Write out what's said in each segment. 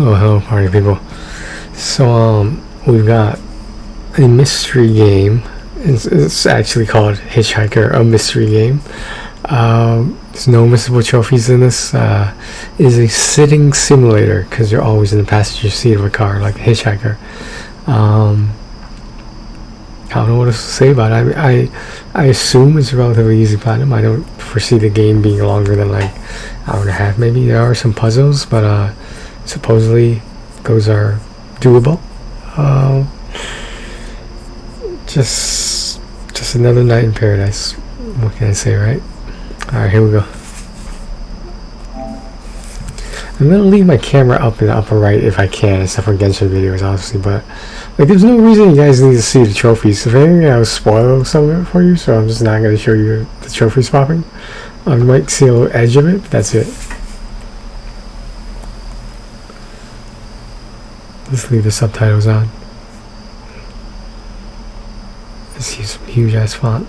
Oh, hello, party people. So, we've got a mystery game. It's actually called Hitchhiker, a mystery game. There's no missable trophies in this. It is a sitting simulator because you're always in the passenger seat of a car, like a hitchhiker. I don't know what else to say about it. I assume it's a relatively easy platinum. I don't foresee the game being longer than like an hour and a half, maybe. There are some puzzles, but supposedly those are doable. Just another night in paradise. What can I say, right? Alright, here we go. I'm gonna leave my camera up in the upper right if I can, except for Genshin videos, obviously, but like, there's no reason you guys need to see the trophies. If anything, I will spoil some of it for you, so I'm just not gonna show you the trophies popping. You might see a little edge of it, but that's it. Let's leave the subtitles on. Let's use some huge ass font.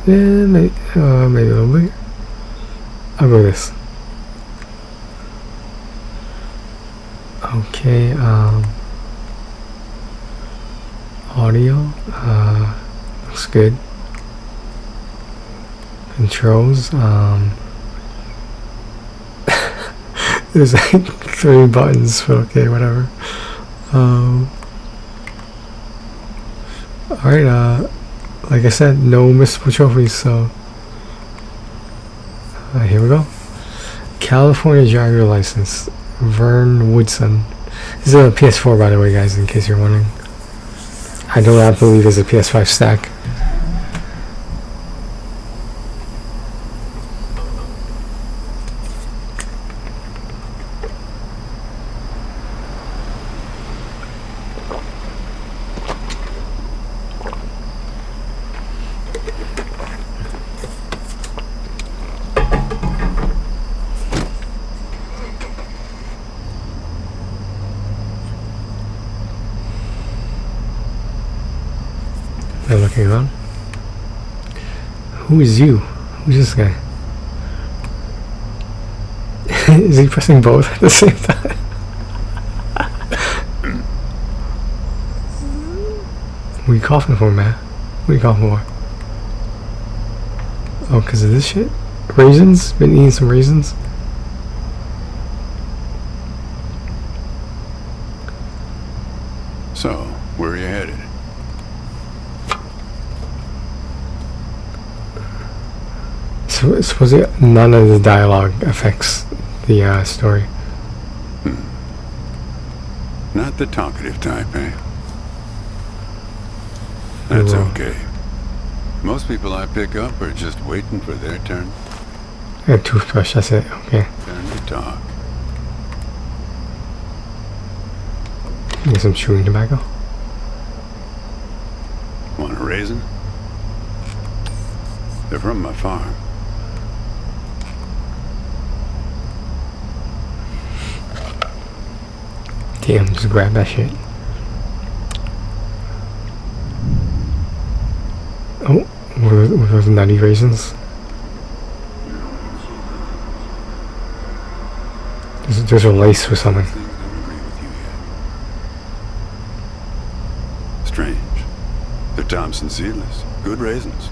Maybe a little bit. I'll go with this. Okay, audio, looks good. Controls, there's like 3 buttons, but okay, whatever. Alright, like I said, no missable trophies, so here we go. California driver license, Vern Woodson. This is a PS4, by the way, guys, in case you're wondering. I do not believe there's a PS5 stack. They're looking around. Who is you? Who's this guy? Is he pressing both at the same time? What are you coughing for, man? What are you coughing for? Oh, because of this shit? Raisins? Been eating some raisins? So, where are you headed? So, supposedly none of the dialogue affects the story. Not the talkative type, eh? That's okay. Most people I pick up are just waiting for their turn. A toothbrush, that's it, okay. Turn to talk. Get some chewing tobacco. Want a raisin? They're from my farm. Damn, just grab that shit. Oh, were those nutty raisins? There's a lace or something. Strange. They're Thompson seedless. Good raisins.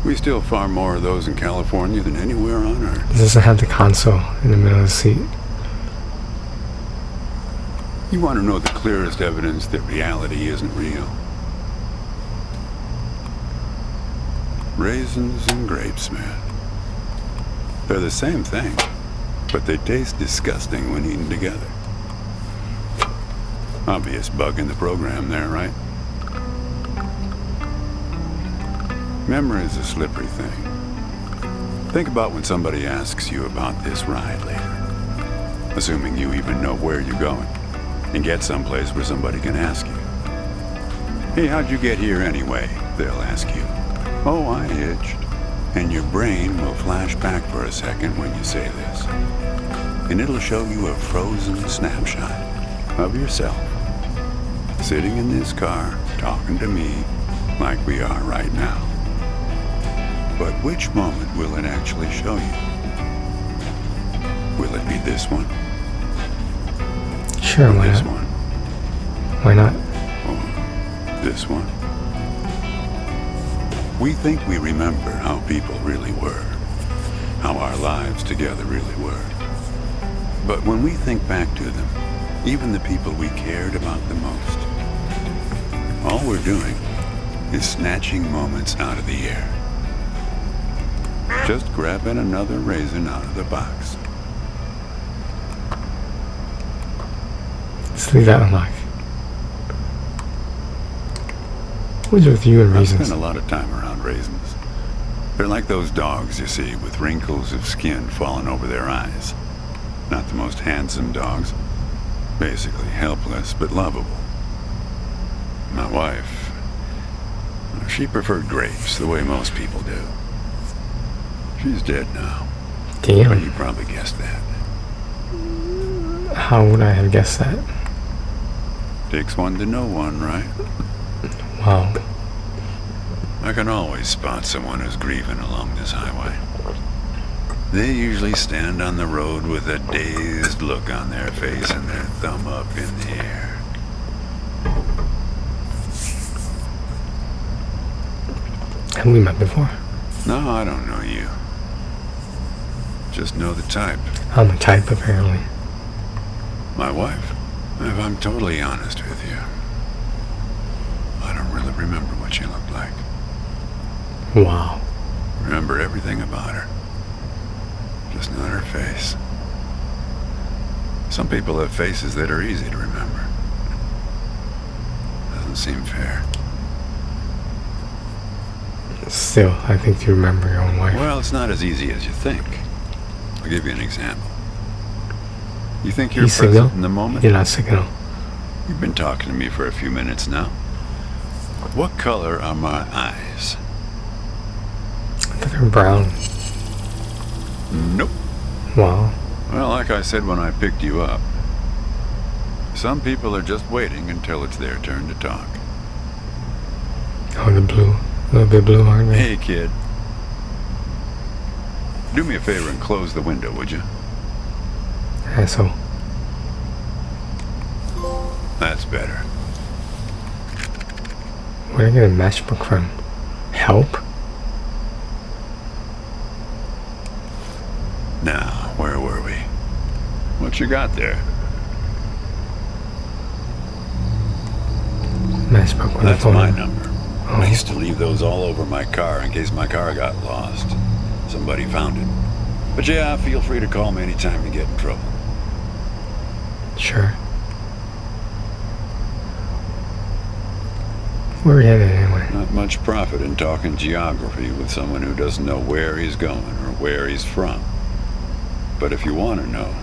We still farm more of those in California than anywhere on Earth. It doesn't have the console in the middle of the seat. You want to know the clearest evidence that reality isn't real? Raisins and grapes, man. They're the same thing, but they taste disgusting when eaten together. Obvious bug in the program there, right? Memory is a slippery thing. Think about when somebody asks you about this ride later, assuming you even know where you're going, and get someplace where somebody can ask you. Hey, how'd you get here anyway? They'll ask you. Oh, I hitched. And your brain will flash back for a second when you say this. And it'll show you a frozen snapshot of yourself, sitting in this car, talking to me like we are right now. But which moment will it actually show you? Will it be this one? Sure, Or why this not? one? Why not? Or this one? We think we remember how people really were, how our lives together really were. But when we think back to them, even the people we cared about the most, all we're doing is snatching moments out of the air. Just grabbing another raisin out of the box. Let's leave that unlocked. What's with you and I reasons? spent a lot of time around raisins. They're like those dogs you see with wrinkles of skin falling over their eyes. Not the most handsome dogs. Basically helpless, but lovable. My wife, she preferred grapes the way most people do. She's dead now. But Damn. you probably guessed that. How would I have guessed that? Takes one to know one, right? Wow. I can always spot someone who's grieving along this highway. They usually stand on the road with a dazed look on their face and their thumb up in the air. Have we met before? No, I don't know you. Just know the type. I'm a type, apparently. My wife, if I'm totally honest with you, I don't really remember what she looked like. Wow. Remember everything about her. Just not her face. Some people have faces that are easy to remember. Doesn't seem fair. Still, I think you remember your own wife. Well, it's not as easy as you think. I'll give you an example. You think you're He's present single? in the moment? You're not signal. You've been talking to me for a few minutes now. What color are my eyes? I thought they were brown. Nope. Wow. Well, like I said when I picked you up, some people are just waiting until it's their turn to talk. Oh, the blue. A little bit blue, aren't they? Hey, kid. Do me a favor and close the window, would you? Asshole. That's better. Where did I get a matchbook from? Help? Now, where were we? What you got there? Matchbook with a That's phone my number. number. Oh. I used to leave those all over my car in case my car got lost. Somebody found it. But yeah, feel free to call me anytime you get in trouble. Sure. Where are we headed anyway? Not much profit in talking geography with someone who doesn't know where he's going or where he's from. But if you want to know,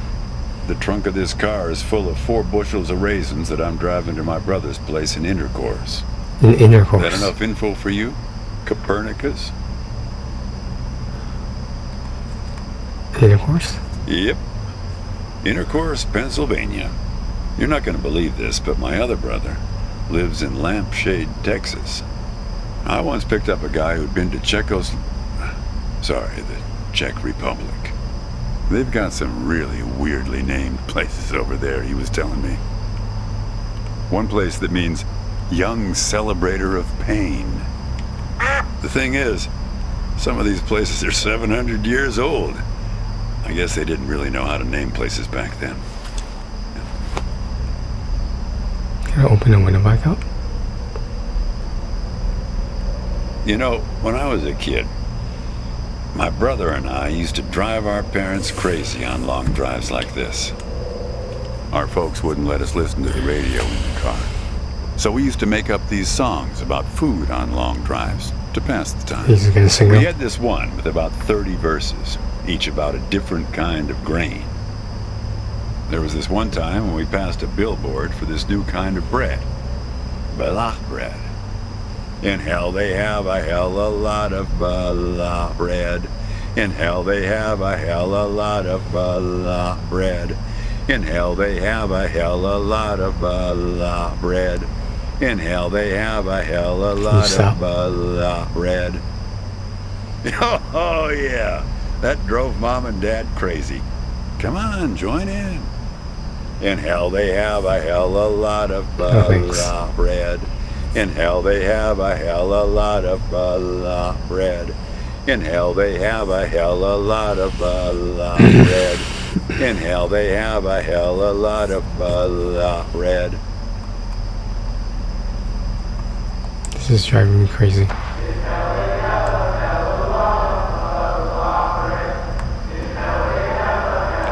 the trunk of this car is full of 4 bushels of raisins that I'm driving to my brother's place in Intercourse. In Is intercourse. that enough info for you, Copernicus? Intercourse? Yep. Intercourse, Pennsylvania. You're not going to believe this, but my other brother lives in Lampshade, Texas. I once picked up a guy who'd been to the Czech Republic. They've got some really weirdly named places over there, he was telling me. One place that means young celebrator of pain. The thing is, some of these places are 700 years old. I guess they didn't really know how to name places back then. Can I open the window back up? You know, when I was a kid, my brother and I used to drive our parents crazy on long drives like this. Our folks wouldn't let us listen to the radio in the car. So we used to make up these songs about food on long drives to pass the time. He's gonna sing We up. had this one with about 30 verses, each about a different kind of grain. There was this one time when we passed a billboard for this new kind of bread, balach bread. In hell they have a hell a lot of balach bread. In hell they have a hell a lot of balach bread. In hell they have a hell a lot of balach bread. In hell they have a hell a lot of balach bread. Oh yeah, that drove Mom and Dad crazy. Come on, join in. In hell they have a hell a lot of thanks. bread. In hell they have a hell a lot of bread. In hell they have a hell a lot of bread. In hell they have a hell a lot of bread. This is driving me crazy.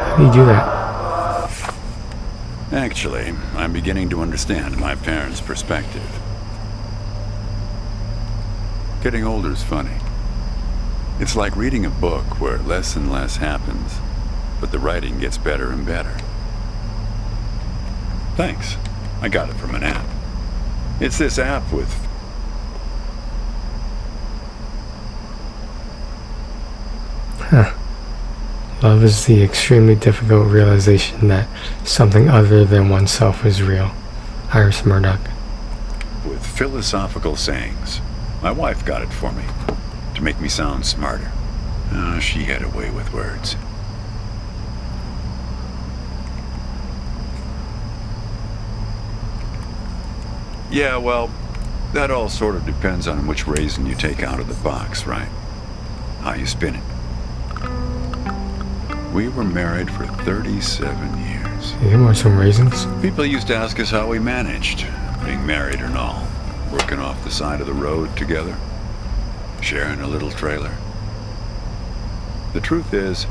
How do you do that? Actually, I'm beginning to understand my parents' perspective. Getting older's funny. It's like reading a book where less and less happens, but the writing gets better and better. Thanks. I got it from an app. It's this app with... Huh. Love is the extremely difficult realization that something other than oneself is real. Iris Murdoch. with philosophical sayings. My wife got it for me, to make me sound smarter. She had a way with words. Yeah, well, that all sort of depends on which raisin you take out of the box, right? How you spin it. We were married for 37 years. You want some raisins? People used to ask us how we managed, being married and all, working off the side of the road together, sharing a little trailer. The truth is,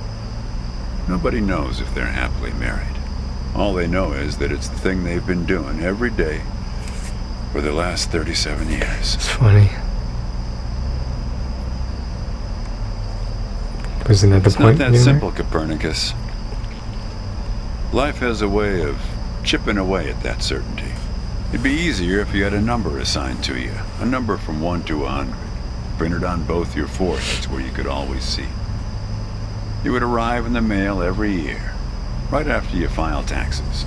nobody knows if they're happily married. All they know is that it's the thing they've been doing every day for the last 37 years. It's funny. Wasn't that the It's point? not that simple, Copernicus. Life has a way of chipping away at that certainty. It'd be easier if you had a number assigned to you, a number from 1 to 100, printed on both your foreheads where you could always see. It would arrive in the mail every year, right after you file taxes.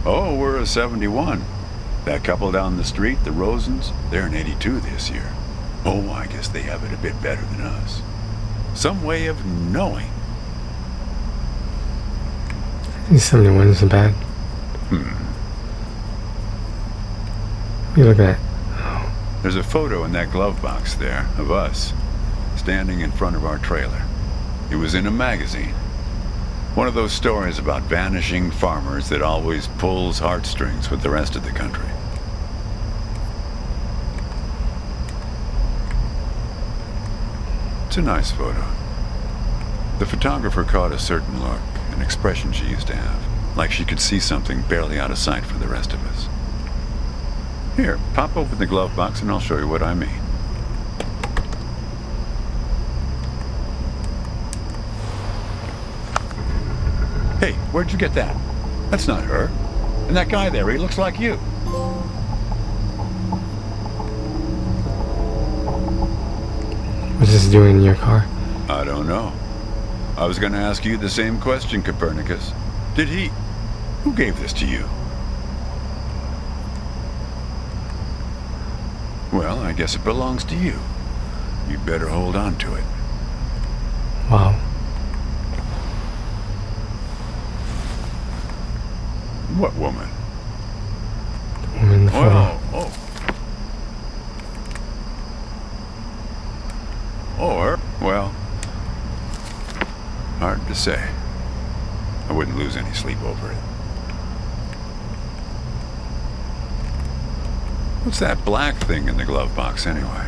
Oh, we're a 71. That couple down the street, the Rosens, they're an 82 this year. Oh, I guess they have it a bit better than us. Some way of knowing. 71 isn't bad. What are you looking at? Oh. There's a photo in that glove box there of us, standing in front of our trailer. It was in a magazine. One of those stories about vanishing farmers that always pulls heartstrings with the rest of the country. It's a nice photo. The photographer caught a certain look, an expression she used to have, like she could see something barely out of sight for the rest of us. Here, pop open the glove box and I'll show you what I mean. Hey, where'd you get that? That's not her. And that guy there, he looks like you. What's this doing in your car? I don't know. I was going to ask you the same question, Copernicus. Did he... Who gave this to you? Well, I guess it belongs to you. You'd better hold on to it. Wow. What woman? The woman in the photo. Or, well, hard to say. I wouldn't lose any sleep over it. What's that black thing in the glove box anyway?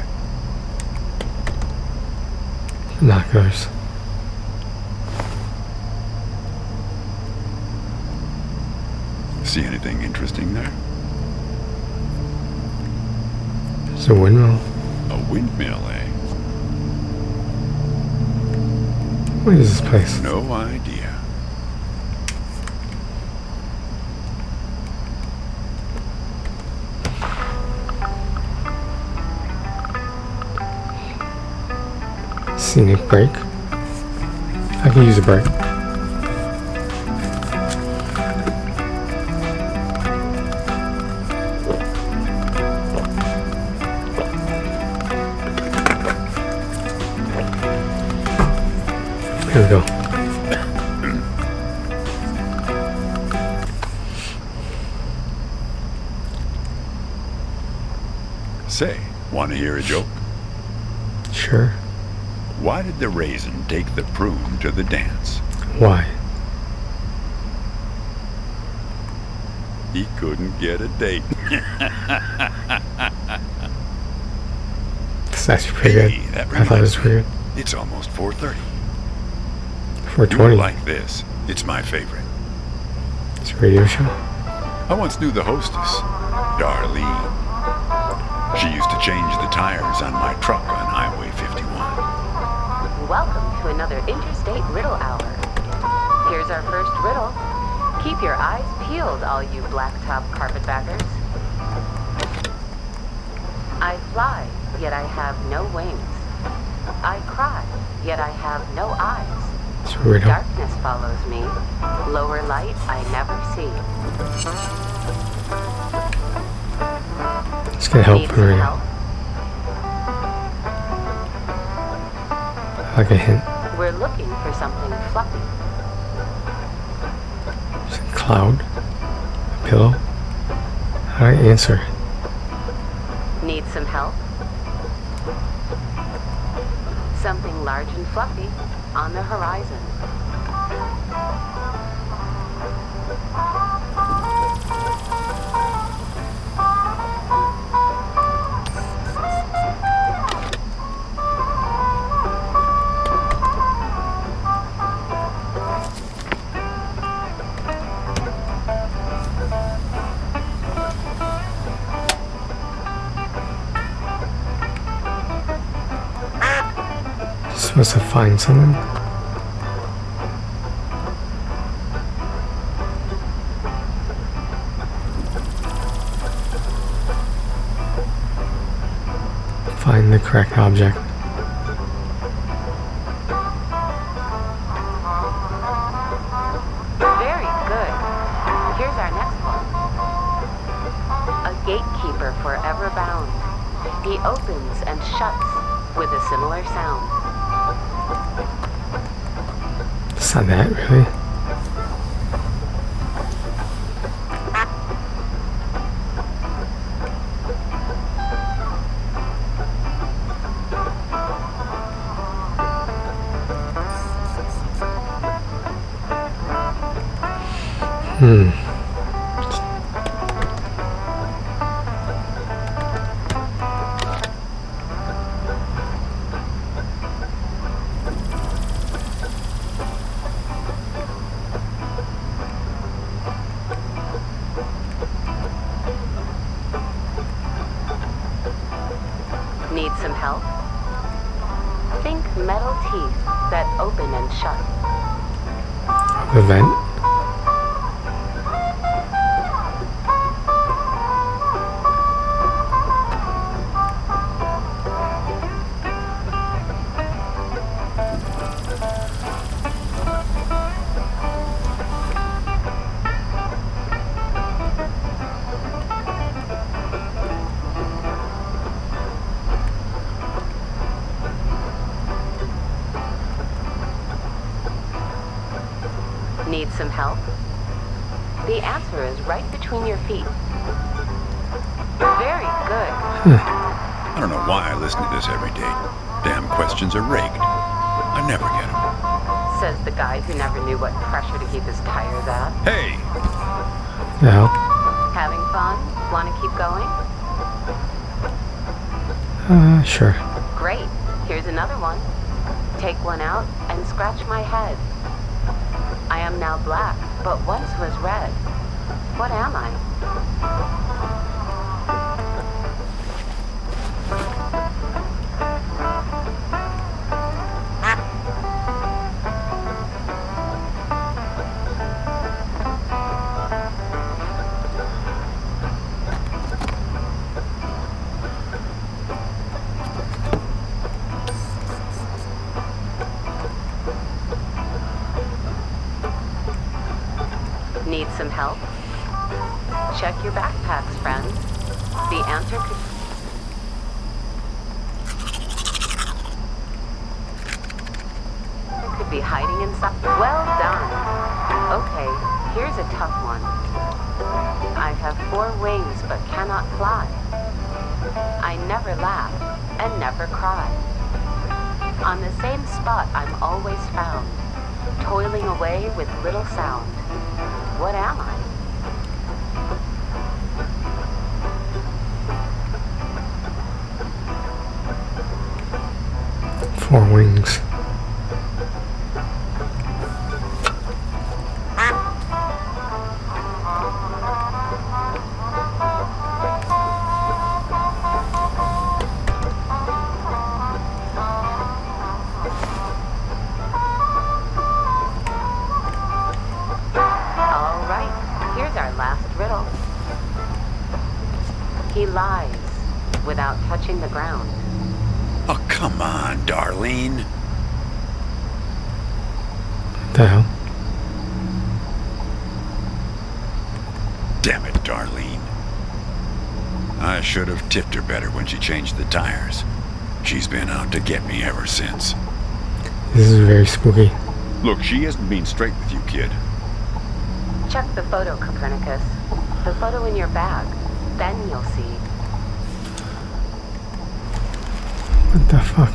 Binoculars. See anything interesting there? It's a windmill. A windmill, eh? What is this place? No idea. Scenic break. I can use a break. Here we go. Say, want to hear a joke? Sure. Why did the raisin take the prune to the dance? Why? He couldn't get a date. That's actually pretty good. Hey, that I thought it was reminds pretty me. good. It's almost 4:30. 420. You like this? It's my favorite. It's a radio show. I once knew the hostess, Darlene. She used to change the tires on my truck on Highway 51. Welcome to another Interstate Riddle Hour. Here's our first riddle. Keep your eyes peeled, all you blacktop carpetbaggers. I fly, yet I have no wings. I cry, yet I have no eyes. It's a riddle. Darkness follows me. Lower light I never see. It's gonna help Need in some radio. help? I like a hint. We're looking for something fluffy. It's a cloud. A pillow. How do I answer? Need some help? Something large and fluffy on the horizon. Supposed to find something? Find the correct object. Very good. Here's our next one. A gatekeeper forever bound. He opens and shuts with a similar sound. It's not that, really. Need some help? Think metal teeth that open and shut. A vent. Need some help? The answer is right between your feet. Very good. I don't know why I listen to this every day. Damn questions are rigged. I never get them. Says the guy who never knew what pressure to keep his tires at. Hey! The hell? Having fun? Want to keep going? Sure. Great. Here's another one. Take one out and scratch my head. I am now black, but once was red. What am I? Need some help? Check your backpacks, friends. The answer could be hiding inside. Well done. Okay, here's a tough one. I have 4 wings but cannot fly. I never laugh and never cry. On the same spot I'm always found, toiling away with little sound. What am I? Four wings. He lies without touching the ground. Oh, come on, Darlene. What the hell? Damn it, Darlene. I should have tipped her better when she changed the tires. She's been out to get me ever since. This is very spooky. Look, she isn't being straight with you, kid. Check the photo, Copernicus. The photo in your bag. Then you'll see. What the fuck?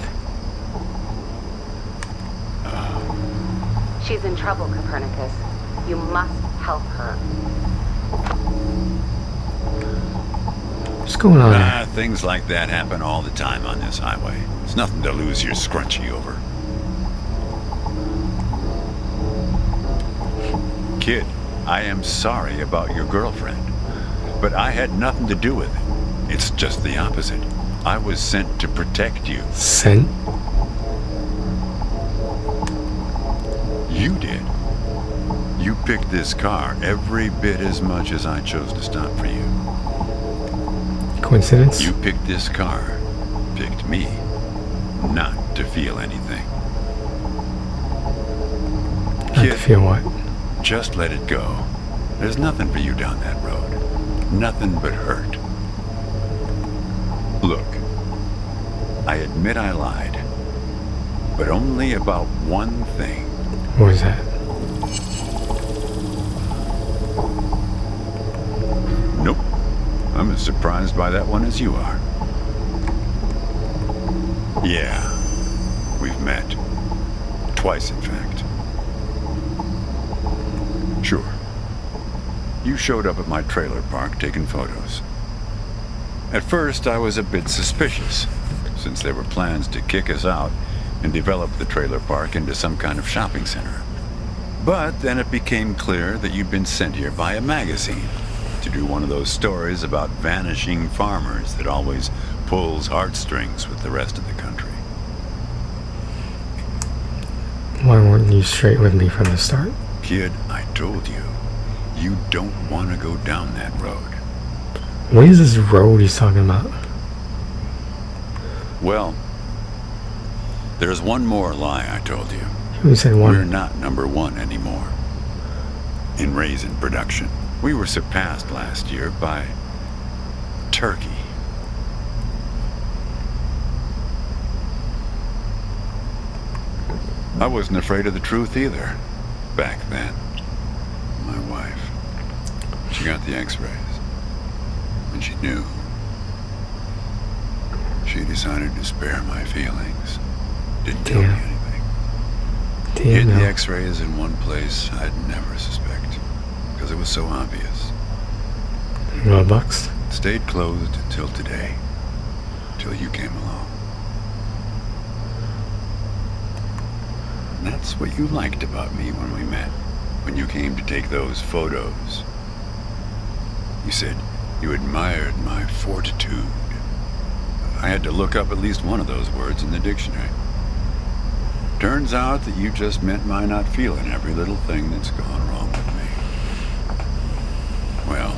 She's in trouble, Copernicus. You must help her. What's going on here? Things like that happen all the time on this highway. It's nothing to lose your scrunchie over. Kid, I am sorry about your girlfriend, but I had nothing to do with it. It's just the opposite. I was sent to protect you. Sent? You did. You picked this car every bit as much as I chose to stop for you. Coincidence? You picked this car, picked me, not to feel anything. Not to feel what? Just let it go. There's nothing for you down that road. Nothing but hurt. Look, I admit I lied, but only about one thing. What was that? Nope. I'm as surprised by that one as you are. Yeah, we've met. Twice, in fact. Sure. You showed up at my trailer park taking photos. At first, I was a bit suspicious, since there were plans to kick us out and develop the trailer park into some kind of shopping center. But then it became clear that you'd been sent here by a magazine to do one of those stories about vanishing farmers that always pulls heartstrings with the rest of the country. Why weren't you straight with me from the start? Kid, I told you, you don't want to go down that road. What is this road he's talking about? Well, there's one more lie I told you. You said one. We're not number one anymore. In raisin production. We were surpassed last year by turkey. I wasn't afraid of the truth either, back then. My wife, she got the x-rays. When she knew, she decided to spare my feelings. Didn't tell me anything. Hid the x-rays in one place I'd never suspect, because it was so obvious. $12. Stayed closed until today, till you came along. And that's what you liked about me when we met, when you came to take those photos. You said you admired my fortitude. I had to look up at least one of those words in the dictionary. Turns out that you just meant my not feeling every little thing that's gone wrong with me. Well,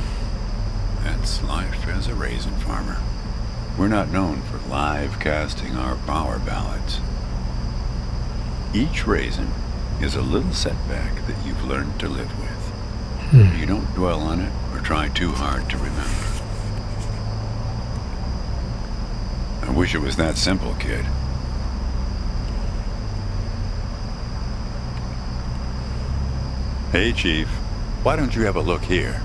that's life as a raisin farmer. We're not known for live casting our power ballots. Each raisin is a little setback that you've learned to live with. You don't dwell on it or try too hard to remember. I wish it was that simple, kid. Hey, Chief, why don't you have a look here?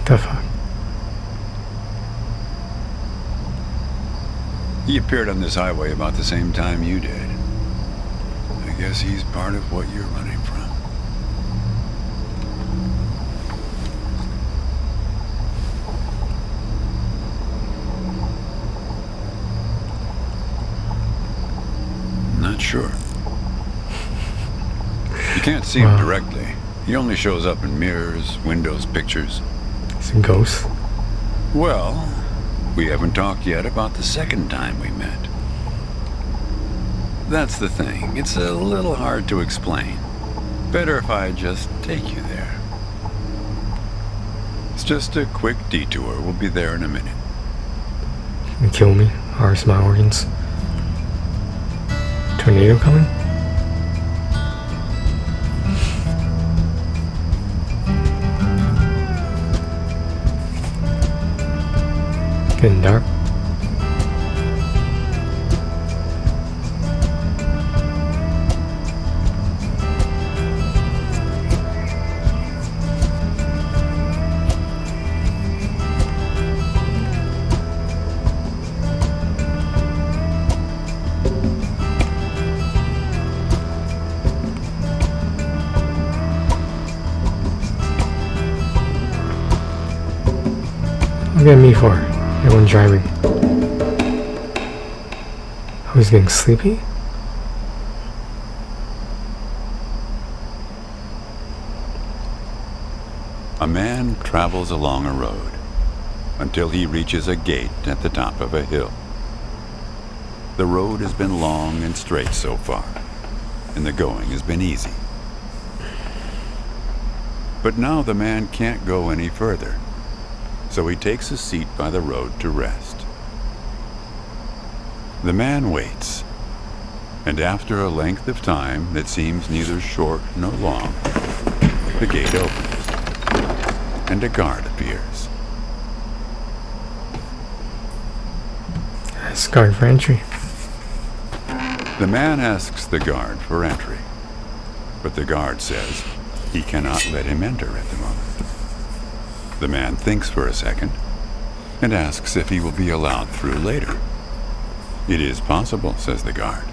What the fuck? He appeared on this highway about the same time you did. I guess he's part of what you're running from. Not sure. You can't see him directly. He only shows up in mirrors, windows, pictures. It's a ghost. Well, we haven't talked yet about the second time we met. That's the thing. It's a little hard to explain. Better if I just take you there. It's just a quick detour. We'll be there in a minute. Can you kill me? Harvest my organs. Tornado coming? Getting dark. Look at me for. Everyone driving. Oh, he's getting sleepy? A man travels along a road until he reaches a gate at the top of a hill. The road has been long and straight so far, and the going has been easy. But now the man can't go any further, so he takes a seat by the road to rest. The man waits, and after a length of time that seems neither short nor long, the gate opens, and a guard appears. That's guard for entry. The man asks the guard for entry, but the guard says he cannot let him enter at the moment. The man thinks for a second and asks if he will be allowed through later. It is possible, says the guard,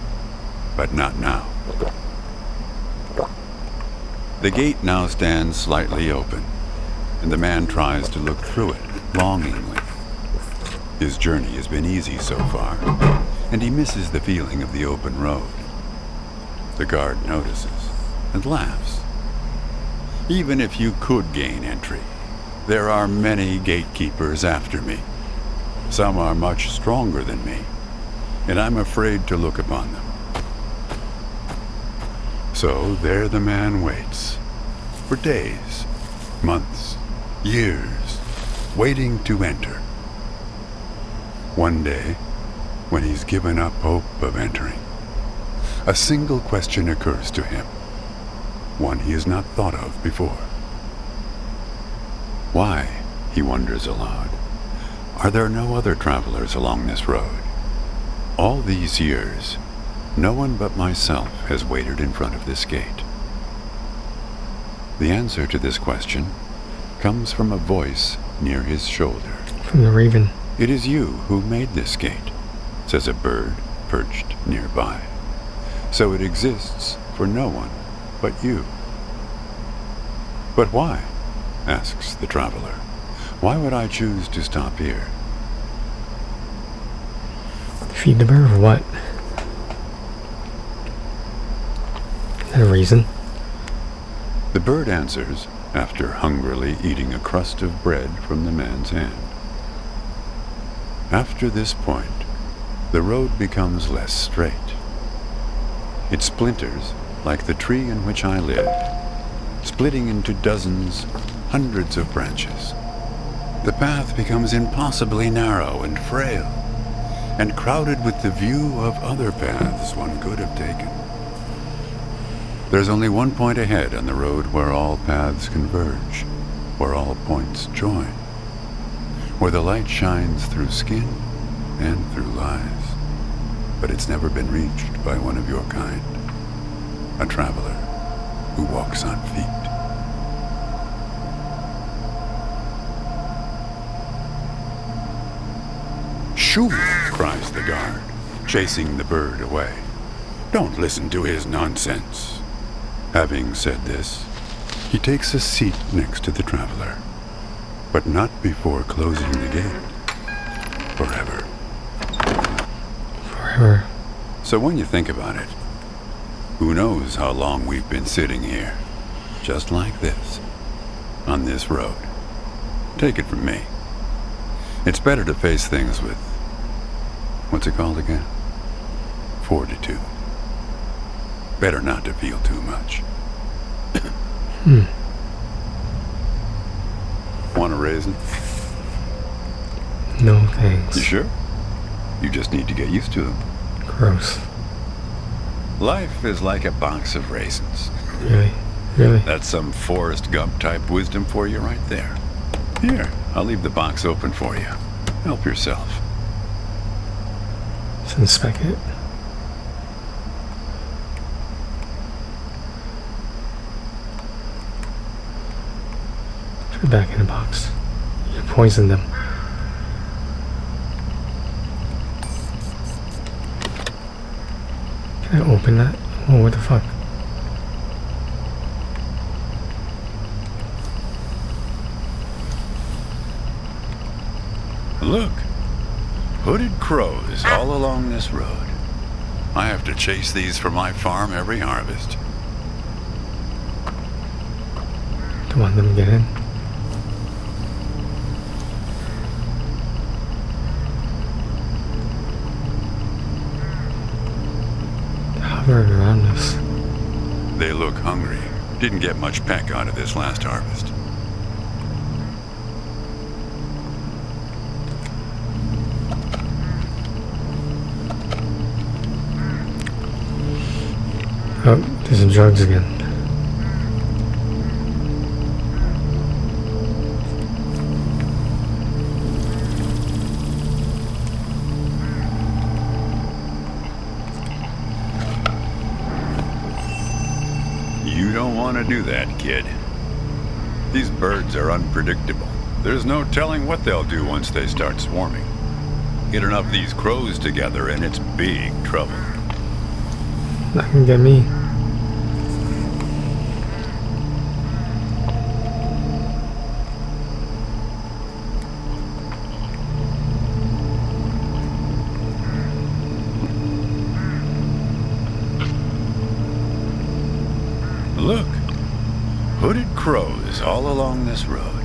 but not now. The gate now stands slightly open, and the man tries to look through it longingly. His journey has been easy so far, and he misses the feeling of the open road. The guard notices and laughs. Even if you could gain entry, there are many gatekeepers after me. Some are much stronger than me, and I'm afraid to look upon them. So there the man waits, for days, months, years, waiting to enter. One day, when he's given up hope of entering, a single question occurs to him, one he has not thought of before. Why, he wonders aloud, are there no other travelers along this road? All these years, no one but myself has waited in front of this gate. The answer to this question comes from a voice near his shoulder. From the raven. It is you who made this gate, says a bird perched nearby. So it exists for no one but you. But why? Asks the traveler. Why would I choose to stop here? Feed the bird or what? Is that a reason? The bird answers after hungrily eating a crust of bread from the man's hand. After this point, the road becomes less straight. It splinters like the tree in which I live, splitting into dozens, hundreds of branches. The path becomes impossibly narrow and frail, and crowded with the view of other paths one could have taken. There's only one point ahead on the road where all paths converge, where all points join, where the light shines through skin and through lies. But it's never been reached by one of your kind, a traveler who walks on feet. Shoo! Cries the guard, chasing the bird away. Don't listen to his nonsense. Having said this, he takes a seat next to the traveler, but not before closing the gate. Forever. Forever. So when you think about it, who knows how long we've been sitting here, just like this, on this road. Take it from me. It's better to face things with, what's it called again? Fortitude. Better not to feel too much. Want a raisin? No thanks. You sure? You just need to get used to them. Gross. Life is like a box of raisins. Really? Really? That's some Forrest Gump type wisdom for you right there. Here, I'll leave the box open for you. Help yourself. Let's inspect it. Put it back in the box. You poisoned them. Can I open that? Oh, what the fuck? Look, hooded crows all along this road. I have to chase these for my farm every harvest. Don't want them to get in. They're hovering around us. They look hungry. Didn't get much peck out of this last harvest. Oh, there's some drugs again. You don't want to do that, kid. These birds are unpredictable. There's no telling what they'll do once they start swarming. Get enough of these crows together and it's big trouble. Not gonna get me. Look, hooded crows all along this road.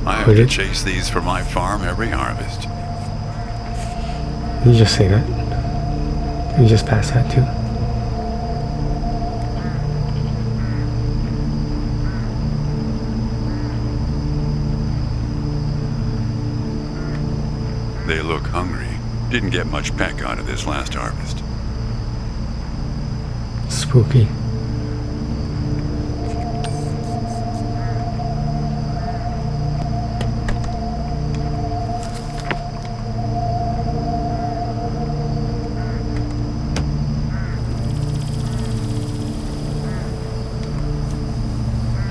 I have Hooded? to chase these for my farm every harvest. Did you just say that? Did you just pass that too? They look hungry. Didn't get much peck out of this last harvest. Spooky.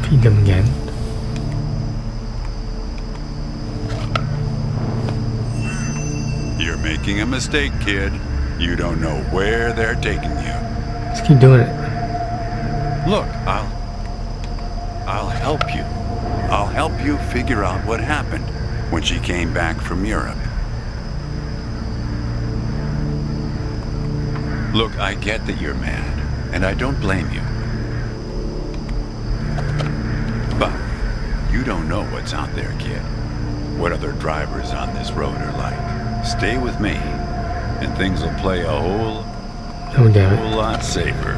Feed them again. You're making a mistake, kid. You don't know where they're taking you. Just keep doing it. Look, I'll help you. I'll help you figure out what happened when she came back from Europe. Look, I get that you're mad, and I don't blame you. But you don't know what's out there, kid. What other drivers on this road are like. Stay with me, and things will play a whole Oh, damn it. lot safer.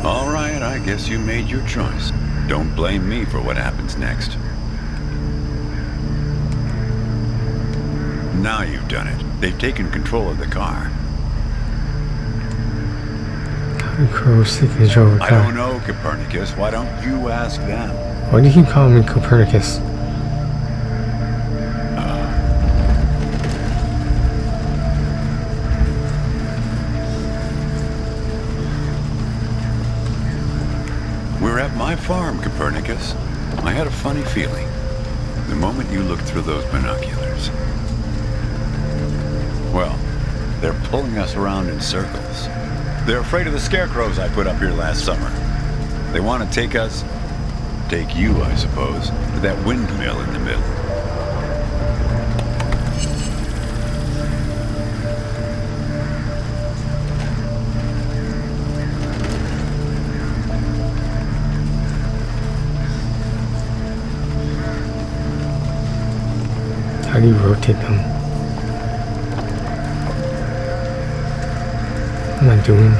All right, I guess you made your choice. Don't blame me for what happens next. Now you've done it. They've taken control of the car. How do crows take control of the I car? don't know, Copernicus. Why don't you ask them? Why do you keep calling me Copernicus? We're at my farm, Copernicus. I had a funny feeling the moment you looked through those binoculars. Well, they're pulling us around in circles. They're afraid of the scarecrows I put up here last summer. They want to take us, take you, I suppose, to that windmill in the middle. How do you rotate them? What am I doing?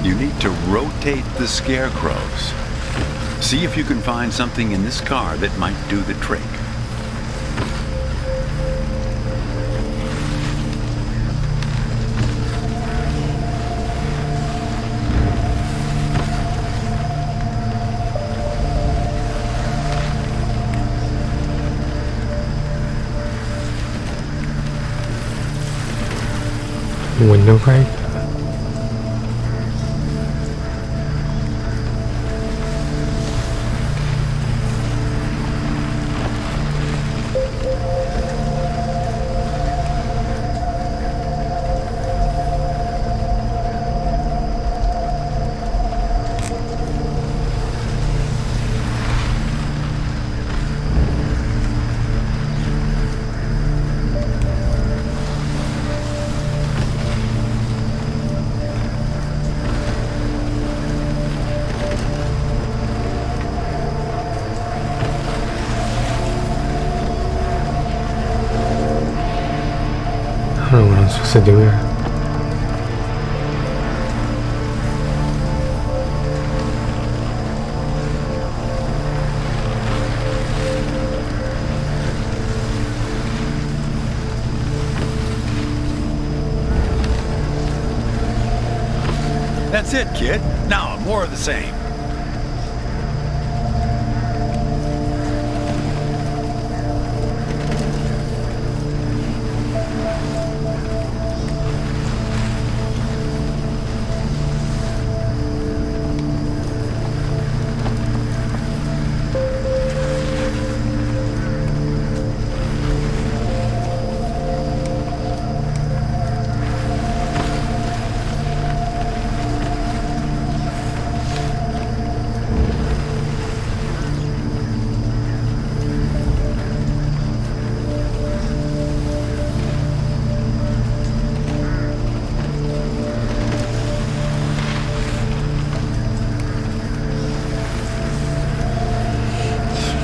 You need to rotate the scarecrows. See if you can find something in this car that might do the trick. Window crack? I don't know what I'm supposed to do here. That's it, kid. Now, more of the same.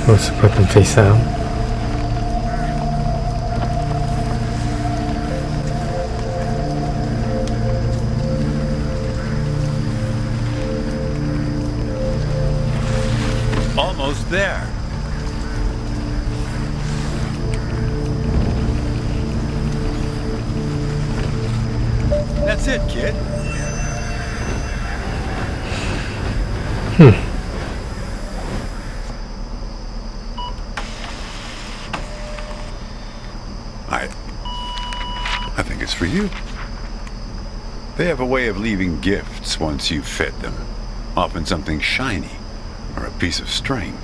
Supposed to put them face out. Almost there. That's it, kid. I think it's for you. They have a way of leaving gifts once you've fed them. Often something shiny or a piece of string.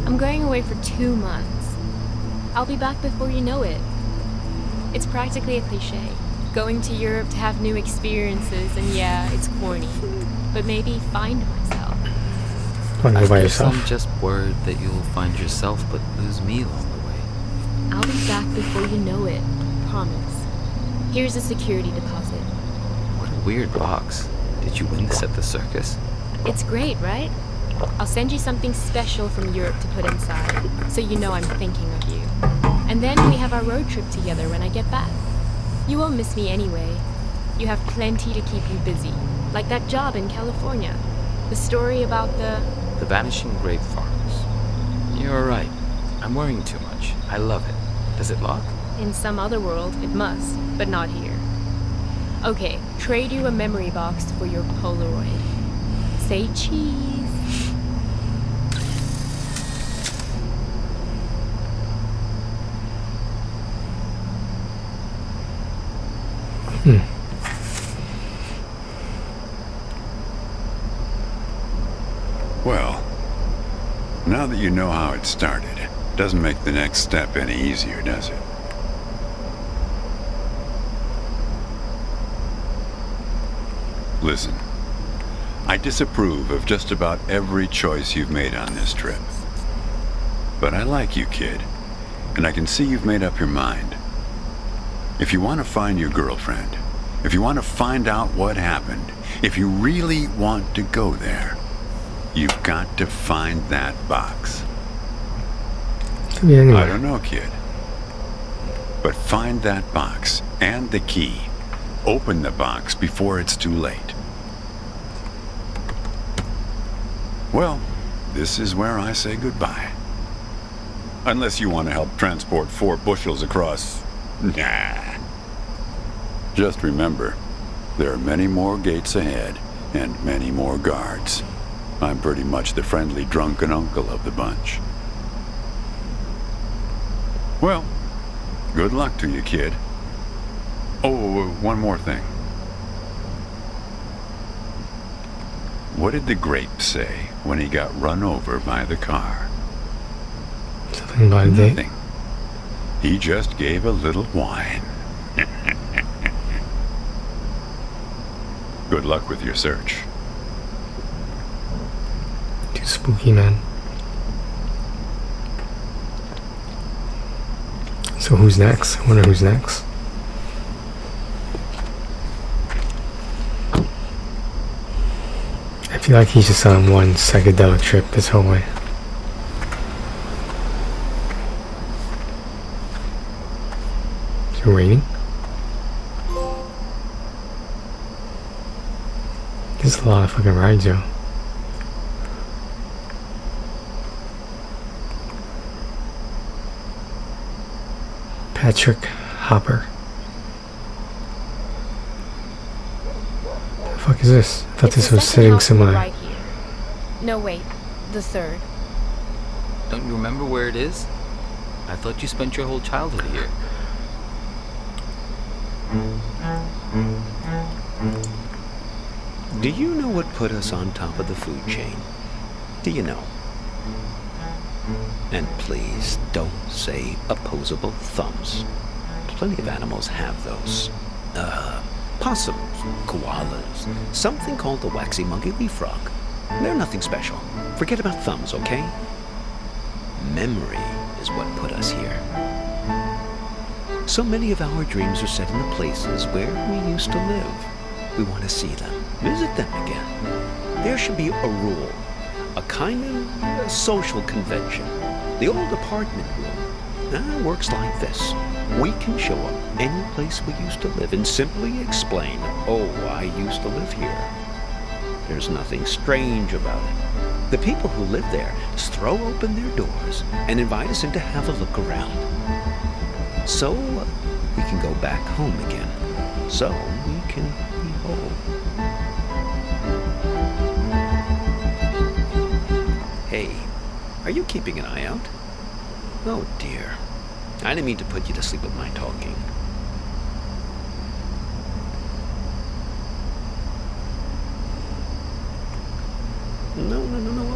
I'm going away for 2 months. I'll be back before you know it. It's practically a cliche. Going to Europe to have new experiences, and yeah, it's corny. But maybe find myself. Wanna go by I guess yourself? I'm just worried that you'll find yourself but lose me along the way. I'll be back before you know it. Promise. Here's a security deposit. What a weird box. Did you win this at the circus? It's great, right? I'll send you something special from Europe to put inside, so you know I'm thinking of you. And then we have our road trip together when I get back. You won't miss me anyway. You have plenty to keep you busy, like that job in California. The story about the vanishing grape farms. You're right. I'm worrying too much. I love it. Does it lock? In some other world, it must, but not here. Okay, trade you a memory box for your Polaroid. Say cheese. Well, now that you know how it started, doesn't make the next step any easier, does it? Listen, I disapprove of just about every choice you've made on this trip. But I like you, kid, and I can see you've made up your mind. If you want to find your girlfriend, if you want to find out what happened, if you really want to go there, you've got to find that box. Could be anywhere. I don't know, kid. But find that box and the key. Open the box before it's too late. Well, this is where I say goodbye. Unless you want to help transport 4 bushels across. Nah. Just remember, there are many more gates ahead and many more guards. I'm pretty much the friendly drunken uncle of the bunch. Well, good luck to you, kid. Oh, one more thing. What did the grape say when he got run over by the car? Something about a date. Nothing. He just gave a little whine. Good luck with your search. Too spooky, man. So who's next? I wonder who's next. I feel like he's just on one psychedelic trip this whole way. Is it raining? There's a lot of fucking rides, yo. Patrick Hopper. The fuck is this? I thought It's this the was second sitting house from the somewhere. right here. No, wait. The third. Don't you remember where it is? I thought you spent your whole childhood here. Do you know what put us on top of the food chain? Do you know? And please don't say opposable thumbs. Plenty of animals have those. Possums, koalas, something called the waxy monkey leaf frog. They're nothing special. Forget about thumbs, okay? Memory is what put us here. So many of our dreams are set in the places where we used to live. We want to see them, visit them again. There should be a rule, a kind of social convention. The old apartment room works like this. We can show up any place we used to live and simply explain, oh, I used to live here. There's nothing strange about it. The people who live there just throw open their doors and invite us in to have a look around. So we can go back home again. So we can be whole. Hey, are you keeping an eye out? Oh dear. I didn't mean to put you to sleep with my talking. No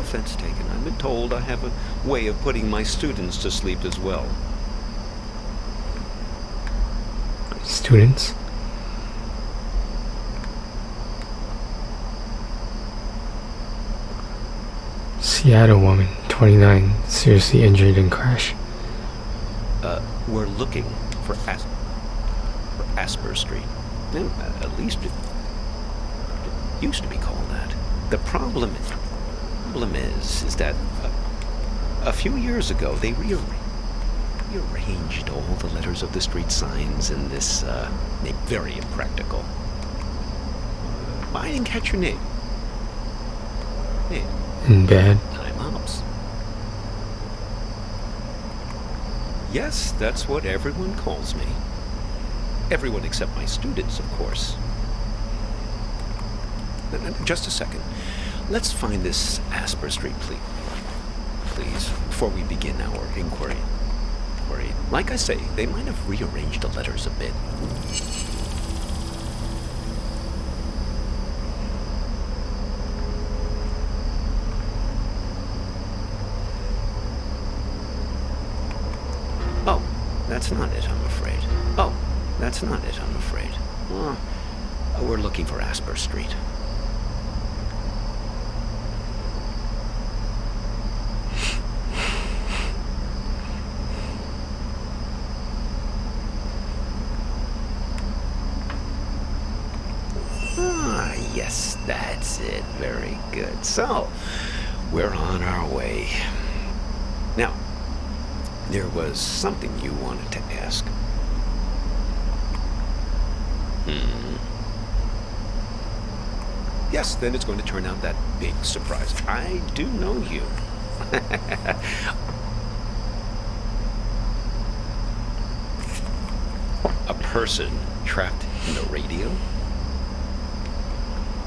offense taken. I've been told I have a way of putting my students to sleep as well. Students? Seattle woman, 29, seriously injured in crash. We're looking for Asper Street. At least it used to be called that. The problem is that a few years ago they rearranged all the letters of the street signs in this very impractical. I didn't catch your name. Name? Dad. I'm Hobbs. Yes, that's what everyone calls me. Everyone except my students, of course. Just a second. Let's find this Asper Street, please, before we begin our inquiry. Like I say, they might have rearranged the letters a bit. Oh, that's not it, I'm afraid. Oh, we're looking for Asper Street. Yes, that's it. Very good. So, we're on our way. Now, there was something you wanted to ask. Yes, then it's going to turn out that big surprise. I do know you. A person trapped in a radio?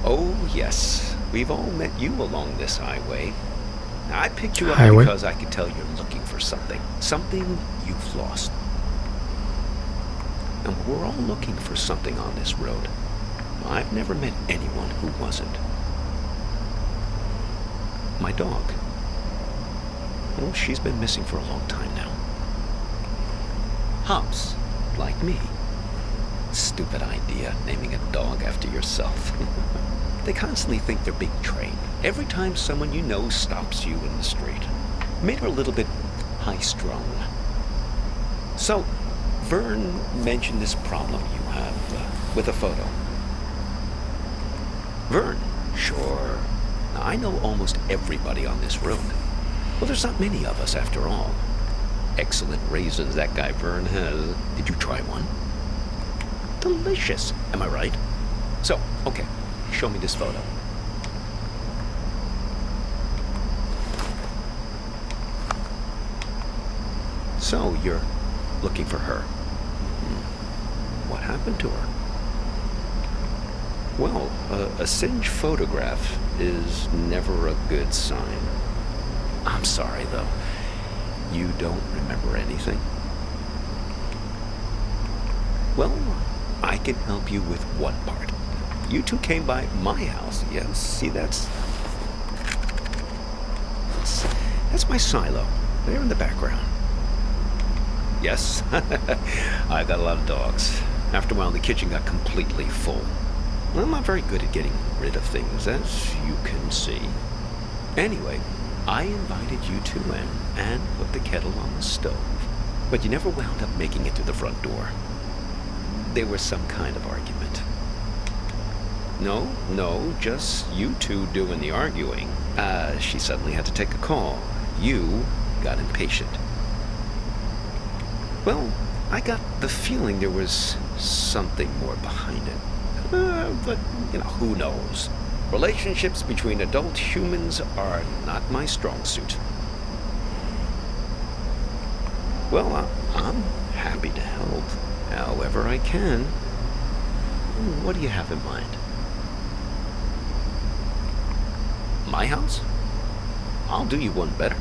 Oh, yes. We've all met you along this highway. I picked you up because I could tell you're looking for something. Something you've lost. And we're all looking for something on this road. I've never met anyone who wasn't. My dog. Oh, she's been missing for a long time now. Hobbs, like me. Stupid idea, naming a dog after yourself. They constantly think they're being trained. Every time someone you know stops you in the street. Made her a little bit high-strung. So, Vern mentioned this problem you have with a photo. Vern? Sure. I know almost everybody on this road. Well, there's not many of us after all. Excellent raisins that guy Vern has. Did you try one? Delicious, am I right? So, okay, show me this photo. So, you're looking for her. What happened to her? Well, a singed photograph is never a good sign. I'm sorry, though. You don't remember anything? Well, I can help you with one part. You two came by my house. Yes, see, that's my silo. There in the background. Yes, I got a lot of dogs. After a while, the kitchen got completely full. I'm not very good at getting rid of things, as you can see. Anyway, I invited you two in and put the kettle on the stove. But you never wound up making it to the front door. There was some kind of argument. No, just you two doing the arguing. She suddenly had to take a call. You got impatient. Well, I got the feeling there was something more behind it. But, who knows? Relationships between adult humans are not my strong suit. Well, I'm happy to help, however I can. What do you have in mind? My house? I'll do you one better.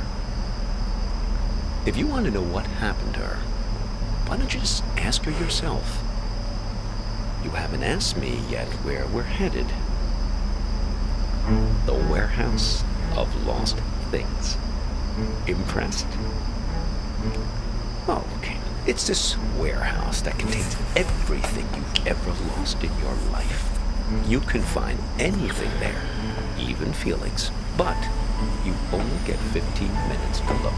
If you want to know what happened to her, why don't you just ask her yourself? You haven't asked me yet where we're headed. The warehouse of lost things. Impressed? Oh, okay. It's this warehouse that contains everything you've ever lost in your life. You can find anything there, even feelings, but you only get 15 minutes to look.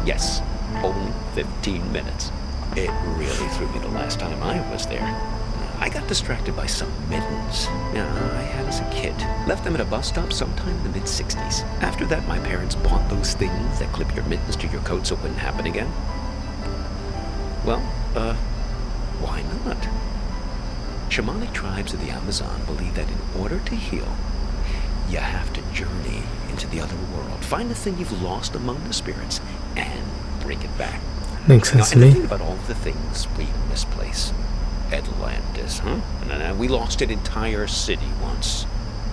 Yes, only 15 minutes. It really threw me the last time I was there. I got distracted by some mittens I had as a kid. Left them at a bus stop sometime in the mid-60s. After that, my parents bought those things that clip your mittens to your coat so it wouldn't happen again. Well, why not? Shamanic tribes of the Amazon believe that in order to heal, you have to journey into the other world, find the thing you've lost among the spirits, and bring it back. Makes sense to Now, me. think about all the things we misplace. Atlantis, huh? And we lost an entire city once.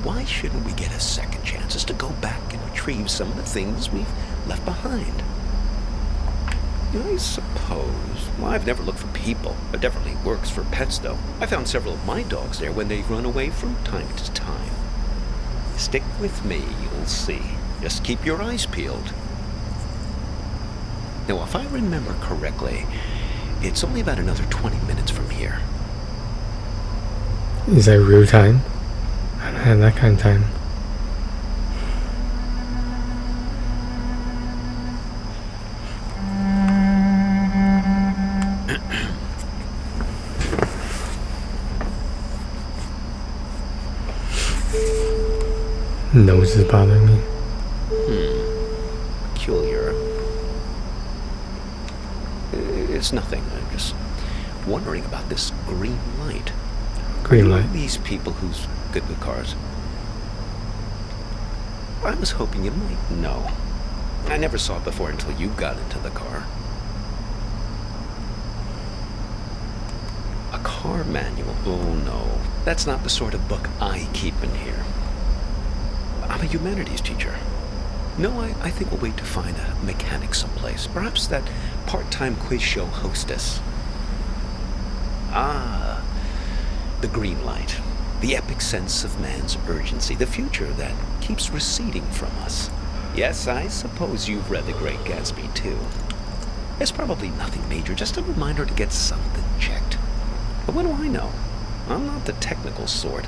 Why shouldn't we get a second chance to go back and retrieve some of the things we've left behind? I suppose. Well, I've never looked for people. It definitely works for pets, though. I found several of my dogs there when they've run away from time to time. Stick with me, you'll see. Just keep your eyes peeled. Now, if I remember correctly, it's only about another 20 minutes from here. Is that real time? I don't have that kind of time. Nose is bothering me. Peculiar. It's nothing. I'm just wondering about this green light. Green You know light. these people who's good with cars. I was hoping you might know. I never saw it before until you got into the car. A car manual? Oh no. That's not the sort of book I keep in here. I'm a humanities teacher. No, I think we'll wait to find a mechanic someplace. Perhaps that part-time quiz show hostess. Ah, the green light. The epic sense of man's urgency. The future that keeps receding from us. Yes, I suppose you've read The Great Gatsby, too. It's probably nothing major, just a reminder to get something checked. But what do I know? I'm not the technical sort.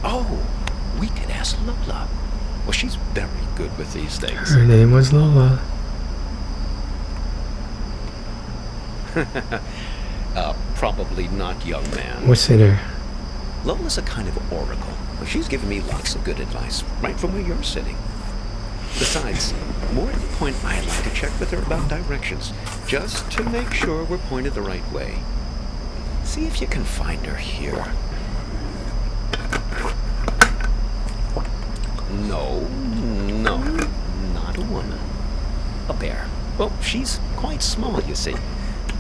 Oh, we could ask Lola. Well, she's very good with these things. Her name was Lola. Probably not, young man. What's in her? Lola's a kind of oracle. Well, she's given me lots of good advice, right from where you're sitting. Besides, more to the point, I'd like to check with her about directions, just to make sure we're pointed the right way. See if you can find her here. No, not a woman. A bear. Well, she's quite small, you see.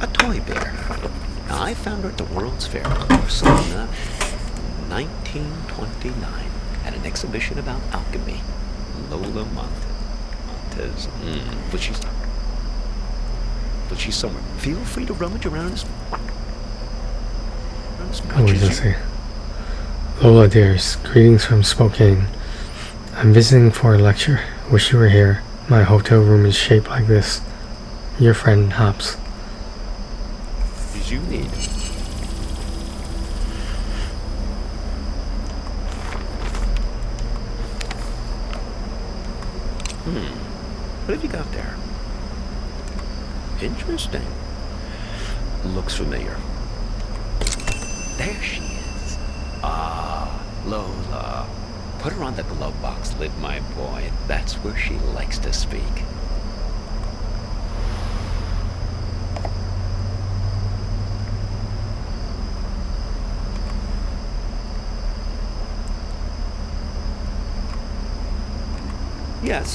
A toy bear. Now, I found her at the World's Fair in Barcelona, 1929, at an exhibition about alchemy. Lola Montez. But she's somewhere. Feel free to rummage around as What much does as it say? Lola dears, greetings from Spokane. I'm visiting for a lecture. Wish you were here. My hotel room is shaped like this. Your friend Hops. as you need. What have you got there? Interesting. Looks familiar. There she is. Ah, Lola. Put her on the glove box lid, my boy. That's where she likes to speak. Yes,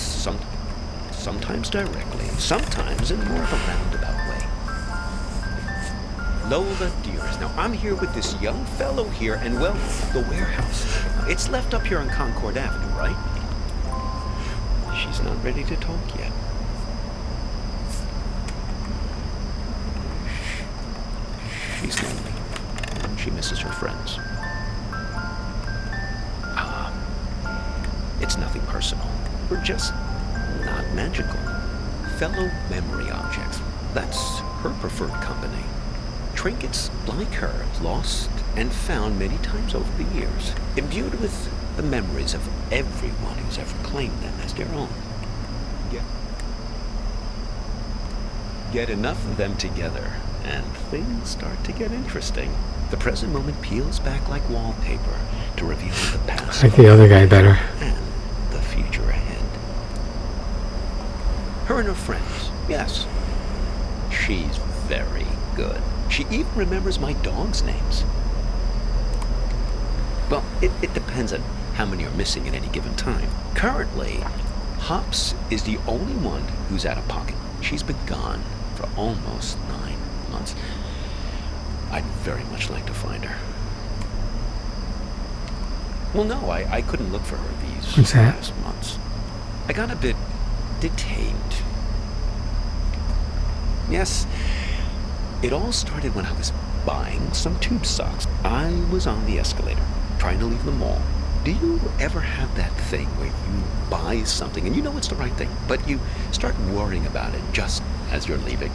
sometimes directly, sometimes in more of a roundabout way. Lola dears, now I'm here with this young fellow here, and well, the warehouse. It's left up here on Concord Avenue, right? She's not ready to talk yet. She's lonely. She misses her friends. It's nothing personal. We're just not magical. Fellow memory objects. That's her preferred company. Trinkets like her, lost and found many times over the years, imbued with the memories of everyone who's ever claimed them as their own. Get enough of them together, and things start to get interesting. The present moment peels back like wallpaper to reveal the past. I like the other guy better. And the future ahead. Her and her friends, yes. She's very good. She even remembers my dog's names. Well, it depends on how many are missing at any given time. Currently, Hops is the only one who's out of pocket. She's been gone for almost 9 months. I'd very much like to find her. Well, no, I couldn't look for her these last months. I got a bit detained. Yes, it all started when I was buying some tube socks. I was on the escalator, trying to leave the mall. Do you ever have that thing where you buy something and you know it's the right thing, but you start worrying about it just as you're leaving?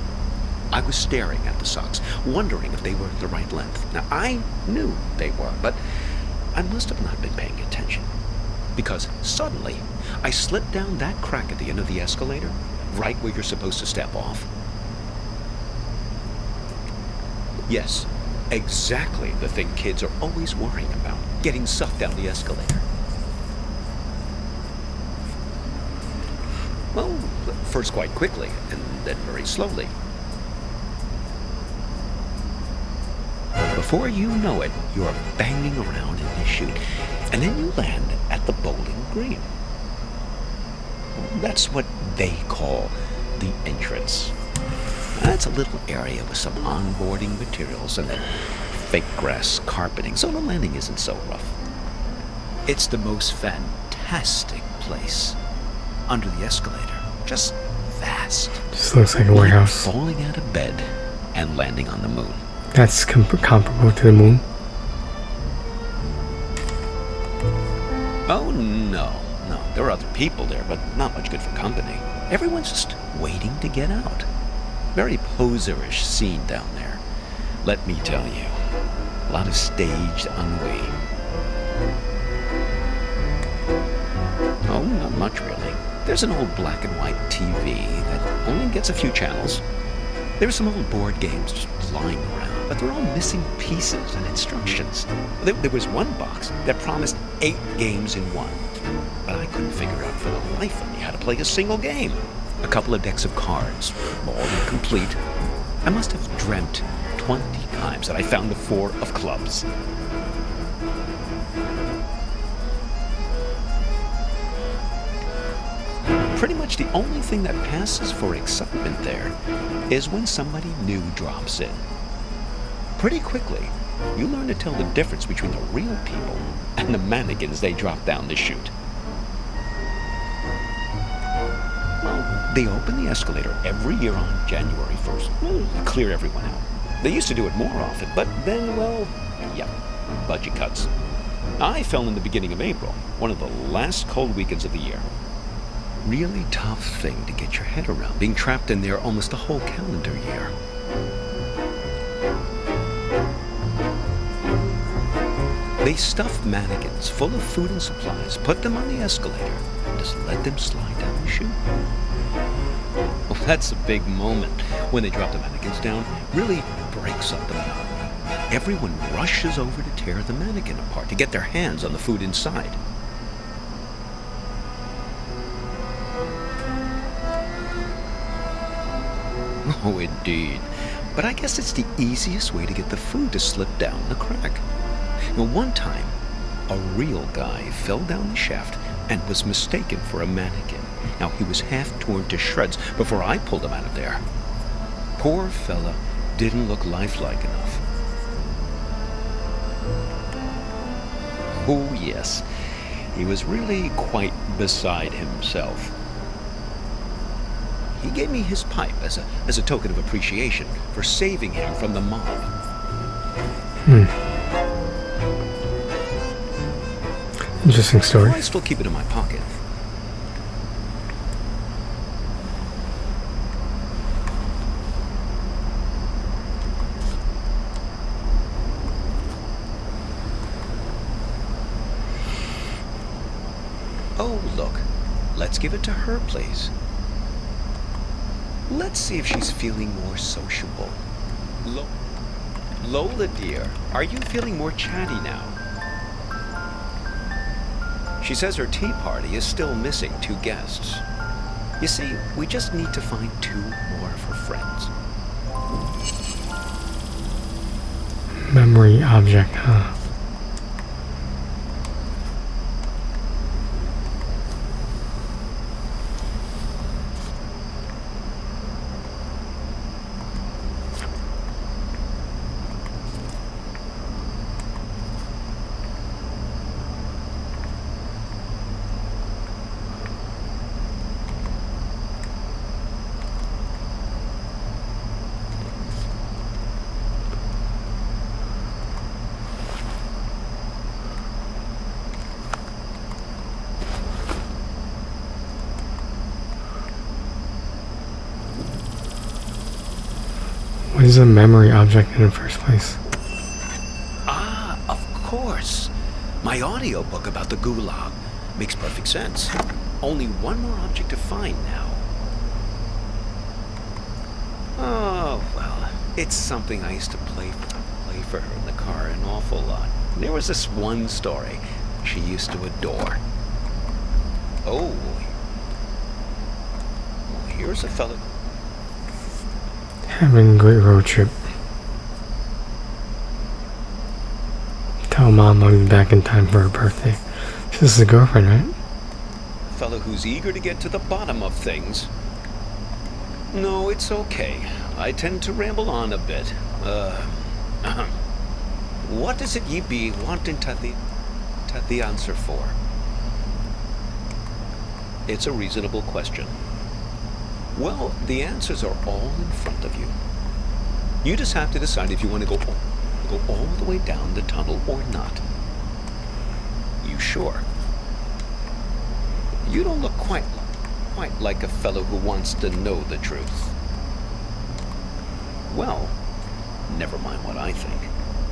I was staring at the socks, wondering if they were the right length. Now, I knew they were, but I must have not been paying attention. Because suddenly, I slipped down that crack at the end of the escalator, right where you're supposed to step off. Yes, exactly the thing kids are always worrying about, getting sucked down the escalator. Well, first quite quickly, and then very slowly. Before you know it, you're banging around in the chute, and then you land at the bowling green. That's what they call the entrance. That's a little area with some onboarding materials and then fake grass carpeting, so the landing isn't so rough. It's the most fantastic place. Under the escalator, just vast. Just looks like a warehouse. Falling out of bed and landing on the moon. That's comparable to the moon. Oh, no. There are other people there, but not much good for company. Everyone's just waiting to get out. Very poserish scene down there. Let me tell you. A lot of staged ennui. Oh, not much really. There's an old black and white TV that only gets a few channels. There's some old board games just lying around, but they're all missing pieces and instructions. There was one box that promised 8 games in one, but I couldn't figure out for the life of me how to play a single game. A couple of decks of cards, all incomplete. I must have dreamt 20 times that I found the 4 of clubs. Pretty much the only thing that passes for excitement there is when somebody new drops in. Pretty quickly, you learn to tell the difference between the real people and the mannequins they drop down the chute. Well, they open the escalator every year on January 1st. To clear everyone out. They used to do it more often, but then, well, yeah, budget cuts. I fell in the beginning of April, one of the last cold weekends of the year. Really tough thing to get your head around, being trapped in there almost a whole calendar year. They stuff mannequins full of food and supplies, put them on the escalator, and just let them slide down the chute. Well, that's a big moment when they drop the mannequins down. Really breaks up the monotony. Everyone rushes over to tear the mannequin apart to get their hands on the food inside. Oh, indeed. But I guess it's the easiest way to get the food to slip down the crack. One time, a real guy fell down the shaft and was mistaken for a mannequin. Now, he was half torn to shreds before I pulled him out of there. Poor fella didn't look lifelike enough. Oh, yes. He was really quite beside himself. He gave me his pipe as a token of appreciation for saving him from the mob. Interesting story. I still keep it in my pocket. Oh, look. Let's give it to her place. Let's see if she's feeling more sociable. Lola, dear, are you feeling more chatty now? She says her tea party is still missing 2 guests. You see, we just need to find 2 more of her friends. Memory object, huh? What is a memory object in the first place? Ah, of course. My audiobook about the Gulag makes perfect sense. Only one more object to find now. Oh, well, it's something I used to play for her in the car an awful lot. There was this one story she used to adore. Oh, well, here's a fella. Having a great road trip. Tell Mom I'll be back in time for her birthday. This is the girlfriend, right? A fellow who's eager to get to the bottom of things. No, it's okay. I tend to ramble on a bit. What is it ye be wanting to the answer for? It's a reasonable question. Well, the answers are all in front of you. You just have to decide if you want to go all the way down the tunnel or not. You sure? You don't look quite like a fellow who wants to know the truth. Well, never mind what I think.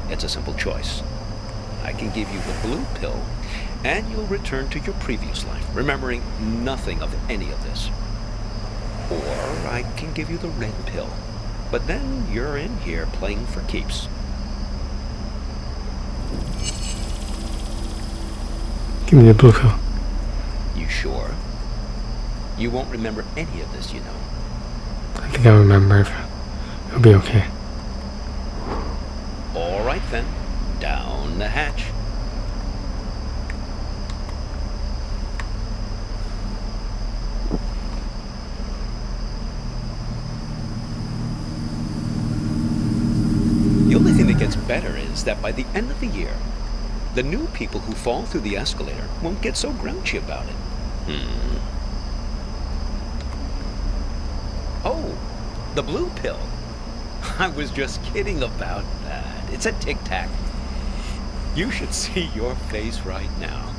It's a simple choice. I can give you the blue pill, and you'll return to your previous life, remembering nothing of any of this. Or I can give you the red pill, but then you're in here playing for keeps. Give me the blue pill. You sure? You won't remember any of this, you know. I think I remember. It'll be okay. All right then, down the hatch. The only thing that gets better is that by the end of the year, the new people who fall through the escalator won't get so grouchy about it. Oh, the blue pill. I was just kidding about that. It's a tic-tac. You should see your face right now.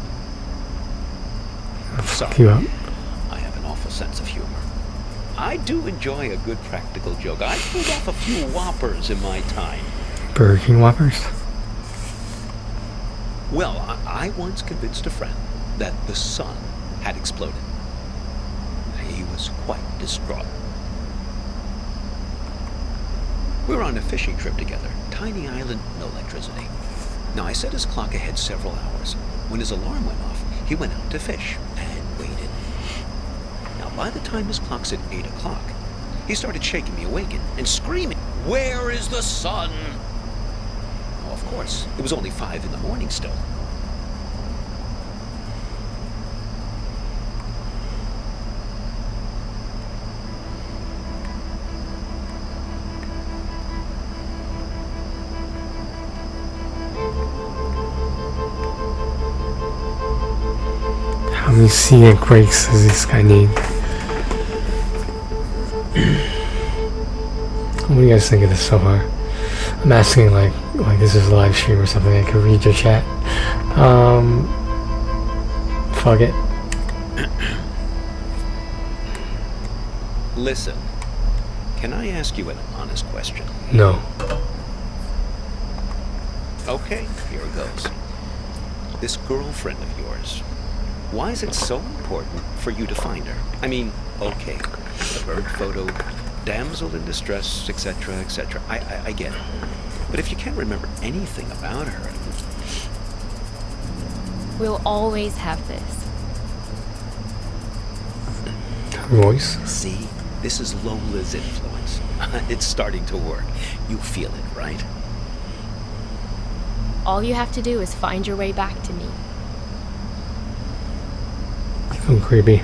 I'll fuck Sorry, you up. I have an awful sense of humor. I do enjoy a good practical joke. I pulled off a few whoppers in my time. Burger King Whoppers? Well, I once convinced a friend that the sun had exploded. He was quite distraught. We were on a fishing trip together. Tiny island, no electricity. Now, I set his clock ahead several hours. When his alarm went off, he went out to fish and waited. Now, by the time his clock said 8 o'clock, he started shaking me awake and screaming, "Where is the sun?" Well, of course, it was only 5 in the morning still. How many scenic breaks does this guy need? What do you guys think of this so far? I'm asking like this is a live stream or something. I could read your chat. Fuck it. Listen, can I ask you an honest question? No. Okay, here it goes. This girlfriend of yours, why is it so important for you to find her? I mean, okay, the bird photo, damsel in distress, etc., etc. I get it. But if you can't remember anything about her... We'll always have this. Voice. See, this is Lola's influence. It's starting to work. You feel it, right? All you have to do is find your way back to me. So creepy.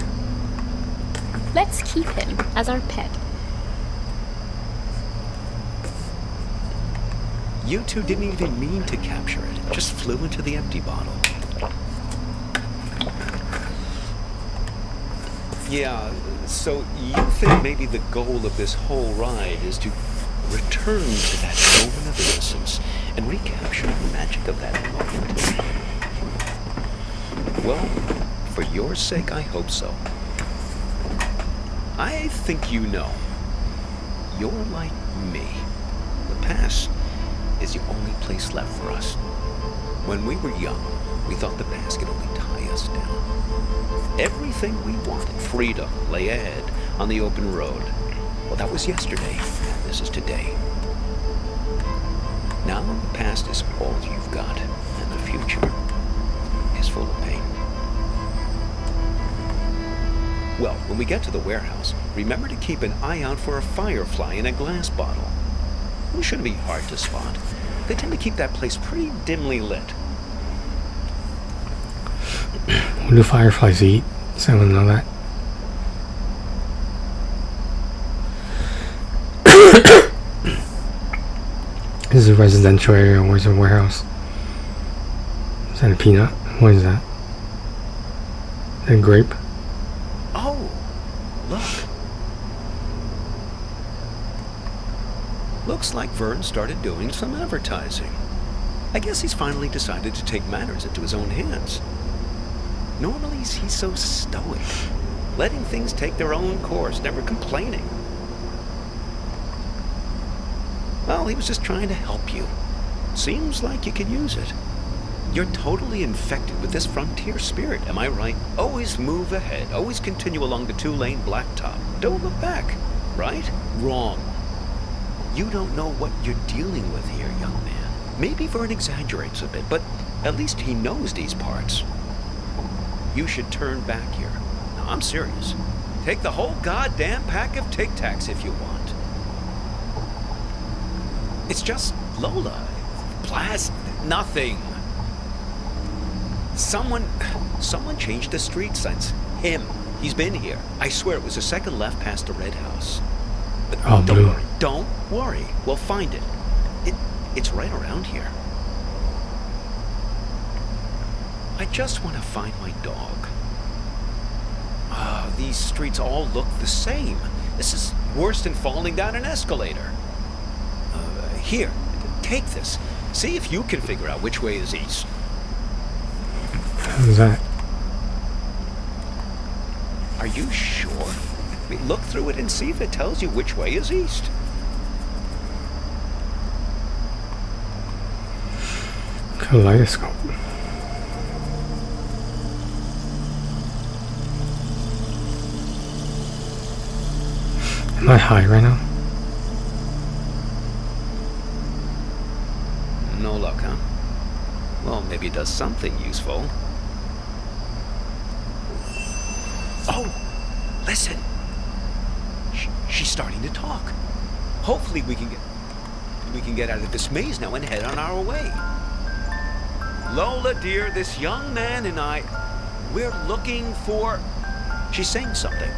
Let's keep him as our pet. You two didn't even mean to capture it. Just flew into the empty bottle. Yeah, so you think maybe the goal of this whole ride is to return to that moment of innocence and recapture the magic of that moment? Well, for your sake, I hope so. I think you know. You're like me. The past is the only place left for us. When we were young, we thought the past could only tie us down. Everything we wanted, freedom, lay ahead on the open road. Well, that was yesterday, and this is today. Now the past is all you've got, and the future is full of pain. Well, when we get to the warehouse, remember to keep an eye out for a firefly in a glass bottle. It shouldn't be hard to spot. They tend to keep that place pretty dimly lit. What do fireflies eat? Does anyone know that? This is a residential area. Where's the warehouse? Is that a peanut? What is that? A grape? Oh, look. Looks like Vern started doing some advertising. I guess he's finally decided to take matters into his own hands. Normally he's so stoic, letting things take their own course, never complaining. Well, he was just trying to help you. Seems like you could use it. You're totally infected with this frontier spirit, am I right? Always move ahead, always continue along the two-lane blacktop. Don't look back, right? Wrong. You don't know what you're dealing with here, young man. Maybe Vern exaggerates a bit, but at least he knows these parts. You should turn back here. No, I'm serious. Take the whole goddamn pack of Tic Tacs if you want. It's just Lola. Blast nothing. Someone changed the street signs. Him. He's been here. I swear it was the second left past the red house. But Oh, don't blue. worry. Don't worry. We'll find it. It's right around here. I just want to find my dog. These streets all look the same. This is worse than falling down an escalator. Here, take this. See if you can figure out which way is east. How's that? Are you sure? Look through it and see if it tells you which way is east. Kaleidoscope. Am I high right now? No luck, huh? Well, maybe it does something useful. Oh! Listen! She's starting to talk. Hopefully we can get out of this maze now and head on our way. Lola, dear, this young man and we're looking for... She's saying something.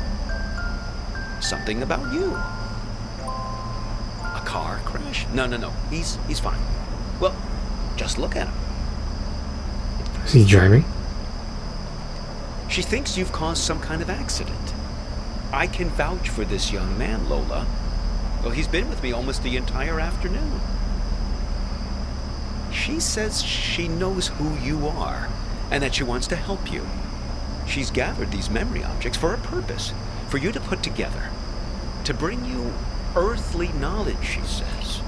Something about you. A car crash? No. He's fine. Well, just look at him. Is he driving? She thinks you've caused some kind of accident. I can vouch for this young man, Lola. Well, he's been with me almost the entire afternoon. She says she knows who you are and that she wants to help you. She's gathered these memory objects for a purpose, for you to put together, to bring you earthly knowledge, she says.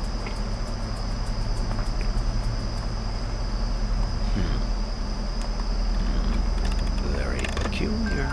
Very peculiar.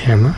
camera.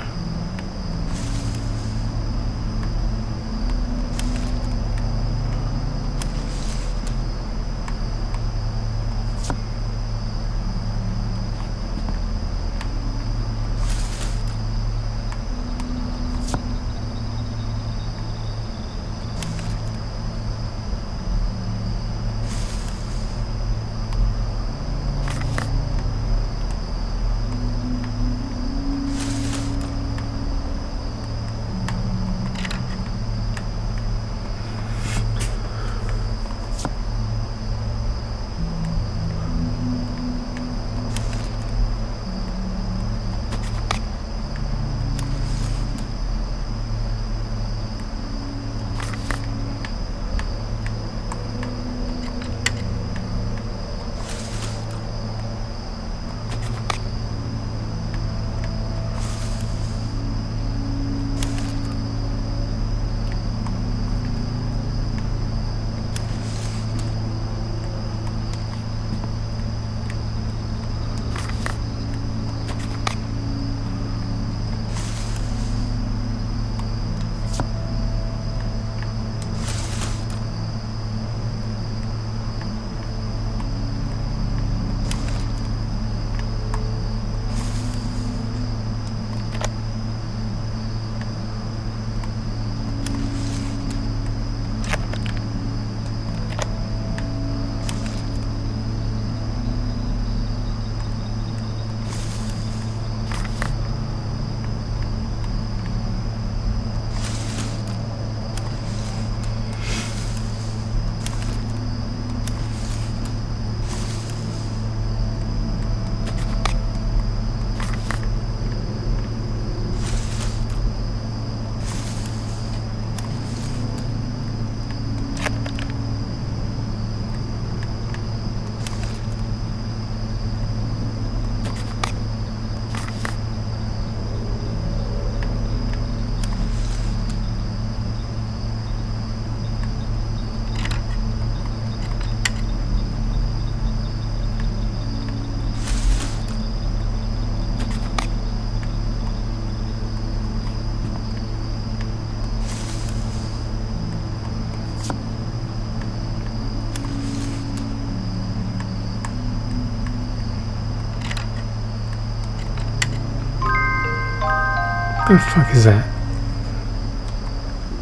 What the fuck is that?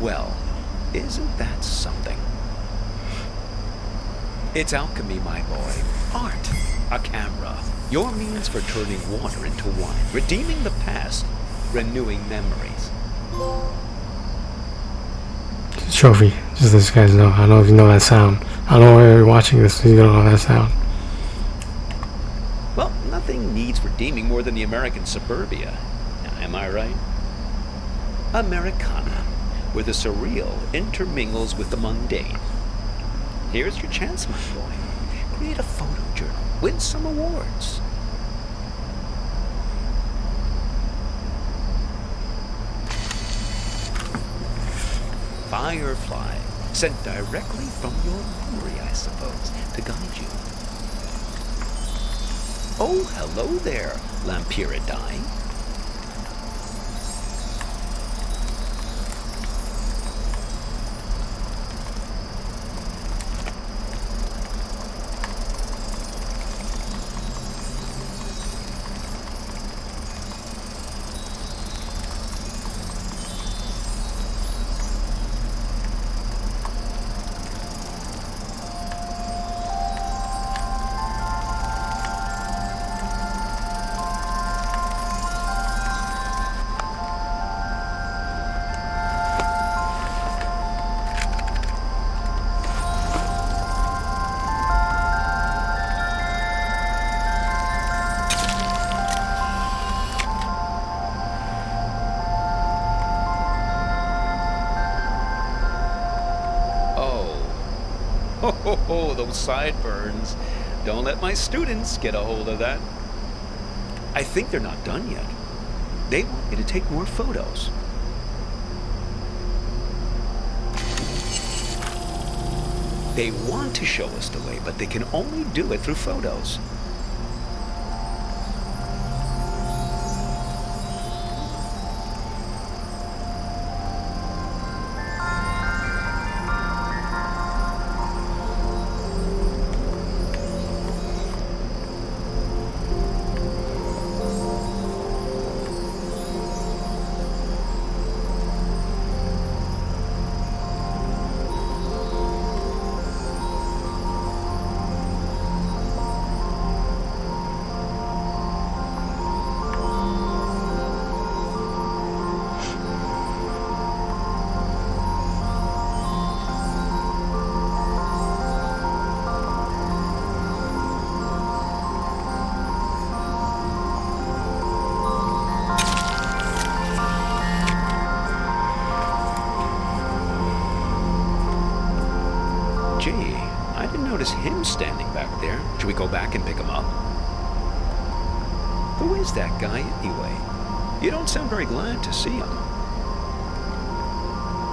Well, isn't that something? It's alchemy, my boy. Art. A camera. Your means for turning water into wine. Redeeming the past. Renewing memories. Trophy. Just this guys know. I don't know if you know that sound. I don't know why you're watching this. You don't know that sound. Well, nothing needs redeeming more than the American suburbia. Am I right? Americana, where the surreal intermingles with the mundane. Here's your chance, my boy. Create a photo journal. Win some awards. Firefly, sent directly from your memory, I suppose, to guide you. Oh, hello there, Lampiridine. Oh, those sideburns. Don't let my students get a hold of that. I think they're not done yet. They want me to take more photos. They want to show us the way, but they can only do it through photos. Who is that guy anyway? You don't sound very glad to see him.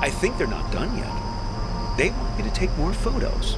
I think they're not done yet. They want me to take more photos.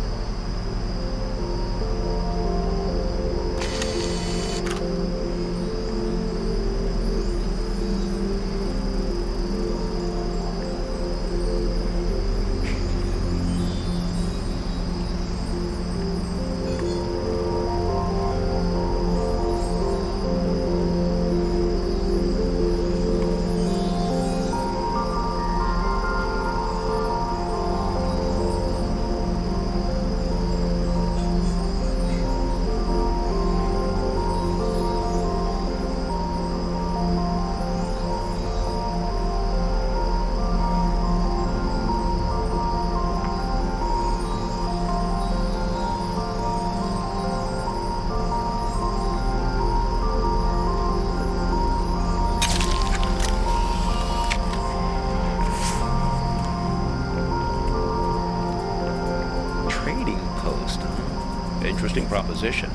Interesting proposition.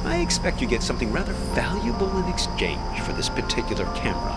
I expect you get something rather valuable in exchange for this particular camera.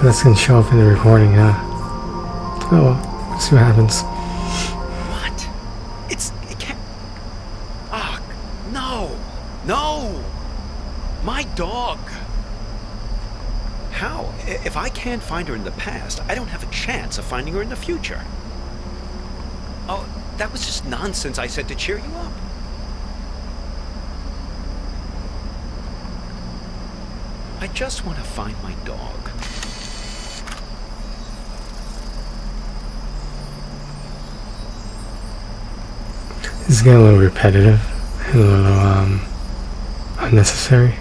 That's gonna show up in the recording, huh? Oh well, let's see what happens. What? It can't... Ah, no! No! My dog! How? If I can't find her in the past, I don't have a chance of finding her in the future. Oh, that was just nonsense I said to cheer you up. I just want to find my dog. This is getting a little repetitive and a little unnecessary.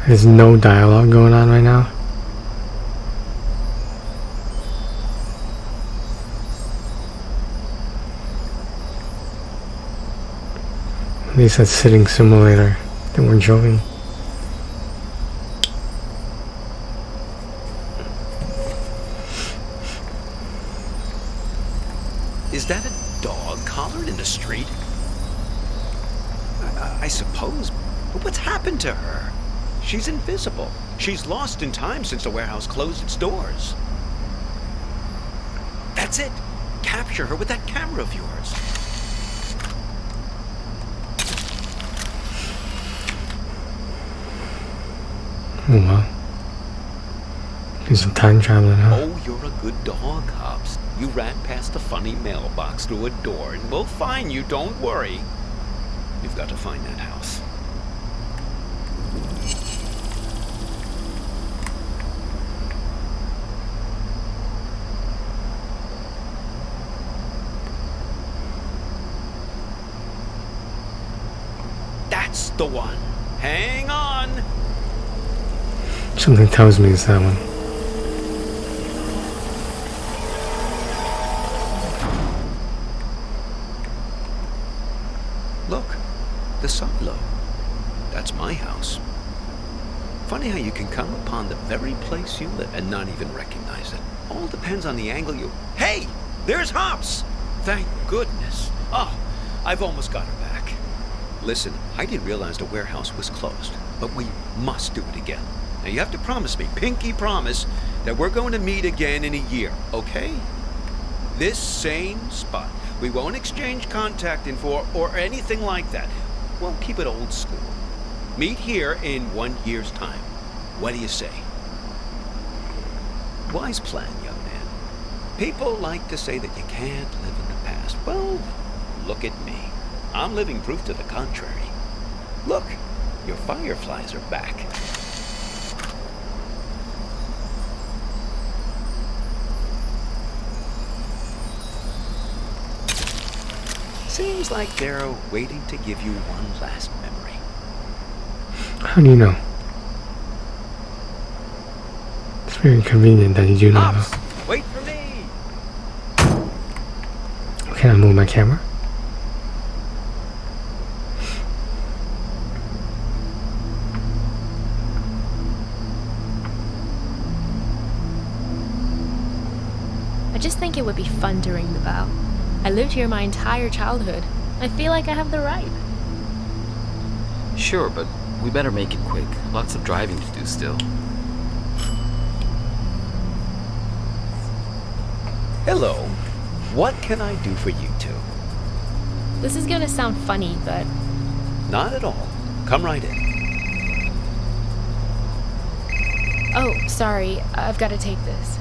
There's no dialogue going on right now. They said sitting simulator. They weren't joking. Is that a dog collared in the street? I suppose. But what's happened to her? She's invisible. She's lost in time since the warehouse closed its doors. That's it. Capture her with that camera of yours. Oh well. Do some time traveling, huh? Oh, you're a good dog, Hobbs. You ran past the funny mailbox through a door, and we'll find you, don't worry. You've got to find that house. That's the one. Hang on. Something tells me it's that one. Look, the silo. That's my house. Funny how you can come upon the very place you live and not even recognize it. All depends on the angle you... Hey! There's Hops! Thank goodness. Oh, I've almost got her back. Listen, I didn't realize the warehouse was closed, but we must do it again. Now you have to promise me, pinky promise, that we're going to meet again in a year, okay? This same spot. We won't exchange contact info or anything like that. We'll keep it old school. Meet here in 1 year's time. What do you say? Wise plan, young man. People like to say that you can't live in the past. Well, look at me. I'm living proof to the contrary. Look, your fireflies are back. Seems like they're waiting to give you one last memory. How do you know? It's very convenient that you do know. Pops, wait for me! Can I move my camera? I just think it would be fun to ring the bell. I lived here my entire childhood. I feel like I have the right. Sure, but we better make it quick. Lots of driving to do still. Hello. What can I do for you two? This is gonna sound funny, but Not at all. Come right in. oh, sorry, I've gotta take this.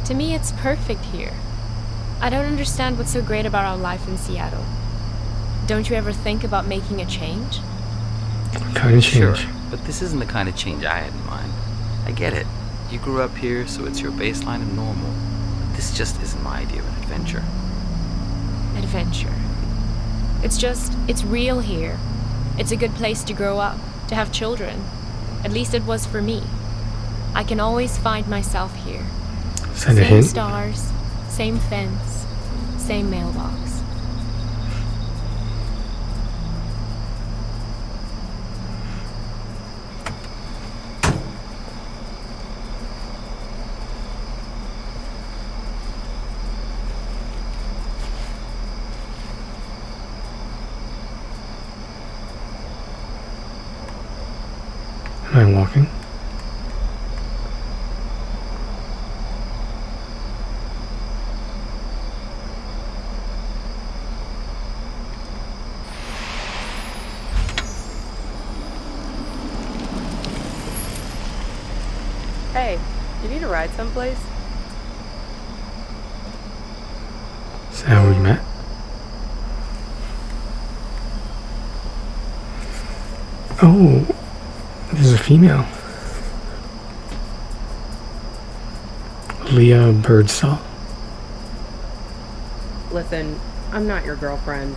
To me, it's perfect here. I don't understand what's so great about our life in Seattle. Don't you ever think about making a change? Kind of Sure, change. but this isn't the kind of change I had in mind. I get it. You grew up here, so it's your baseline of normal. But this just isn't my idea of an adventure. Adventure. It's real here. It's a good place to grow up, to have children. At least it was for me. I can always find myself here. Is that a Same hint? stars, same fence, same mailbox. Am I walking? Hey, you need a ride someplace? Is that how we met? Oh, there's a female. Leah Birdsall. Listen, I'm not your girlfriend.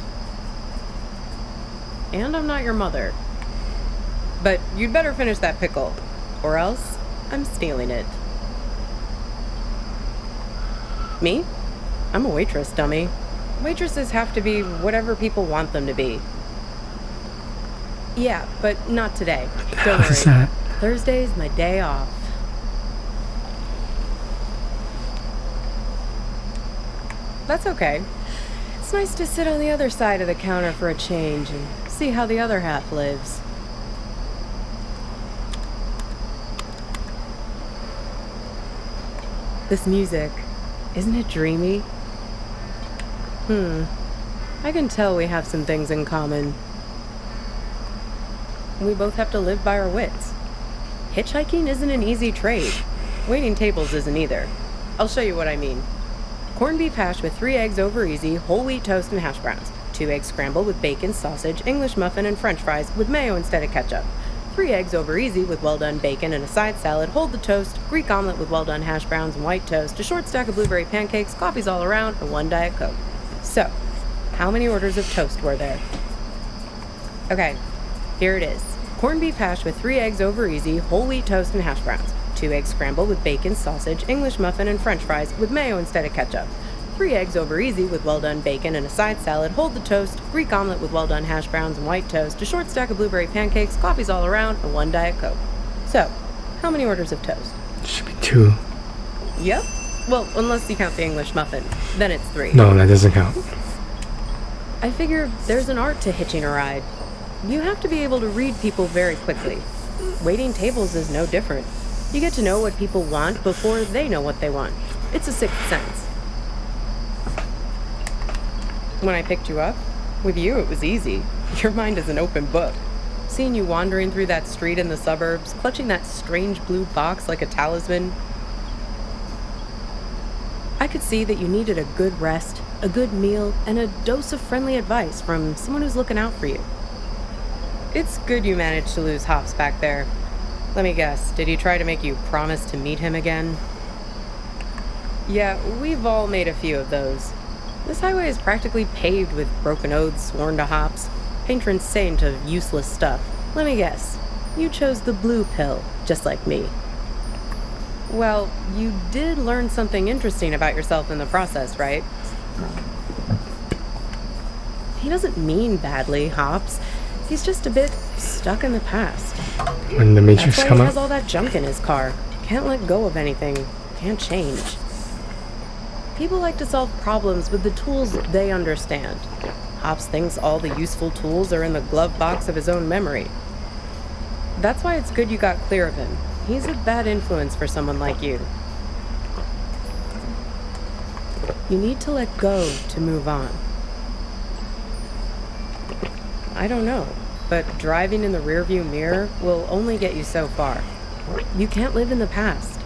And I'm not your mother. But you'd better finish that pickle, or else I'm stealing it. Me? I'm a waitress, dummy. Waitresses have to be whatever people want them to be. Yeah, but not today. Don't What is worry. that? Thursday's my day off. That's okay. It's nice to sit on the other side of the counter for a change and see how the other half lives. This music, isn't it dreamy? I can tell we have some things in common. We both have to live by our wits. Hitchhiking isn't an easy trade. Waiting tables isn't either. I'll show you what I mean. Corned beef hash with 3 eggs over easy, whole wheat toast and hash browns. 2 eggs scrambled with bacon, sausage, English muffin, and french fries with mayo instead of ketchup. 3 eggs over easy with well-done bacon and a side salad, hold the toast, Greek omelet with well-done hash browns and white toast, a short stack of blueberry pancakes, coffees all around, and 1 Diet Coke. So, how many orders of toast were there? Okay, here it is. Corned beef hash with 3 eggs over easy, whole wheat toast and hash browns. 2 eggs scrambled with bacon, sausage, English muffin, and french fries with mayo instead of ketchup. 3 eggs over easy with well-done bacon and a side salad, hold the toast, Greek omelet with well-done hash browns and white toast, a short stack of blueberry pancakes, coffees all around, and 1 Diet Coke. So, how many orders of toast? Should be 2. Yep, Well, unless you count the English muffin. Then it's 3. No, that doesn't count. I figure there's an art to hitching a ride. You have to be able to read people very quickly. Waiting tables is no different. You get to know what people want before they know what they want. It's a sixth sense. When I picked you up, with you it was easy. Your mind is an open book. Seeing you wandering through that street in the suburbs, clutching that strange blue box like a talisman, I could see that you needed a good rest, a good meal, and a dose of friendly advice from someone who's looking out for you. It's good you managed to lose Hops back there. Let me guess, did he try to make you promise to meet him again? Yeah, we've all made a few of those. This highway is practically paved with broken oaths sworn to Hops, patron saint of useless stuff. Let me guess, you chose the blue pill, just like me. Well, you did learn something interesting about yourself in the process, right? He doesn't mean badly, Hops. He's just a bit stuck in the past. When the Matrix That's why come he out. has all that junk in his car. Can't let go of anything. Can't change. People like to solve problems with the tools they understand. Hops thinks all the useful tools are in the glove box of his own memory. That's why it's good you got clear of him. He's a bad influence for someone like you. You need to let go to move on. I don't know, but driving in the rearview mirror will only get you so far. You can't live in the past.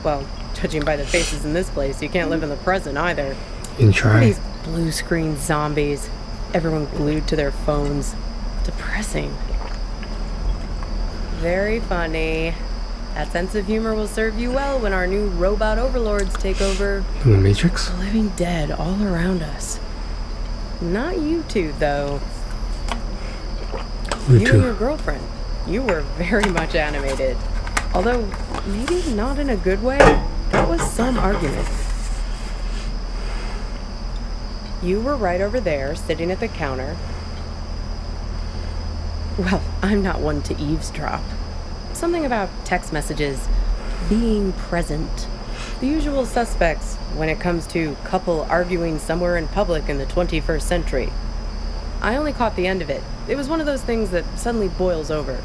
Well, judging by the faces in this place, you can't live in the present either. You can try. These blue screen zombies. Everyone glued to their phones. Depressing. Very funny. That sense of humor will serve you well when our new robot overlords take over. The Matrix? The living dead all around us. Not you two, though. Who You too? and your girlfriend. You were very much animated. Although, maybe not in a good way. That was some argument. You were right over there, sitting at the counter. Well, I'm not one to eavesdrop. Something about text messages, being present. The usual suspects when it comes to couple arguing somewhere in public in the 21st century. I only caught the end of it. It was one of those things that suddenly boils over.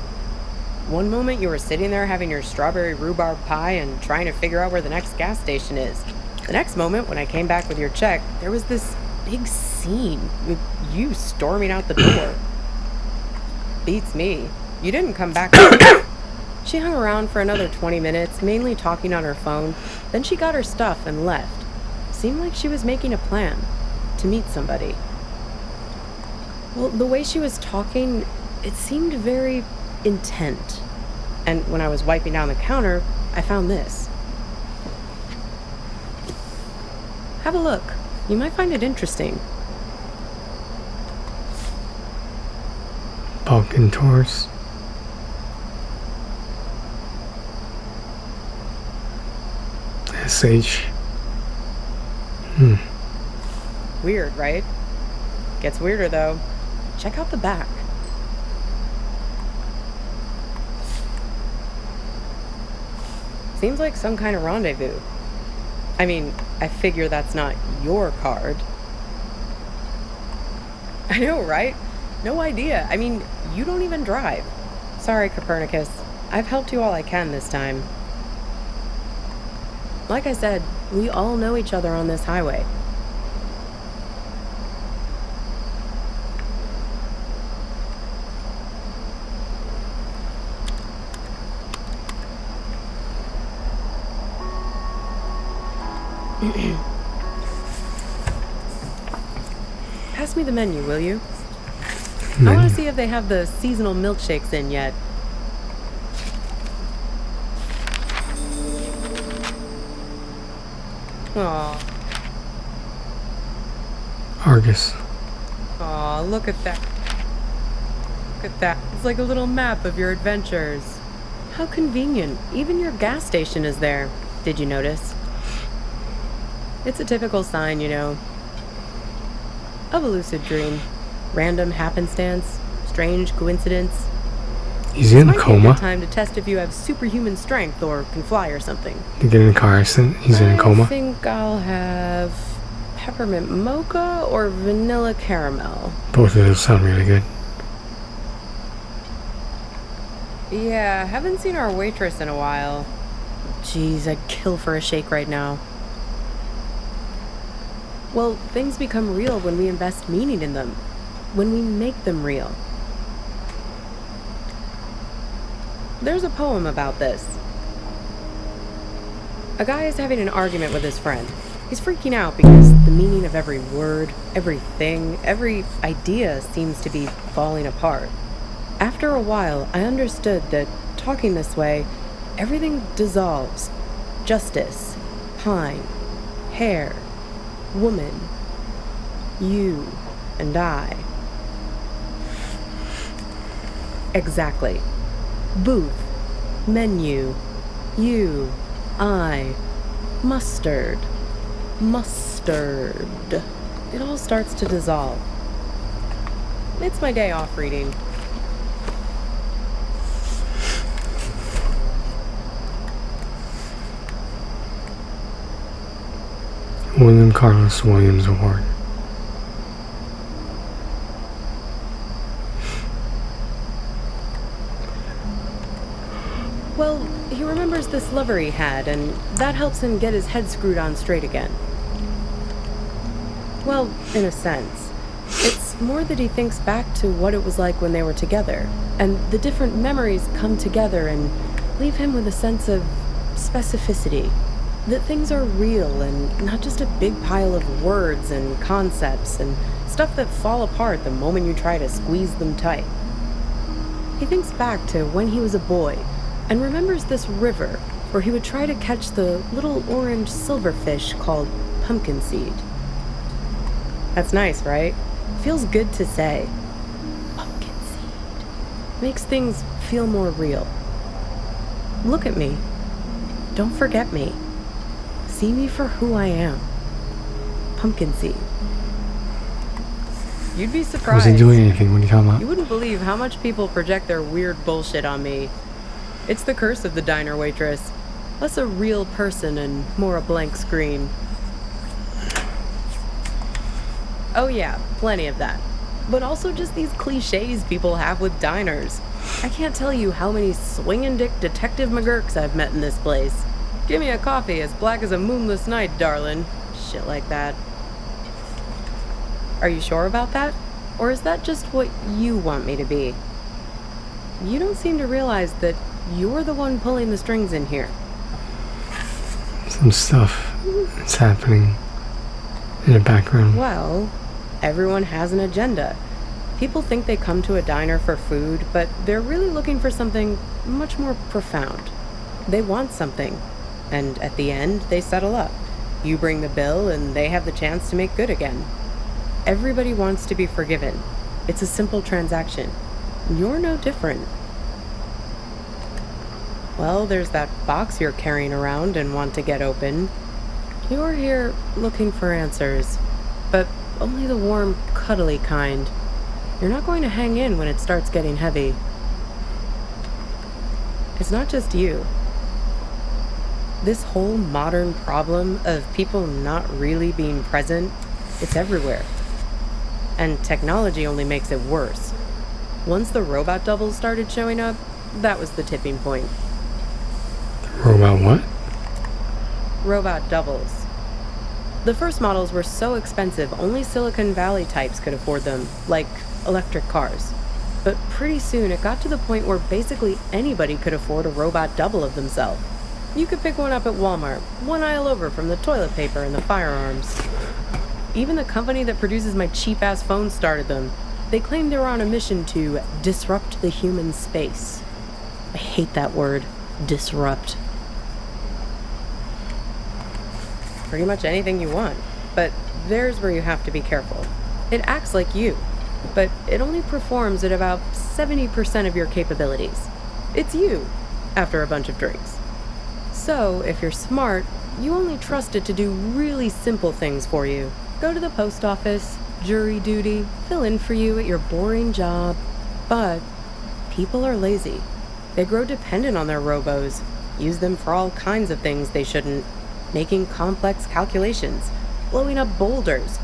One moment you were sitting there having your strawberry rhubarb pie and trying to figure out where the next gas station is. The next moment, when I came back with your check, there was this big scene with you storming out the door. Beats me. You didn't come back. She hung around for another 20 minutes, mainly talking on her phone. Then she got her stuff and left. Seemed like she was making a plan to meet somebody. Well, the way she was talking, it seemed very intent. And when I was wiping down the counter, I found this. Have a look. You might find it interesting. Balkan Taurus. SH. Weird, right? Gets weirder, though. Check out the back. Seems like some kind of rendezvous. I mean, I figure that's not your card. I know, right? No idea. I mean, you don't even drive. Sorry, Copernicus. I've helped you all I can this time. Like I said, we all know each other on this highway. Pass me the menu, will you? I want to see if they have the seasonal milkshakes in yet. Aw. Argus. Aw, look at that. Look at that. It's like a little map of your adventures. How convenient. Even your gas station is there. Did you notice? It's a typical sign, you know, of a lucid dream. Random happenstance, strange coincidence. He's in a Might be a coma. good time to test if you have superhuman strength or can fly or something. To get in a car accident. He's in a I coma. think I'll have peppermint mocha or vanilla caramel. Both of those sound really good. Yeah, haven't seen our waitress in a while. Jeez, I'd kill for a shake right now. Well, things become real when we invest meaning in them. When we make them real. There's a poem about this. A guy is having an argument with his friend. He's freaking out because the meaning of every word, everything, every idea seems to be falling apart. After a while, I understood that talking this way, everything dissolves. Justice, pine, hair, woman, you, and I. Exactly. Booth, menu, you, I, mustard, mustard. It all starts to dissolve. It's my day off reading. William Carlos Williams Award. Well, he remembers this lover he had, and that helps him get his head screwed on straight again. Well, in a sense. It's more that he thinks back to what it was like when they were together, and the different memories come together and leave him with a sense of specificity. That things are real and not just a big pile of words and concepts and stuff that fall apart the moment you try to squeeze them tight. He thinks back to when he was a boy and remembers this river where he would try to catch the little orange silverfish called pumpkin seed. That's nice, right? Feels good to say. Pumpkin seed. Makes things feel more real. Look at me. Don't forget me. See me for who I am. Pumpkin seed. You'd be surprised. Was he doing anything? What are you talking about? You wouldn't believe how much people project their weird bullshit on me. It's the curse of the diner waitress. Less a real person and more a blank screen. Oh yeah, plenty of that. But also just these cliches people have with diners. I can't tell you how many swingin' dick Detective McGurks I've met in this place. Give me a coffee as black as a moonless night, darling. Shit like that. Are you sure about that? Or is that just what you want me to be? You don't seem to realize that you're the one pulling the strings in here. Some stuff is happening in the background. Well, everyone has an agenda. People think they come to a diner for food, but they're really looking for something much more profound. They want something, and at the end, they settle up. You bring the bill, and they have the chance to make good again. Everybody wants to be forgiven. It's a simple transaction. You're no different. Well, there's that box you're carrying around and want to get open. You're here looking for answers, but only the warm, cuddly kind. You're not going to hang in when it starts getting heavy. It's not just you. This whole modern problem of people not really being present, it's everywhere. And technology only makes it worse. Once the robot doubles started showing up, that was the tipping point. Robot what? Robot doubles. The first models were so expensive, only Silicon Valley types could afford them, like electric cars. But pretty soon it got to the point where basically anybody could afford a robot double of themselves. You could pick one up at Walmart, one aisle over from the toilet paper and the firearms. Even the company that produces my cheap-ass phone started them. They claimed they were on a mission to disrupt the human space. I hate that word, disrupt. Pretty much anything you want, but there's where you have to be careful. It acts like you, but it only performs at about 70% of your capabilities. It's you, after a bunch of drinks. So, if you're smart, you only trust it to do really simple things for you. Go to the post office, jury duty, fill in for you at your boring job. But people are lazy. They grow dependent on their robos, use them for all kinds of things they shouldn't, making complex calculations, blowing up boulders.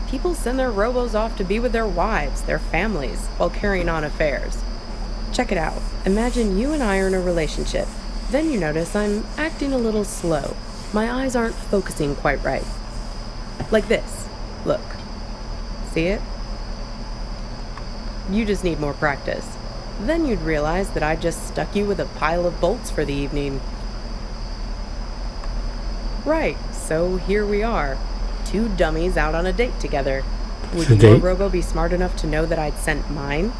People send their robos off to be with their wives, their families, while carrying on affairs. Check it out. Imagine you and I are in a relationship. Then you notice I'm acting a little slow. My eyes aren't focusing quite right. Like this. Look. See it? You just need more practice. Then you'd realize that I just stuck you with a pile of bolts for the evening. Right, so here we are. Two dummies out on a date together. Would your robo be smart enough to know that I'd sent mine?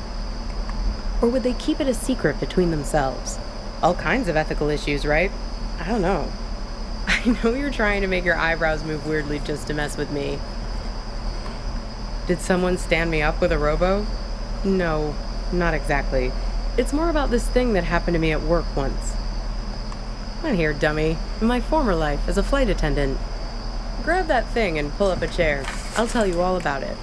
Or would they keep it a secret between themselves? All kinds of ethical issues, right? I don't know. I know you're trying to make your eyebrows move weirdly just to mess with me. Did someone stand me up with a robo? No, not exactly. It's more about this thing that happened to me at work once. Come here, dummy. In my former life as a flight attendant. Grab that thing and pull up a chair. I'll tell you all about it.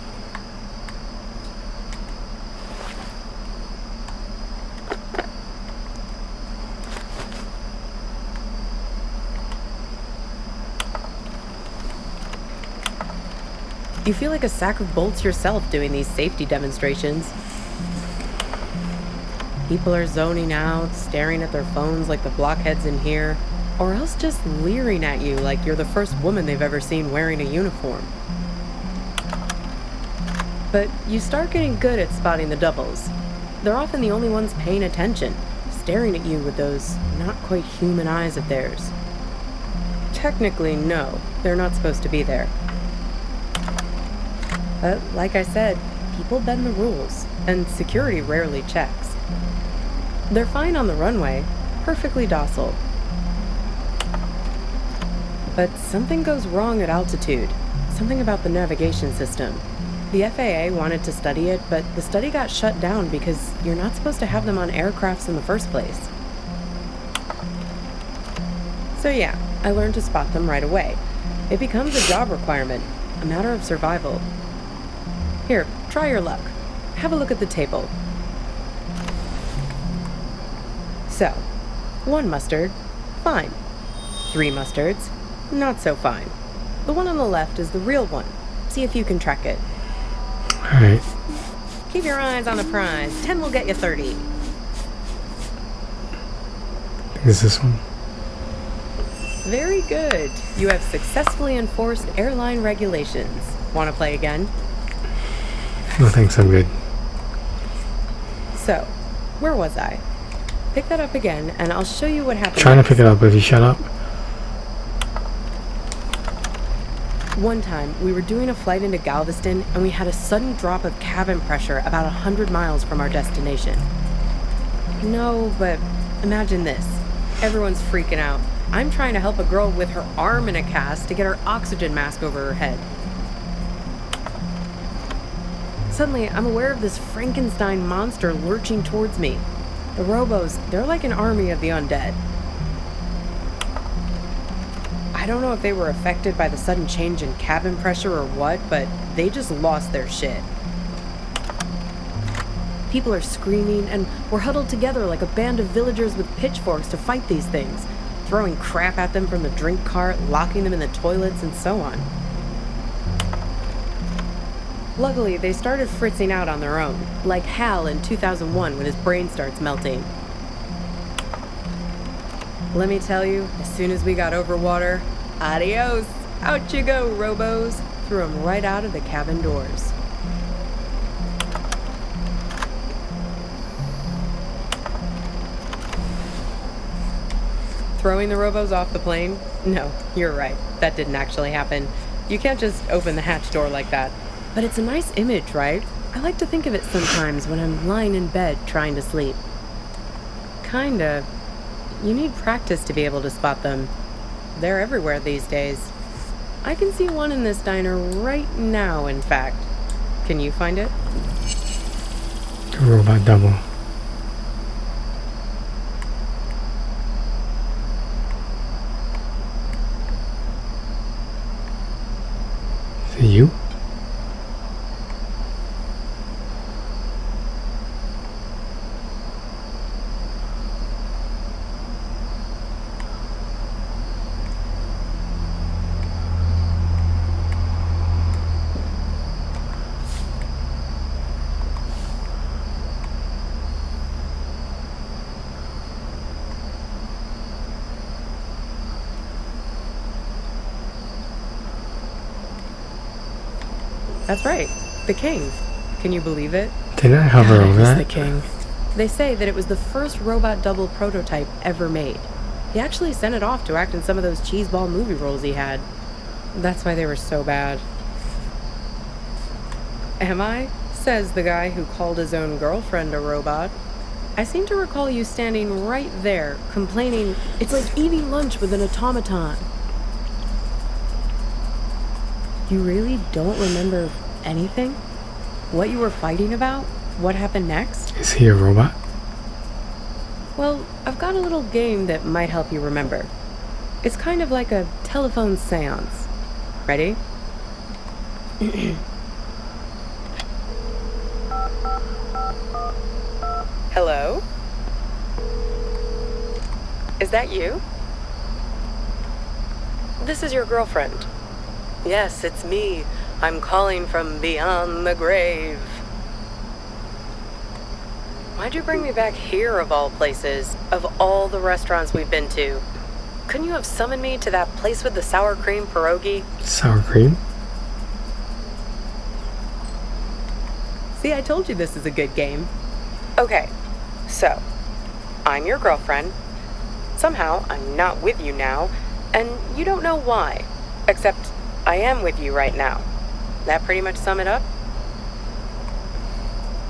You feel like a sack of bolts yourself doing these safety demonstrations. People are zoning out, staring at their phones like the blockheads in here, or else just leering at you like you're the first woman they've ever seen wearing a uniform. But you start getting good at spotting the doubles. They're often the only ones paying attention, staring at you with those not quite human eyes of theirs. Technically, no, they're not supposed to be there. But like I said, people bend the rules, and security rarely checks. They're fine on the runway, perfectly docile. But something goes wrong at altitude, something about the navigation system. The FAA wanted to study it, but the study got shut down because you're not supposed to have them on aircrafts in the first place. So yeah, I learned to spot them right away. It becomes a job requirement, a matter of survival. Here, try your luck. Have a look at the table. So, 1 mustard, fine. 3 mustards, not so fine. The one on the left is the real one. See if you can track it. Alright. Keep your eyes on the prize. 10 will get you 30. Is this one? Very good. You have successfully enforced airline regulations. Want to play again? No thanks, I'm good. So, where was I? Pick that up again, and I'll show you what happened. Trying to pick it up, if you shut up. One time, we were doing a flight into Galveston, and we had a sudden drop of cabin pressure about 100 miles from our destination. No, but imagine this. Everyone's freaking out. I'm trying to help a girl with her arm in a cast to get her oxygen mask over her head. Suddenly, I'm aware of this Frankenstein monster lurching towards me. The robos, they're like an army of the undead. I don't know if they were affected by the sudden change in cabin pressure or what, but they just lost their shit. People are screaming, and we're huddled together like a band of villagers with pitchforks to fight these things, throwing crap at them from the drink cart, locking them in the toilets, and so on. Luckily, they started fritzing out on their own, like Hal in 2001 when his brain starts melting. Let me tell you, as soon as we got over water, adios! Out you go, robos! Threw them right out of the cabin doors. Throwing the robos off the plane? No, you're right. That didn't actually happen. You can't just open the hatch door like that. But it's a nice image, right? I like to think of it sometimes when I'm lying in bed trying to sleep. Kinda. You need practice to be able to spot them. They're everywhere these days. I can see one in this diner right now, in fact. Can you find it? Robot double. Is it you? That's right. The king. Can you believe it? Did I hover God, over he's that? the king. They say that it was the first robot double prototype ever made. He actually sent it off to act in some of those cheeseball movie roles he had. That's why they were so bad. Am I? Says the guy who called his own girlfriend a robot. I seem to recall you standing right there, complaining, it's like eating lunch with an automaton. You really don't remember anything? What you were fighting about? What happened next? Is he a robot? Well, I've got a little game that might help you remember. It's kind of like a telephone seance. Ready? Hello? Is that you? This is your girlfriend. Yes, it's me. I'm calling from beyond the grave. Why'd you bring me back here, of all places? Of all the restaurants we've been to? Couldn't you have summoned me to that place with the sour cream pierogi? Sour cream? See, I told you this is a good game. Okay, so, I'm your girlfriend. Somehow, I'm not with you now, and you don't know why. Except, I am with you right now. That pretty much sum it up?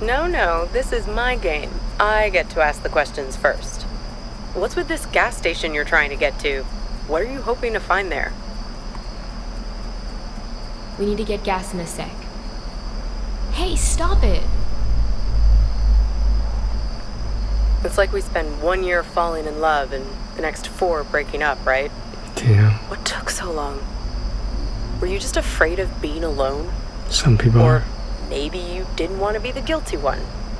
No, this is my game. I get to ask the questions first. What's with this gas station you're trying to get to? What are you hoping to find there? We need to get gas in a sec. Hey, stop it! It's like we spend 1 year falling in love and the next 4 breaking up, right? Damn. What took so long? Were you just afraid of being alone? Some people Or are. maybe you didn't want to be the guilty one,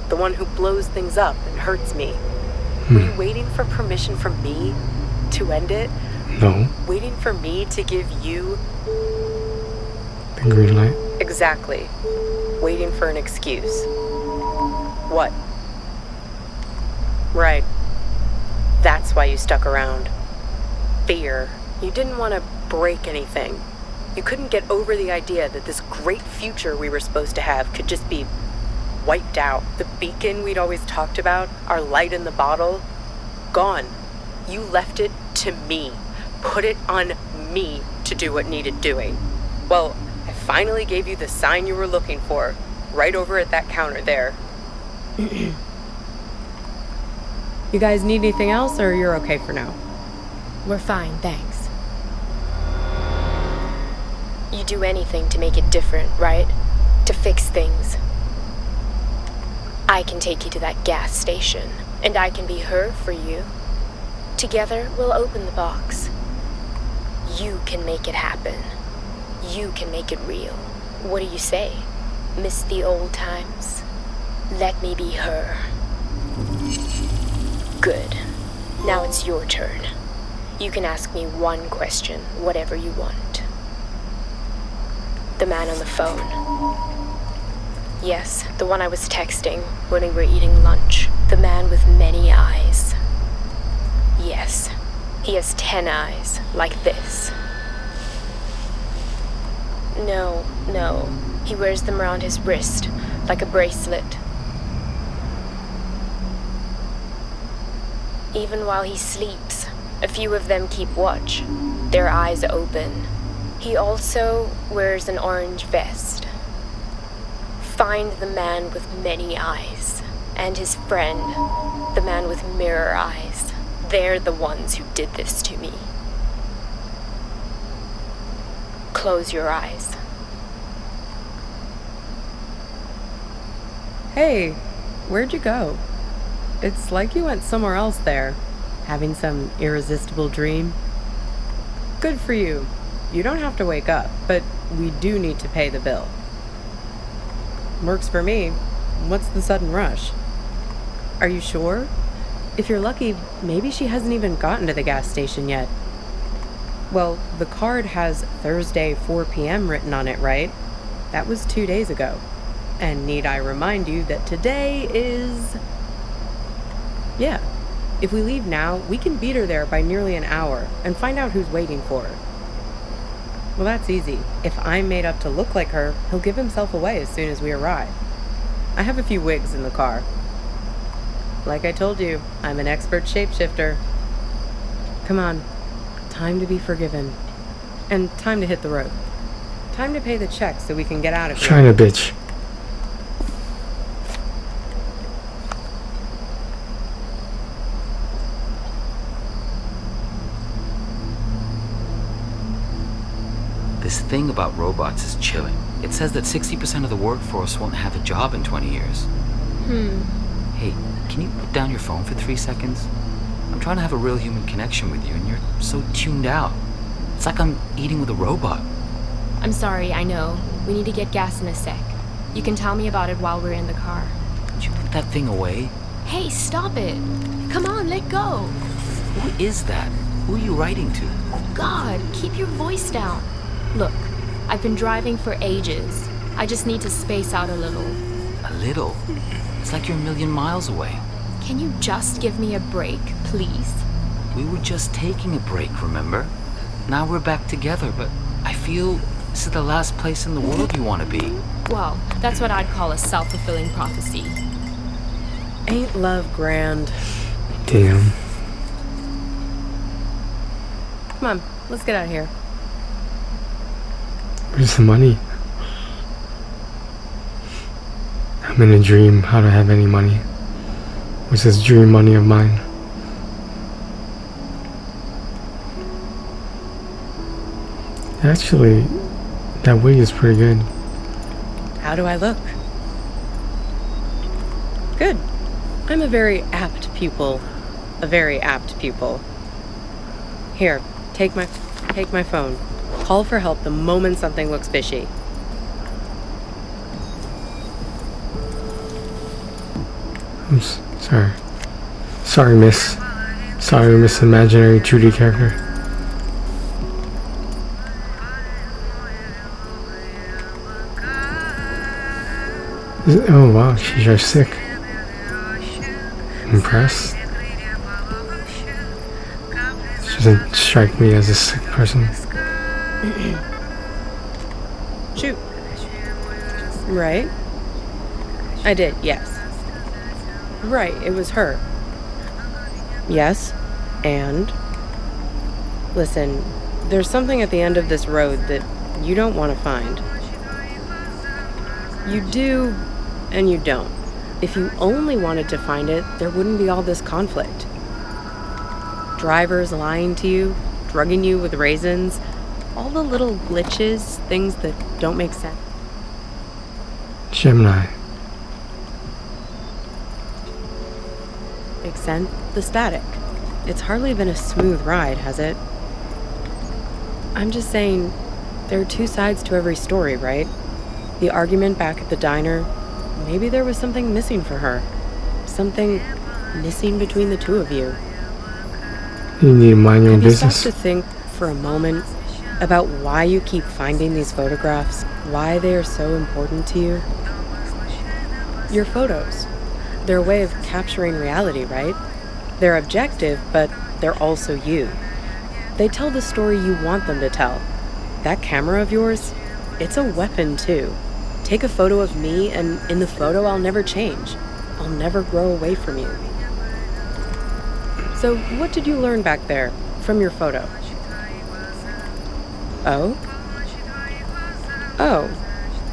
the one who blows things up and hurts me. Hmm. Were you waiting for permission from me to end it? No. Waiting for me to give you... The green light. Exactly. Waiting for an excuse. What? Right. That's why you stuck around. Fear. You didn't want to break anything. You couldn't get over the idea that this great future we were supposed to have could just be wiped out. The beacon we'd always talked about, our light in the bottle, gone. You left it to me. Put it on me to do what needed doing. Well, I finally gave you the sign you were looking for, right over at that counter there. You guys need anything else, or you're okay for now? We're fine, thanks. You do anything to make it different, right? To fix things. I can take you to that gas station, and I can be her for you. Together, we'll open the box. You can make it happen. You can make it real. What do you say? Miss the old times? Let me be her. Good. Now it's your turn. You can ask me one question, whatever you want. The man on the phone. Yes, the one I was texting when we were eating lunch. The man with many eyes. Yes, he has 10 eyes, like this. No, he wears them around his wrist, like a bracelet. Even while he sleeps, a few of them keep watch, their eyes open. He also wears an orange vest. Find the man with many eyes, and his friend, the man with mirror eyes. They're the ones who did this to me. Close your eyes. Hey, where'd you go? It's like you went somewhere else there, having some irresistible dream. Good for you. You don't have to wake up, but we do need to pay the bill. Works for me. What's the sudden rush? Are you sure? If you're lucky, maybe she hasn't even gotten to the gas station yet. Well, the card has Thursday 4 p.m. written on it, right? That was 2 days ago. And need I remind you that today is... Yeah. If we leave now, we can beat her there by nearly an hour and find out who's waiting for her. Well, that's easy. If I'm made up to look like her, he'll give himself away as soon as we arrive. I have a few wigs in the car. Like I told you, I'm an expert shapeshifter. Come on. Time to be forgiven. And time to hit the road. Time to pay the check so we can get out of here. China bitch. This thing about robots is chilling. It says that 60% of the workforce won't have a job in 20 years. Hey, can you put down your phone for 3 seconds? I'm trying to have a real human connection with you, and you're so tuned out. It's like I'm eating with a robot. I'm sorry, I know. We need to get gas in a sec. You can tell me about it while we're in the car. Would you put that thing away? Hey, stop it! Come on, let go! Who is that? Who are you writing to? God, keep your voice down. Look, I've been driving for ages. I just need to space out a little. A little? It's like you're a million miles away. Can you just give me a break, please? We were just taking a break, remember? Now we're back together, but I feel this is the last place in the world you want to be. Well, that's what I'd call a self-fulfilling prophecy. Ain't love grand? Damn. Come on, let's get out of here. Where's the money? I'm in a dream. How do I have any money? What's this dream money of mine? Actually, that wig is pretty good. How do I look? Good. I'm a very apt pupil. A very apt pupil. Here, take my phone. Call for help the moment something looks fishy. I'm sorry. Sorry, miss. Sorry, Miss Imaginary 2D character. Oh wow, she's just sick. Impressed. She doesn't strike me as a sick person. Shoot. Right? I did, yes. Right, it was her. Yes, and? Listen, there's something at the end of this road that you don't want to find. You do, and you don't. If you only wanted to find it, there wouldn't be all this conflict. Drivers lying to you, drugging you with raisins, all the little glitches, things that don't make sense. Gemini. Makes sense? The static. It's hardly been a smooth ride, has it? I'm just saying, there are two sides to every story, right? The argument back at the diner, maybe there was something missing for her. Something missing between the two of you. You need to mind your own Have you business. stopped to think for a moment about why you keep finding these photographs? Why they are so important to you? Your photos. They're a way of capturing reality, right? They're objective, but they're also you. They tell the story you want them to tell. That camera of yours, it's a weapon too. Take a photo of me, and in the photo I'll never change. I'll never grow away from you. So what did you learn back there from your photo? Oh? Oh,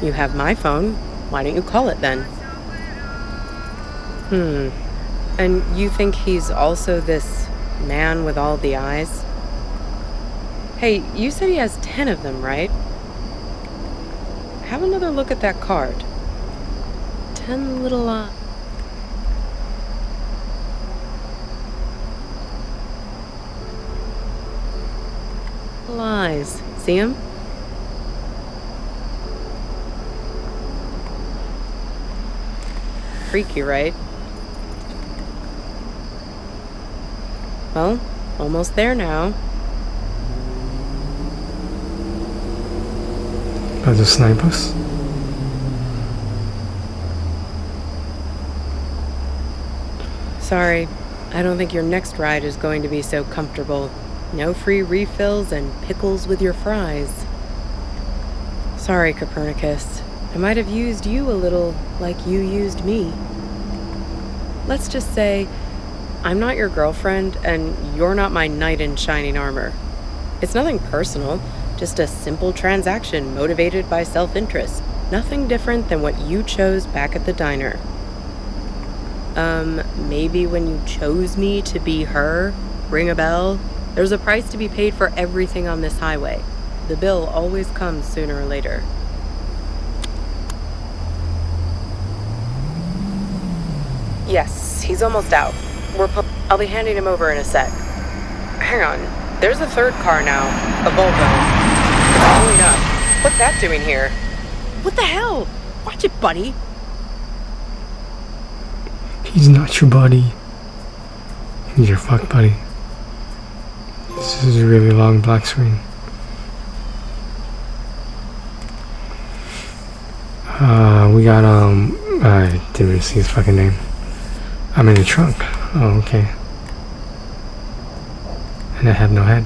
you have my phone. Why don't you call it then? And you think he's also this man with all the eyes? Hey, you said he has 10 of them, right? Have another look at that card. 10 little eyes. See him? Freaky, right? Well, almost there now. About to snipe us? Sorry, I don't think your next ride is going to be so comfortable. No free refills and pickles with your fries. Sorry, Copernicus. I might have used you a little like you used me. Let's just say, I'm not your girlfriend, and you're not my knight in shining armor. It's nothing personal, just a simple transaction motivated by self-interest. Nothing different than what you chose back at the diner. Maybe when you chose me to be her, ring a bell? There's a price to be paid for everything on this highway. The bill always comes sooner or later. Yes, he's almost out. I'll be handing him over in a sec. Hang on, there's a third car now, a Volvo. It's pulling up. What's that doing here? What the hell? Watch it, buddy. He's not your buddy. He's your fuck buddy. This is a really long black screen. We got, I didn't even see his fucking name. I'm in the trunk. Oh, okay. And I have no head.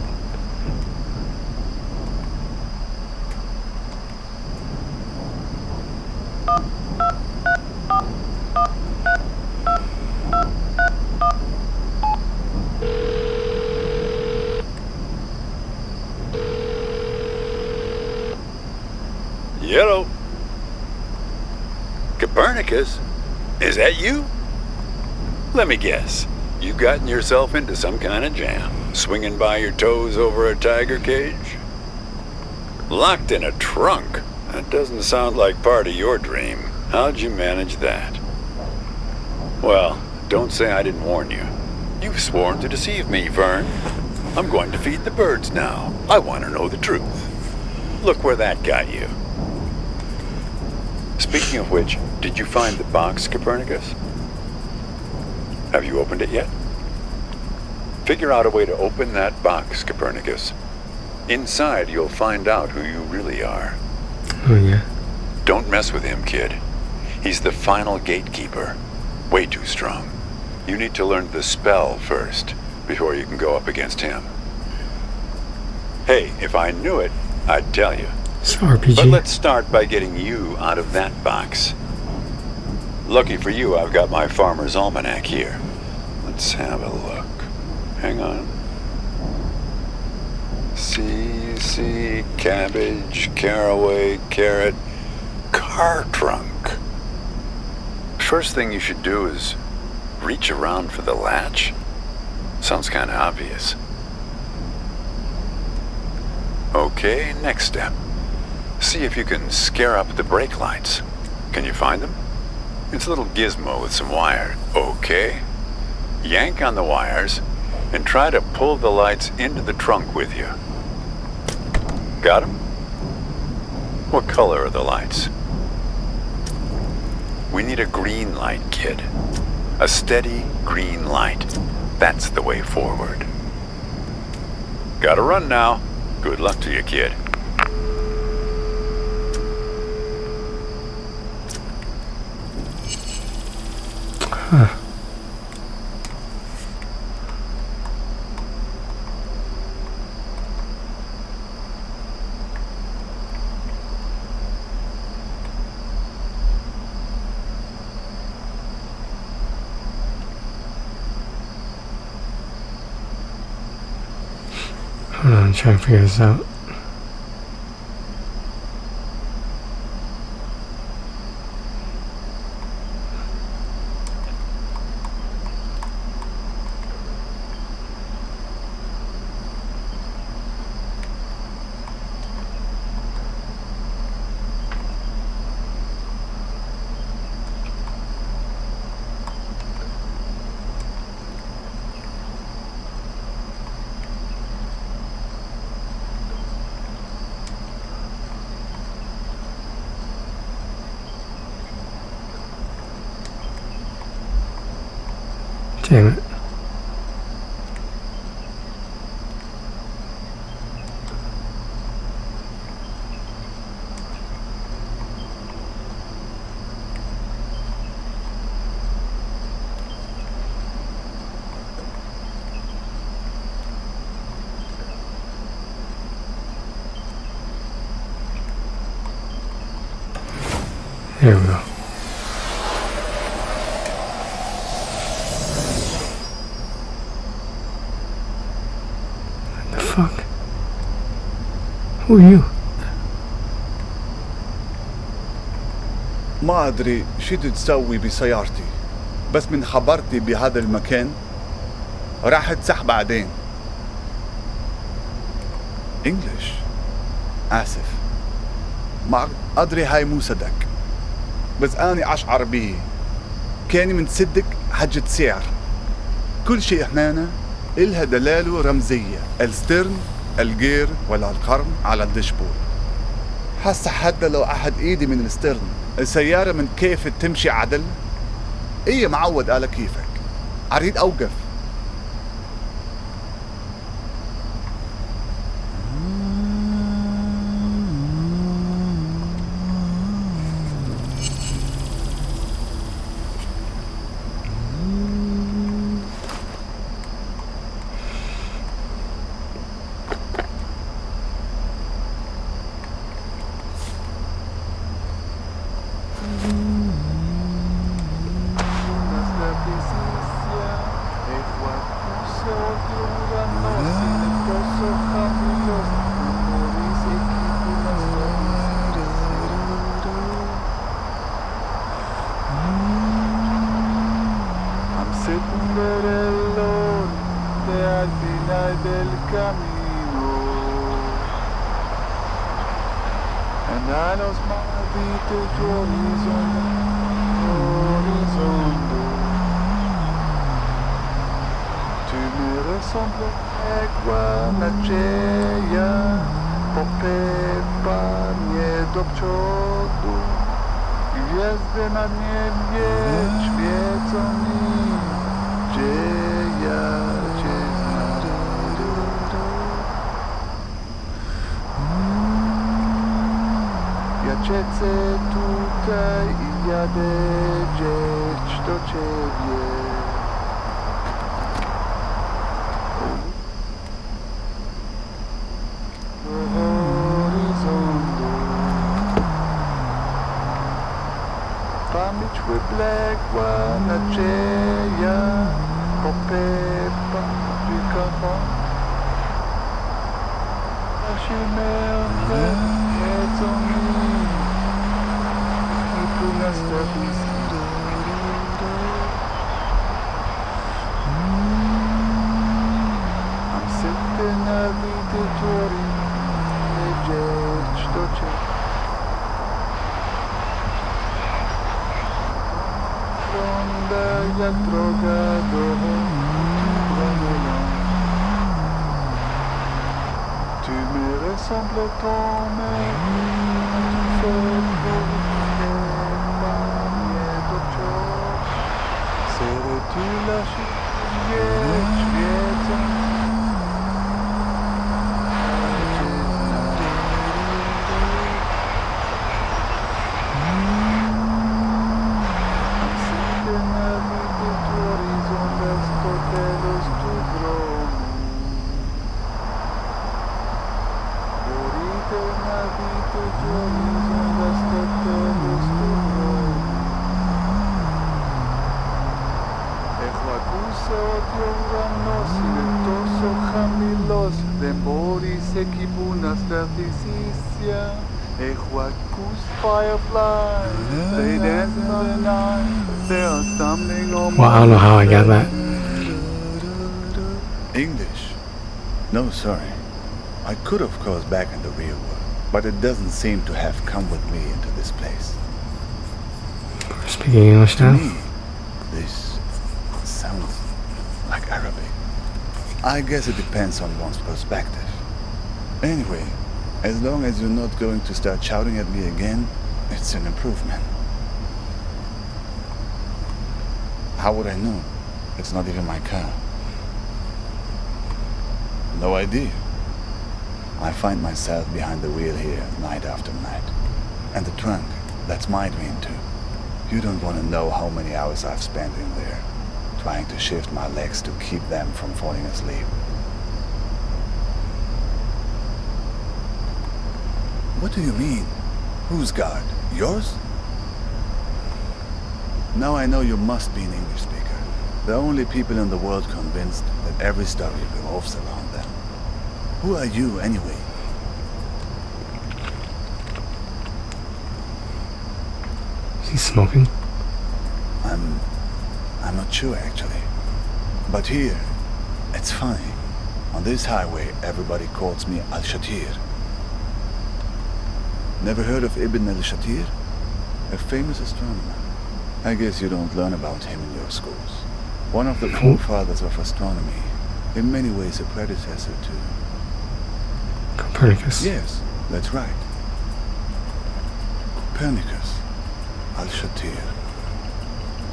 Yellow. Copernicus? Is that you? Let me guess. You've gotten yourself into some kind of jam, swinging by your toes over a tiger cage? Locked in a trunk? That doesn't sound like part of your dream. How'd you manage that? Well, don't say I didn't warn you. You've sworn to deceive me, Vern. I'm going to feed the birds now. I want to know the truth. Look where that got you. Speaking of which, did you find the box, Copernicus? Have you opened it yet? Figure out a way to open that box, Copernicus. Inside, you'll find out who you really are. Oh, yeah? Don't mess with him, kid. He's the final gatekeeper. Way too strong. You need to learn the spell first, before you can go up against him. Hey, if I knew it, I'd tell you. It's RPG. But let's start by getting you out of that box. Lucky for you, I've got my farmer's almanac here. Let's have a look. Hang on. C, cabbage, caraway, carrot, car trunk. First thing you should do is reach around for the latch. Sounds kind of obvious. Okay, next step. See if you can scare up the brake lights. Can you find them? It's a little gizmo with some wire. Okay. Yank on the wires and try to pull the lights into the trunk with you. Got them? What color are the lights? We need a green light, kid. A steady green light. That's the way forward. Gotta run now. Good luck to you, kid. Huh. Hold on, I'm trying to figure this out. Damn it. Who are you? ما أدري شو تسوي بسيارتي، بس من خبرتي بهذا المكان راح تسح بعدين. English. آسف، ما أدري هاي مو صدق، بس أنا أشعر به كان من صدق حاجة سعر. كل شيء هنا إلها دلالة رمزية، السترن، الجير ولا القرن على الدشبور. هسه حتى لو أحد إيدي من السترن السيارة من كيف تمشي عدل؟ إيه معود على كيفك، أريد أوقف. Well, I don't know how I got that. English? No, sorry. I could of course back in the real world, but it doesn't seem to have come with me into this place. Speaking English To now? me, this sounds like Arabic. I guess it depends on one's perspective. Anyway, as long as you're not going to start shouting at me again, it's an improvement. How would I know? It's not even my car. No idea. I find myself behind the wheel here night after night. And the trunk, that's my dream too. You don't want to know how many hours I've spent in there, trying to shift my legs to keep them from falling asleep. What do you mean? Whose guard? Yours? Now I know you must be an English speaker. The only people in the world convinced that every story revolves around them. Who are you, anyway? He's smoking. I'm not sure actually. But here, it's funny. On this highway, everybody calls me Al-Shatir. Never heard of Ibn al-Shatir? A famous astronomer. I guess you don't learn about him in your schools. One of the forefathers of astronomy. In many ways a predecessor to... Copernicus. Yes, that's right. Copernicus. Al-Shatir.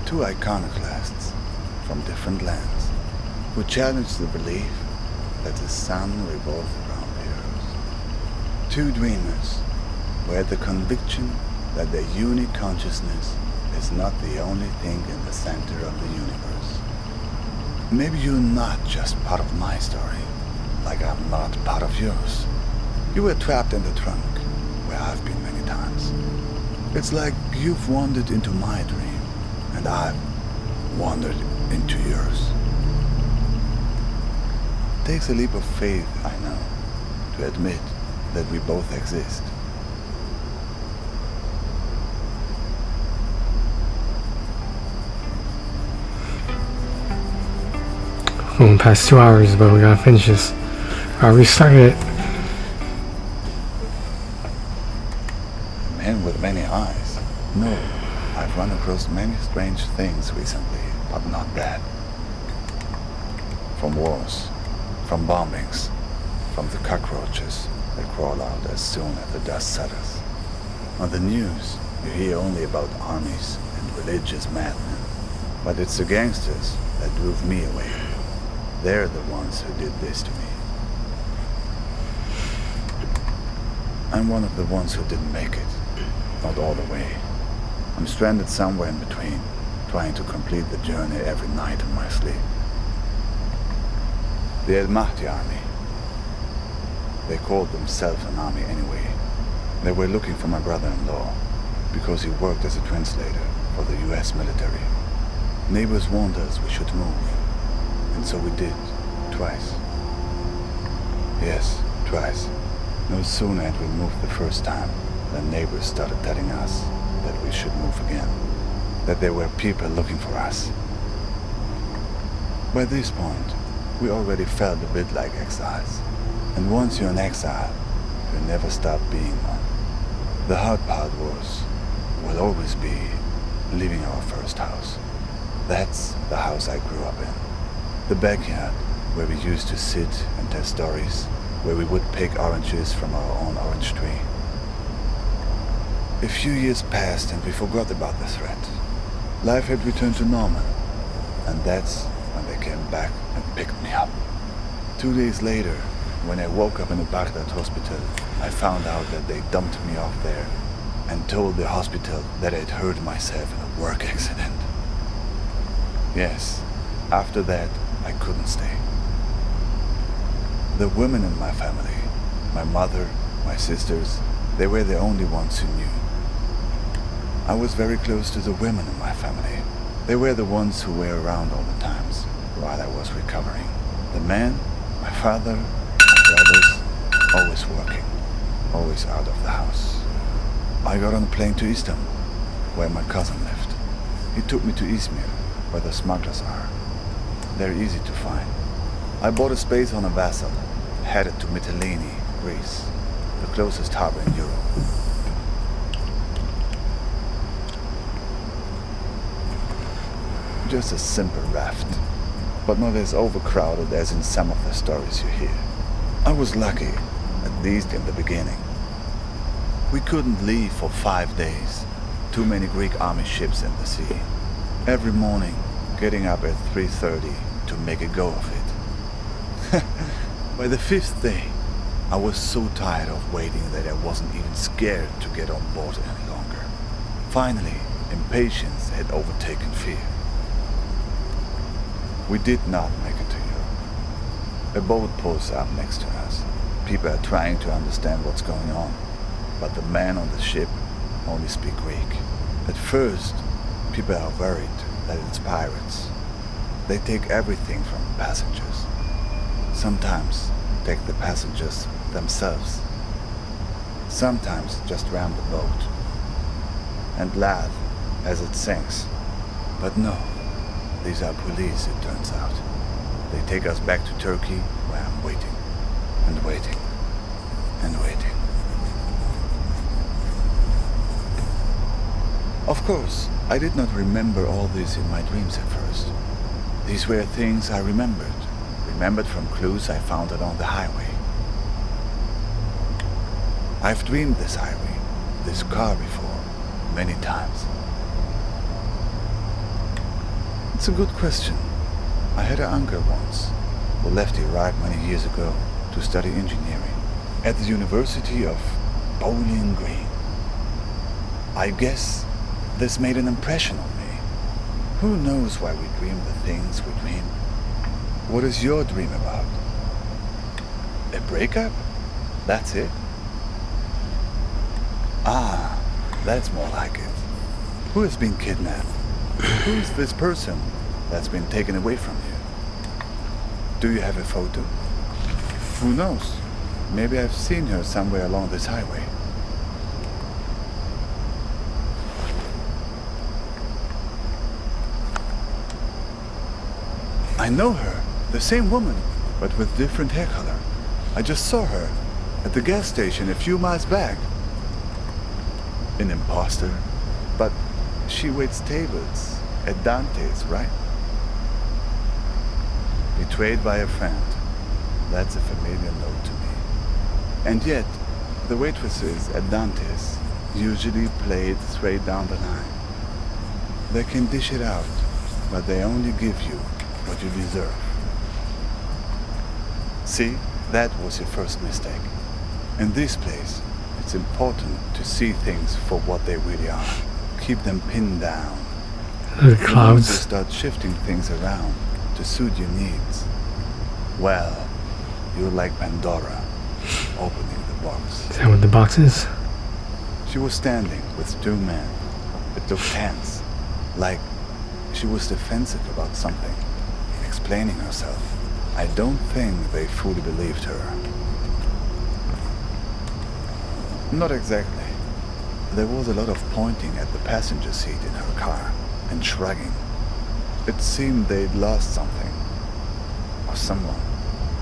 Two iconoclasts from different lands who challenged the belief that the sun revolves around the earth. Two dreamers who had the conviction that their unique consciousness is not the only thing in the center of the universe. Maybe you're not just part of my story, like I'm not part of yours. You were trapped in the trunk, where I've been many times. It's like you've wandered into my dream, and I've wandered into yours. It takes a leap of faith, I know, to admit that we both exist. Going past 2 hours, but we gotta finish this. Alright, we started it. Man with many eyes. No, I've run across many strange things recently, but not that. From wars, from bombings, from the cockroaches that crawl out as soon as the dust settles. On the news, you hear only about armies and religious madmen, but it's the gangsters that drove me away. They're the ones who did this to me. I'm one of the ones who didn't make it. Not all the way. I'm stranded somewhere in between, trying to complete the journey every night in my sleep. The El Mahdi army. They called themselves an army anyway. They were looking for my brother-in-law, because he worked as a translator for the US military. Neighbors warned us we should move. And so we did, twice. Yes, twice. No sooner had we moved the first time than neighbors started telling us that we should move again. That there were people looking for us. By this point, we already felt a bit like exiles. And once you're an exile, you never stop being one. The hard part will always be leaving our first house. That's the house I grew up in. The backyard, where we used to sit and tell stories, where we would pick oranges from our own orange tree. A few years passed and we forgot about the threat. Life had returned to normal, and that's when they came back and picked me up. 2 days later, when I woke up in a Baghdad hospital, I found out that they dumped me off there and told the hospital that I'd hurt myself in a work accident. Yes, after that, I couldn't stay. The women in my family, my mother, my sisters, they were the only ones who knew. I was very close to the women in my family. They were the ones who were around all the times while I was recovering. The men, my father, my brothers, always working, always out of the house. I got on a plane to Istanbul, where my cousin lived. He took me to Izmir, where the smugglers are. They're easy to find. I bought a space on a vessel, headed to Mytilene, Greece, the closest harbor in Europe. Just a simple raft, but not as overcrowded as in some of the stories you hear. I was lucky, at least in the beginning. We couldn't leave for 5 days. Too many Greek army ships in the sea. Every morning, getting up at 3:30 to make a go of it. By the 5th day, I was so tired of waiting that I wasn't even scared to get on board any longer. Finally, impatience had overtaken fear. We did not make it to Europe. A boat pulls up next to us. People are trying to understand what's going on, but the men on the ship only speak Greek. At first, people are worried that it's pirates. They take everything from the passengers. Sometimes take the passengers themselves. Sometimes just ram the boat and laugh as it sinks. But no, these are police, it turns out. They take us back to Turkey, where I'm waiting, and waiting, and waiting. Of course, I did not remember all this in my dreams at first. These were things I remembered from clues I found along the highway. I've dreamed this highway, this car before, many times. It's a good question. I had an uncle once who left Iraq many years ago to study engineering at the University of Bowling Green. I guess this made an impression on me. Who knows why we dream the things we dream? What is your dream about? A breakup? That's it? Ah, that's more like it. Who has been kidnapped? Who's this person that's been taken away from you? Do you have a photo? Who knows? Maybe I've seen her somewhere along this highway. I know her, the same woman, but with different hair color. I just saw her at the gas station a few miles back. An imposter, but she waits tables at Dante's, right? Betrayed by a friend. That's a familiar note to me. And yet, the waitresses at Dante's usually play it straight down the line. They can dish it out, but they only give you what you deserve. See, that was your first mistake. In this place, it's important to see things for what they really are. Keep them pinned down. The clouds. To start shifting things around to suit your needs. Well, you're like Pandora, opening the box. Is that what the box is? She was standing with two men. It looked tense, like she was defensive about something, explaining herself. I don't think they fully believed her. Not exactly. There was a lot of pointing at the passenger seat in her car and shrugging. It seemed they'd lost something. Or someone.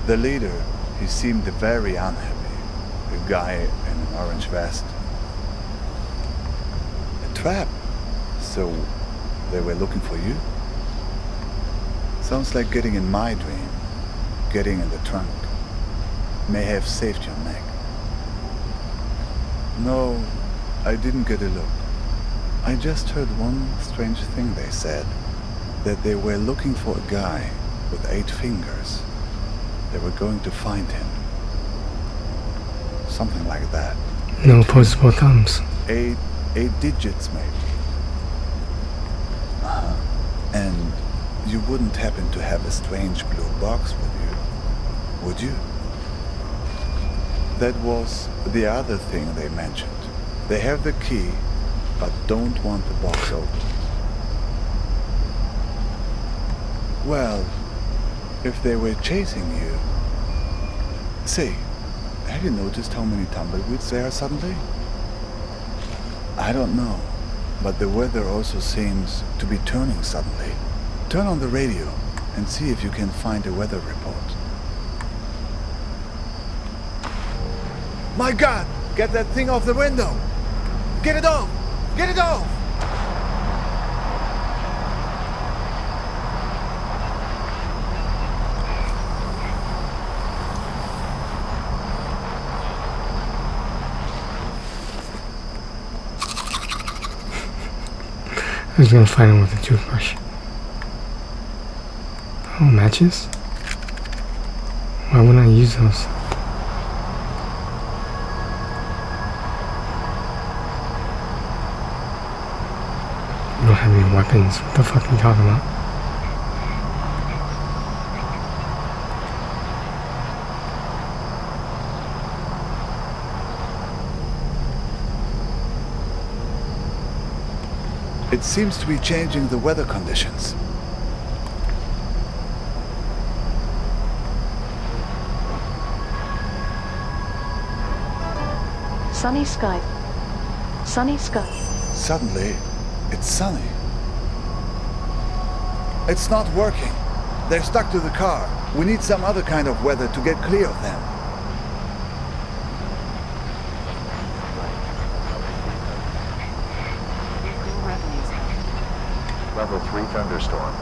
The leader, he seemed very unhappy. A guy in an orange vest. A trap. So, they were looking for you? Sounds like getting in my dream. Getting in the trunk. May have saved your neck. No, I didn't get a look. I just heard one strange thing they said. That they were looking for a guy with 8 fingers. They were going to find him. Something like that. No opposable thumbs. 8 digits maybe. And you wouldn't happen to have a strange blue box with you, would you? That was the other thing they mentioned. They have the key, but don't want the box opened. Well, if they were chasing you... Say, have you noticed how many tumbleweeds there are suddenly? I don't know, but the weather also seems to be turning suddenly. Turn on the radio and see if you can find a weather report. My God! Get that thing off the window! Get it off! Get it off! I was gonna find him with a toothbrush. Oh, matches? Why wouldn't I use those? You don't have any weapons. What the fuck are you talking about? It seems to be changing the weather conditions. Sunny sky. Sunny sky. Suddenly, It's sunny. It's not working. They're stuck to the car. We need some other kind of weather to get clear of them. Level 3 thunderstorm.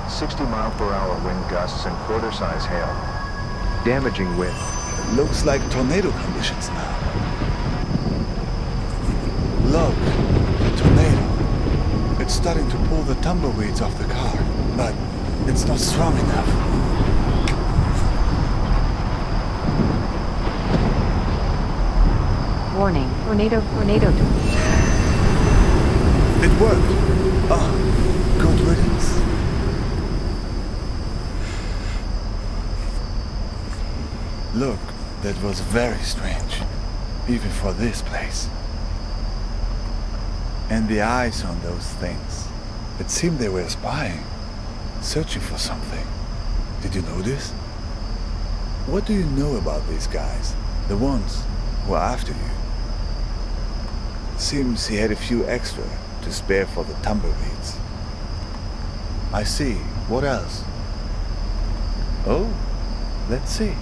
60-mile-per-hour wind gusts and quarter-size hail. Damaging wind. Looks like tornado conditions now. Look, the tornado. It's starting to pull the tumbleweeds off the car, but it's not strong enough. Warning, tornado. It worked. Oh, good riddance. Look, that was very strange, even for this place. And the eyes on those things. It seemed they were spying, searching for something. Did you notice? What do you know about these guys? The ones who are after you? Seems he had a few extra to spare for the tumbleweeds. I see. What else? Oh, let's see.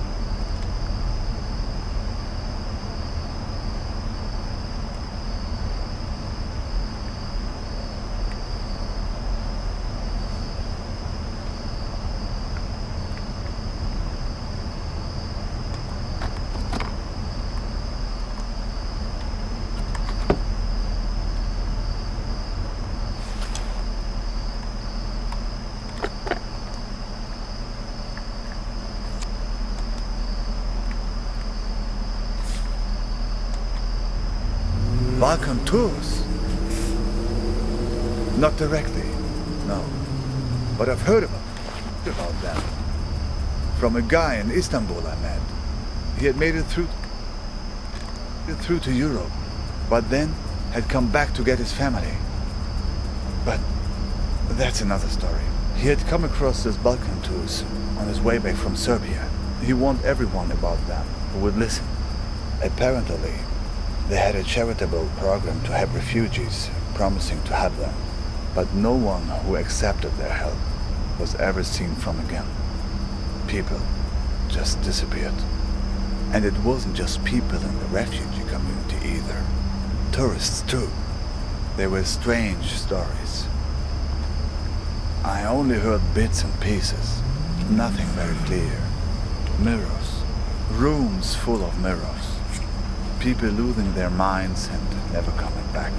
Balkan tours? Not directly, no. But I've heard about them. From a guy in Istanbul I met. He had made it through to Europe, but then had come back to get his family. But that's another story. He had come across those Balkan tours on his way back from Serbia. He warned everyone about them who would listen. Apparently, they had a charitable program to help refugees, promising to help them. But no one who accepted their help was ever seen from again. People just disappeared. And it wasn't just people in the refugee community either. Tourists too. They were strange stories. I only heard bits and pieces. Nothing very clear. Mirrors. Rooms full of mirrors. People losing their minds and never coming back.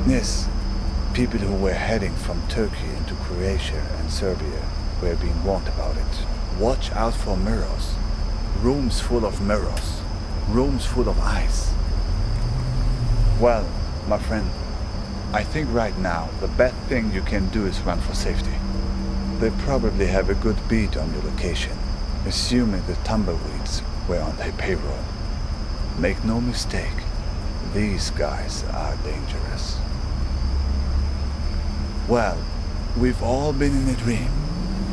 Yes, people who were heading from Turkey into Croatia and Serbia were being warned about it. Watch out for mirrors. Rooms full of mirrors. Rooms full of ice. Well, my friend, I think right now the best thing you can do is run for safety. They probably have a good beat on your location, assuming the tumbleweeds were on their payroll. Make no mistake, these guys are dangerous. Well, we've all been in a dream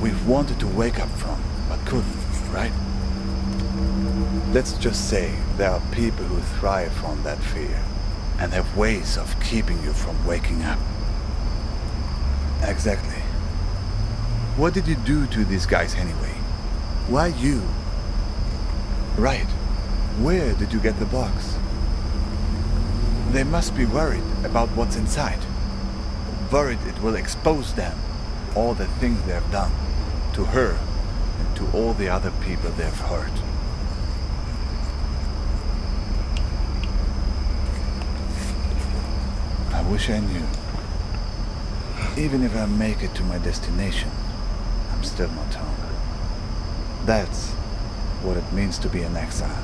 we've wanted to wake up from, but couldn't, right? Let's just say there are people who thrive on that fear and have ways of keeping you from waking up. Exactly. What did you do to these guys anyway? Why you? Right. Where did you get the box? They must be worried about what's inside. Worried it will expose them, all the things they have done, to her and to all the other people they've hurt. I wish I knew. Even if I make it to my destination, I'm still not home. That's what it means to be an exile.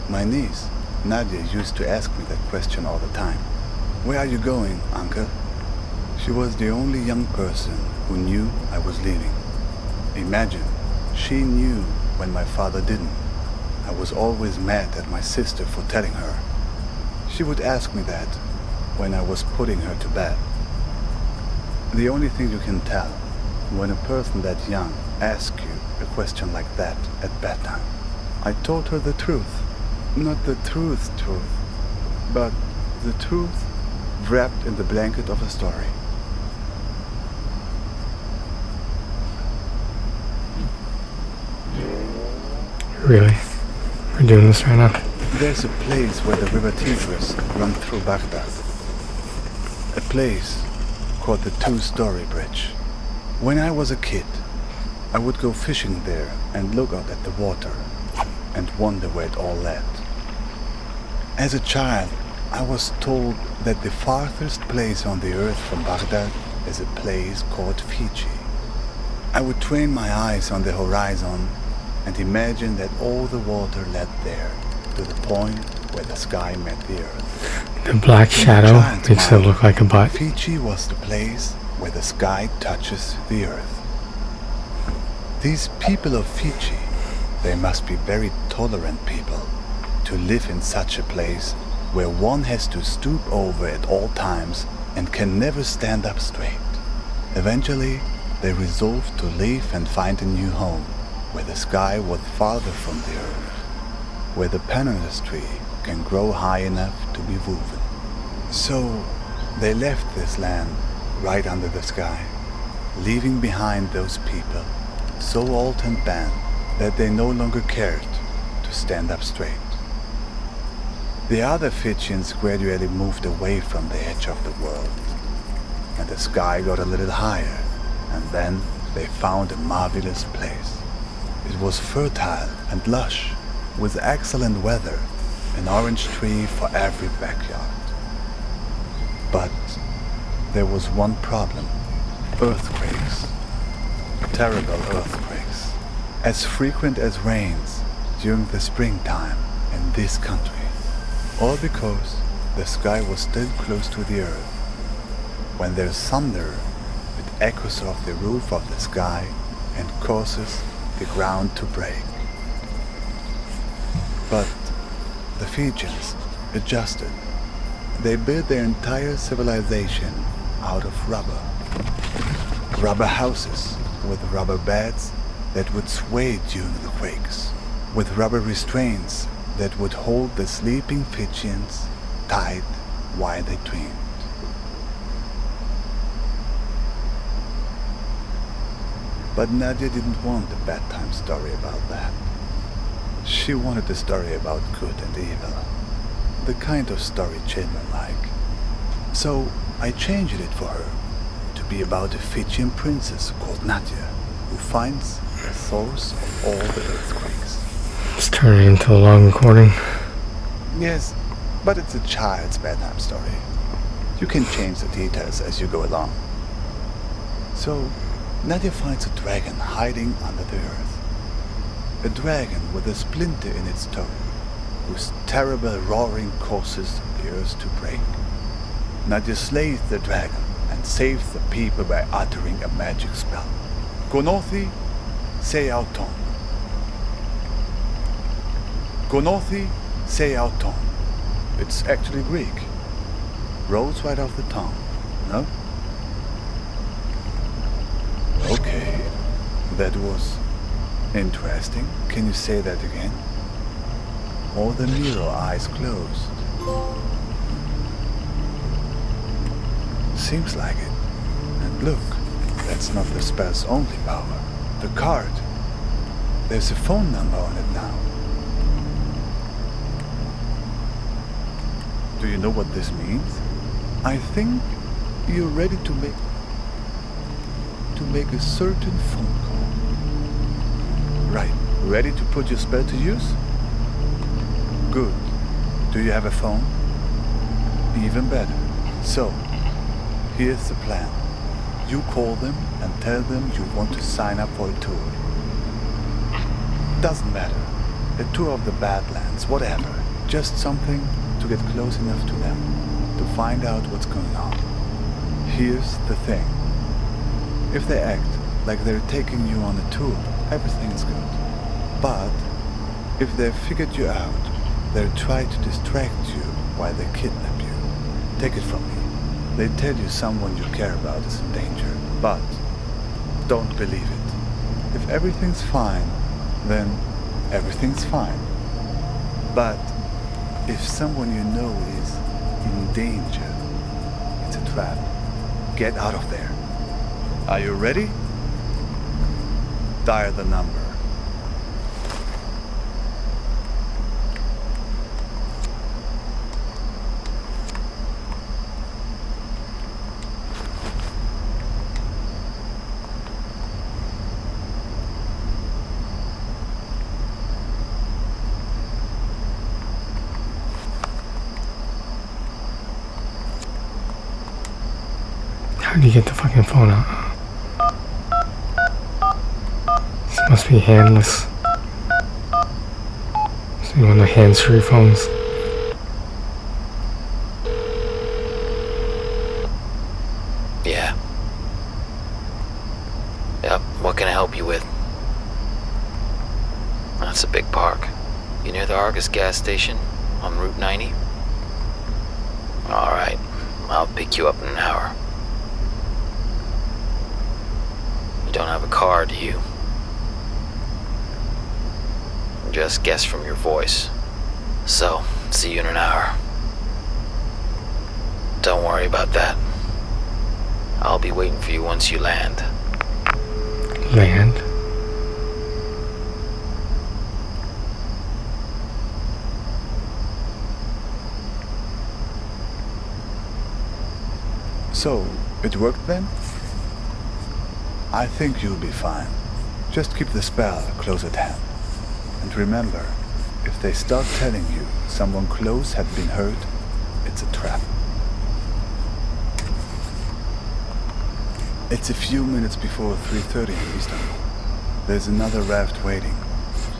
My niece, Nadia, used to ask me that question all the time. Where are you going, uncle? She was the only young person who knew I was leaving. Imagine, she knew when my father didn't. I was always mad at my sister for telling her. She would ask me that when I was putting her to bed. The only thing you can tell when a person that young asks you a question like that at bedtime I told her the truth. Not the truth, but the truth wrapped in the blanket of a story. Really? We're doing this right now? There's a place where the river Tigris runs through Baghdad. A place called the Two-Story Bridge. When I was a kid, I would go fishing there and look out at the water and wonder where it all led. As a child, I was told that the farthest place on the earth from Baghdad is a place called Fiji. I would train my eyes on the horizon and imagine that all the water led there, to the point where the sky met the earth. The black shadow makes it look like a butt. Fiji was the place where the sky touches the earth. These people of Fiji, they must be very tolerant people to live in such a place where one has to stoop over at all times and can never stand up straight. Eventually, they resolved to leave and find a new home, where the sky was farther from the earth, where the pandanus tree can grow high enough to be woven. So, they left this land right under the sky, leaving behind those people, so old and bent that they no longer cared to stand up straight. The other Fijians gradually moved away from the edge of the world, and the sky got a little higher, and then they found a marvelous place. It was fertile and lush, with excellent weather, an orange tree for every backyard. But there was one problem: earthquakes. Terrible earthquakes, as frequent as rains during the springtime in this country. All because the sky was still close to the earth. When there's thunder, it echoes off the roof of the sky and causes the ground to break. But the Fijians adjusted. They built their entire civilization out of rubber. Rubber houses with rubber beds that would sway during the quakes, with rubber restraints that would hold the sleeping Fijians tight while they dreamed. But Nadia didn't want a bedtime story about that. She wanted a story about good and evil, the kind of story children like. So I changed it for her to be about a Fijian princess called Nadia, who finds the source of all the earthquakes. It's turning into a long recording. Yes, but it's a child's bedtime story. You can change the details as you go along. So, Nadia finds a dragon hiding under the earth. A dragon with a splinter in its toe, whose terrible roaring causes the earth to break. Nadia slays the dragon and saves the people by uttering a magic spell. Konothi se auton. Konothi se auton. It's actually Greek. Rolls right off the tongue, no? Okay, that was interesting. Can you say that again? All the mirror eyes closed. Seems like it. And look, that's not the spell's only power. The card. There's a phone number on it now. Do you know what this means? I think you're ready to make a certain phone call. Right. Ready to put your spell to use? Good. Do you have a phone? Even better. So, here's the plan. You call them and tell them you want to sign up for a tour. Doesn't matter. A tour of the Badlands, whatever. Just something to get close enough to them, to find out what's going on. Here's the thing. If they act like they're taking you on a tour, everything's good. But if they've figured you out, they'll try to distract you while they kidnap you. Take it from me. They tell you someone you care about is in danger, but don't believe it. If everything's fine, then Everything's fine. But if someone you know is in danger, it's a trap. Get out of there. Are you ready? Dial the number. How do you get the fucking phone out? This must be handless. So you want the hands-free phones? Yeah. Yep, what can I help you with? That's a big park. You near the Argus gas station on Route 90? Alright, I'll pick you up in an hour. You don't have a car, do you? Just guess from your voice. So, see you in an hour. Don't worry about that. I'll be waiting for you once you land. Land? So, it worked then? I think you'll be fine. Just keep the spell close at hand. And remember, if they start telling you someone close had been hurt, it's a trap. It's a few minutes before 3:30 in Istanbul. There's another raft waiting.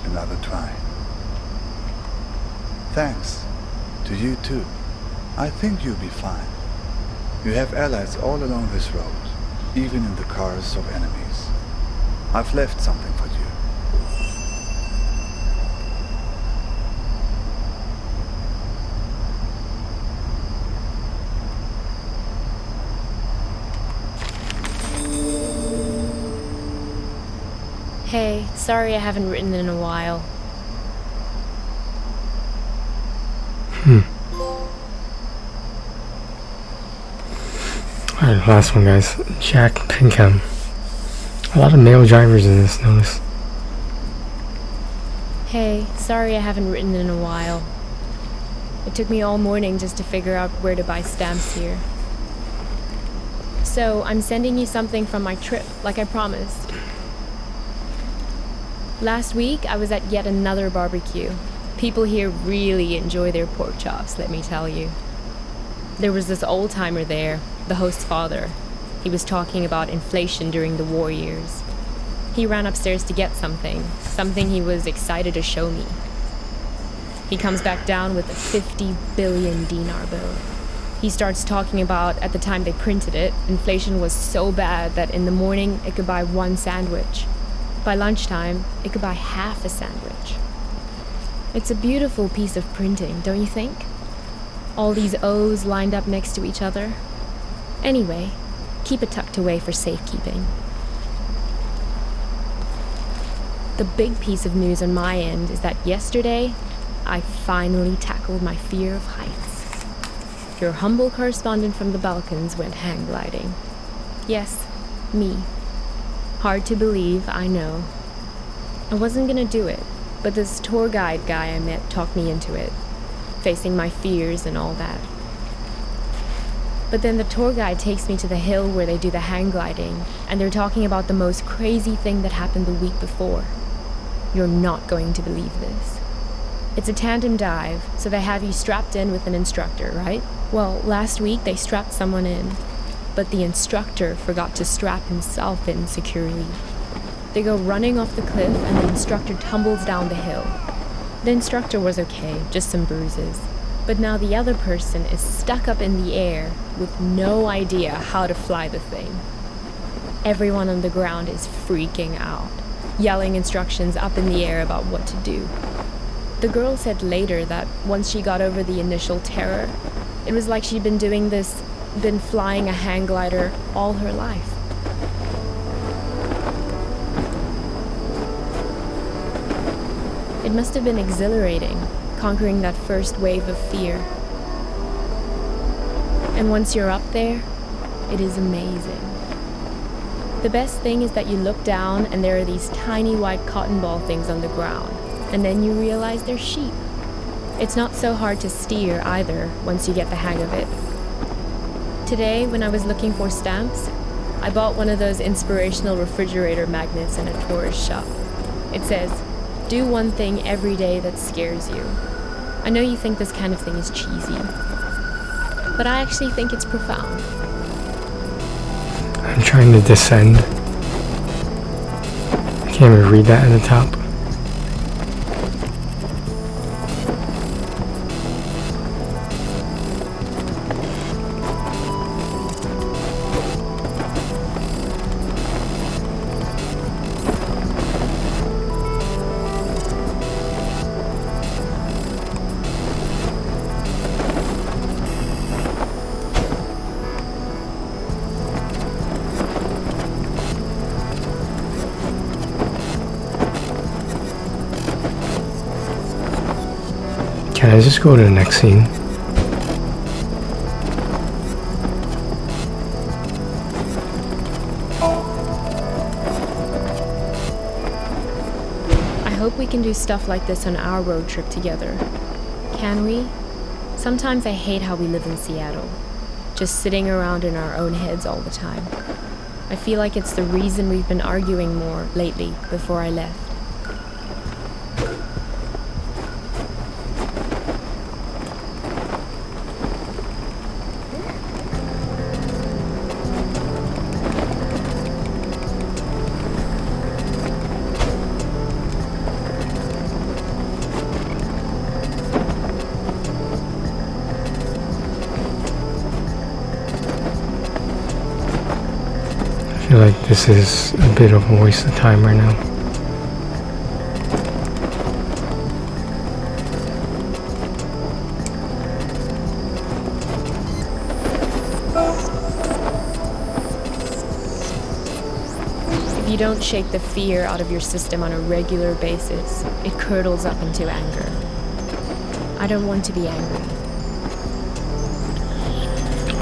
Another try. Thanks. To you too. I think you'll be fine. You have allies all along this road, even in the cars of enemies. I've left something for you. Hey, sorry I haven't written in a while. Alright, last one, guys. Jack Pinkham. A lot of male drivers in this, notice. Hey, sorry I haven't written in a while. It took me all morning just to figure out where to buy stamps here. So, I'm sending you something from my trip, like I promised. Last week, I was at yet another barbecue. People here really enjoy their pork chops, let me tell you. There was this old-timer there, the host's father. He was talking about inflation during the war years. He ran upstairs to get something he was excited to show me. He comes back down with a 50 billion dinar bill. He starts talking about, at the time they printed it, inflation was so bad that in the morning it could buy one sandwich. By lunchtime, it could buy half a sandwich. It's a beautiful piece of printing, don't you think? All these O's lined up next to each other. Anyway, keep it tucked away for safekeeping. The big piece of news on my end is that yesterday, I finally tackled my fear of heights. Your humble correspondent from the Balkans went hang gliding. Yes, me. Hard to believe, I know. I wasn't gonna do it, but this tour guide guy I met talked me into it, facing my fears and all that. But then the tour guide takes me to the hill where they do the hang gliding, and they're talking about the most crazy thing that happened the week before. You're not going to believe this. It's a tandem dive, so they have you strapped in with an instructor, right? Well, last week they strapped someone in, but the instructor forgot to strap himself in securely. They go running off the cliff and the instructor tumbles down the hill. The instructor was okay, just some bruises. But now the other person is stuck up in the air with no idea how to fly the thing. Everyone on the ground is freaking out, yelling instructions up in the air about what to do. The girl said later that once she got over the initial terror, it was like she'd been flying a hang glider all her life. It must have been exhilarating, conquering that first wave of fear. And once you're up there, it is amazing. The best thing is that you look down and there are these tiny white cotton ball things on the ground, and then you realize they're sheep. It's not so hard to steer either once you get the hang of it. Today, when I was looking for stamps, I bought one of those inspirational refrigerator magnets in a tourist shop. It says, "Do one thing every day that scares you." I know you think this kind of thing is cheesy, but I actually think it's profound. I'm trying to descend. I can't even read that at the top. Can I just go to the next scene? I hope we can do stuff like this on our road trip together. Can we? Sometimes I hate how we live in Seattle, just sitting around in our own heads all the time. I feel like it's the reason we've been arguing more lately before I left. I feel like this is a bit of a waste of time right now. If you don't shake the fear out of your system on a regular basis, it curdles up into anger. I don't want to be angry.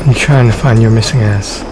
I'm trying to find your missing ass.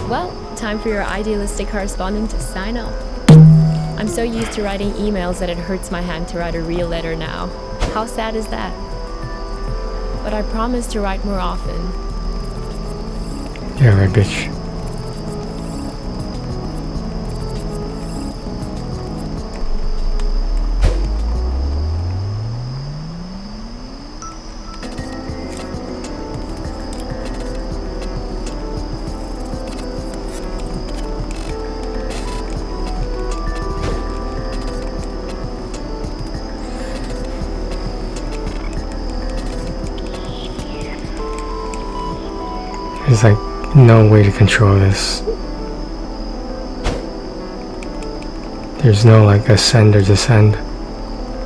Well, time for your idealistic correspondent to sign off. I'm so used to writing emails that it hurts my hand to write a real letter now. How sad is that? But I promise to write more often. Yeah, right, bitch. There's like no way to control this. There's no like ascend or descend.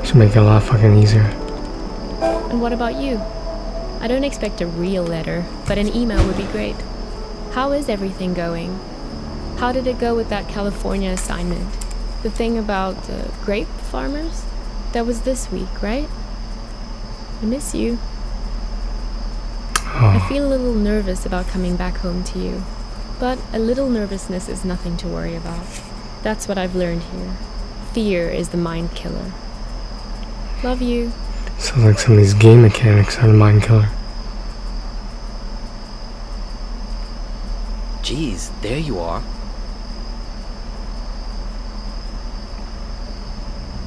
Just make it a lot fucking easier. And what about you? I don't expect a real letter, but an email would be great. How is everything going? How did it go with that California assignment? The thing about grape farmers? That was this week, right? I miss you. I feel a little nervous about coming back home to you, but a little nervousness is nothing to worry about. That's what I've learned here. Fear is the mind killer. Love you. Sounds like some of these game mechanics are the mind killer. Jeez, there you are.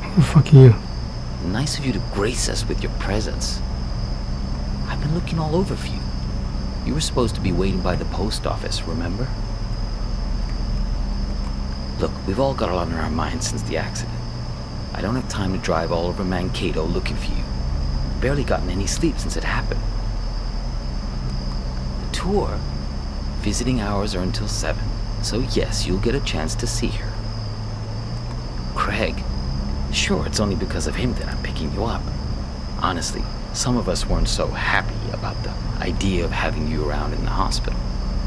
Who the fuck are you? Nice of you to grace us with your presence. I've been looking all over for you. You were supposed to be waiting by the post office, remember? Look, we've all got a lot on our minds since the accident. I don't have time to drive all over Mankato looking for you. barely gotten any sleep since it happened. The tour, visiting hours are until 7, so yes, you'll get a chance to see her. Craig, sure, it's only because of him that I'm picking you up. Honestly, some of us weren't so happy about the idea of having you around in the hospital,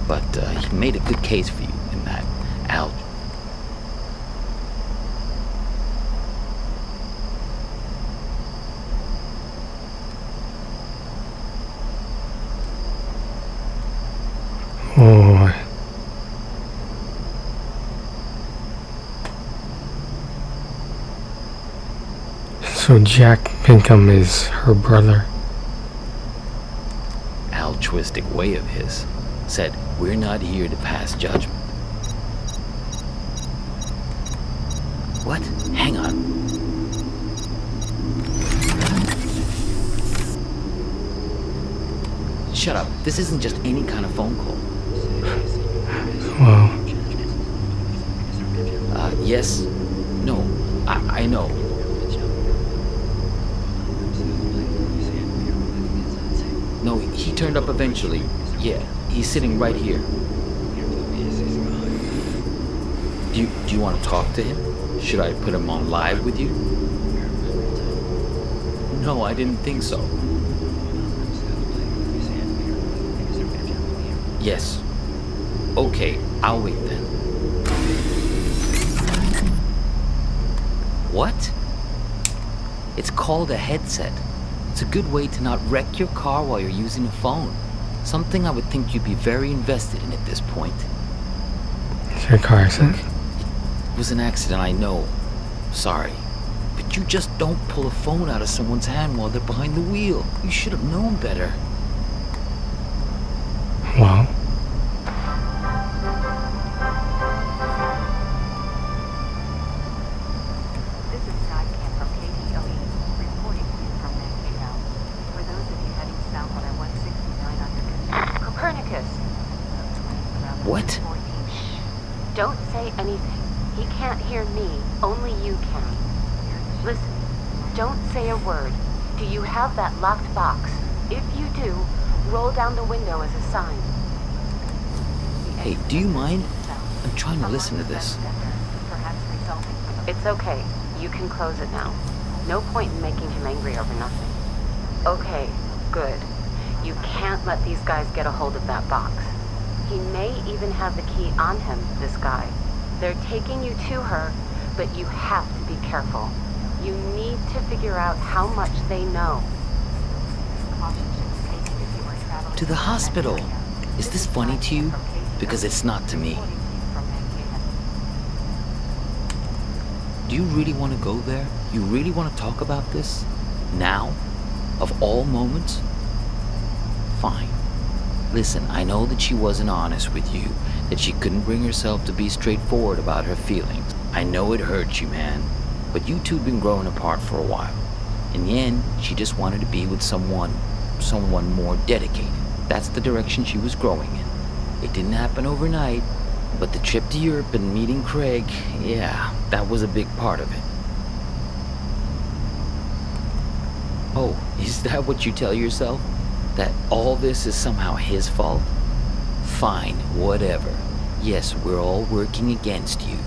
but he made a good case for you in that Al. Oh. So Jack Pinkham is her brother. Altruistic way of his said, "We're not here to pass judgment." What? Hang on. Shut up. This isn't just any kind of phone call. Wow. Yes. No. I know. No, he turned up eventually. Yeah, he's sitting right here. Do you want to talk to him? Should I put him on live with you? No, I didn't think so. Yes. Okay, I'll wait then. What? It's called a headset. It's a good way to not wreck your car while you're using a phone. Something I would think you'd be very invested in at this point. Is there a car accident? It was an accident, I know. Sorry. But you just don't pull a phone out of someone's hand while they're behind the wheel. You should have known better. Wow. This is Skycam from KTOE, reporting to you from Mankato. For those of you heading south on I-169 on your Copernicus. What? Shh. Don't say anything. He can't hear me. Only you can. Listen. Don't say a word. Do you have that locked box? If you do, roll down the window as a sign. Hey, do you mind? I'm trying to listen to this. It's okay. You can close it now. No point in making him angry over nothing. Okay, good. You can't let these guys get a hold of that box. He may even have the key on him, this guy. They're taking you to her, but you have to be careful. You need to figure out how much they know. To the hospital. Is this funny to you? Because it's not to me. Do you really want to go there? You really want to talk about this? Now? Of all moments? Fine. Listen, I know that she wasn't honest with you, that she couldn't bring herself to be straightforward about her feelings. I know it hurts you, man, but you two have been growing apart for a while. In the end, she just wanted to be with someone more dedicated. That's the direction she was growing in. It didn't happen overnight, but the trip to Europe and meeting Craig, yeah, that was a big part of it. Oh, is that what you tell yourself? That all this is somehow his fault? Fine, whatever. Yes, we're all working against you.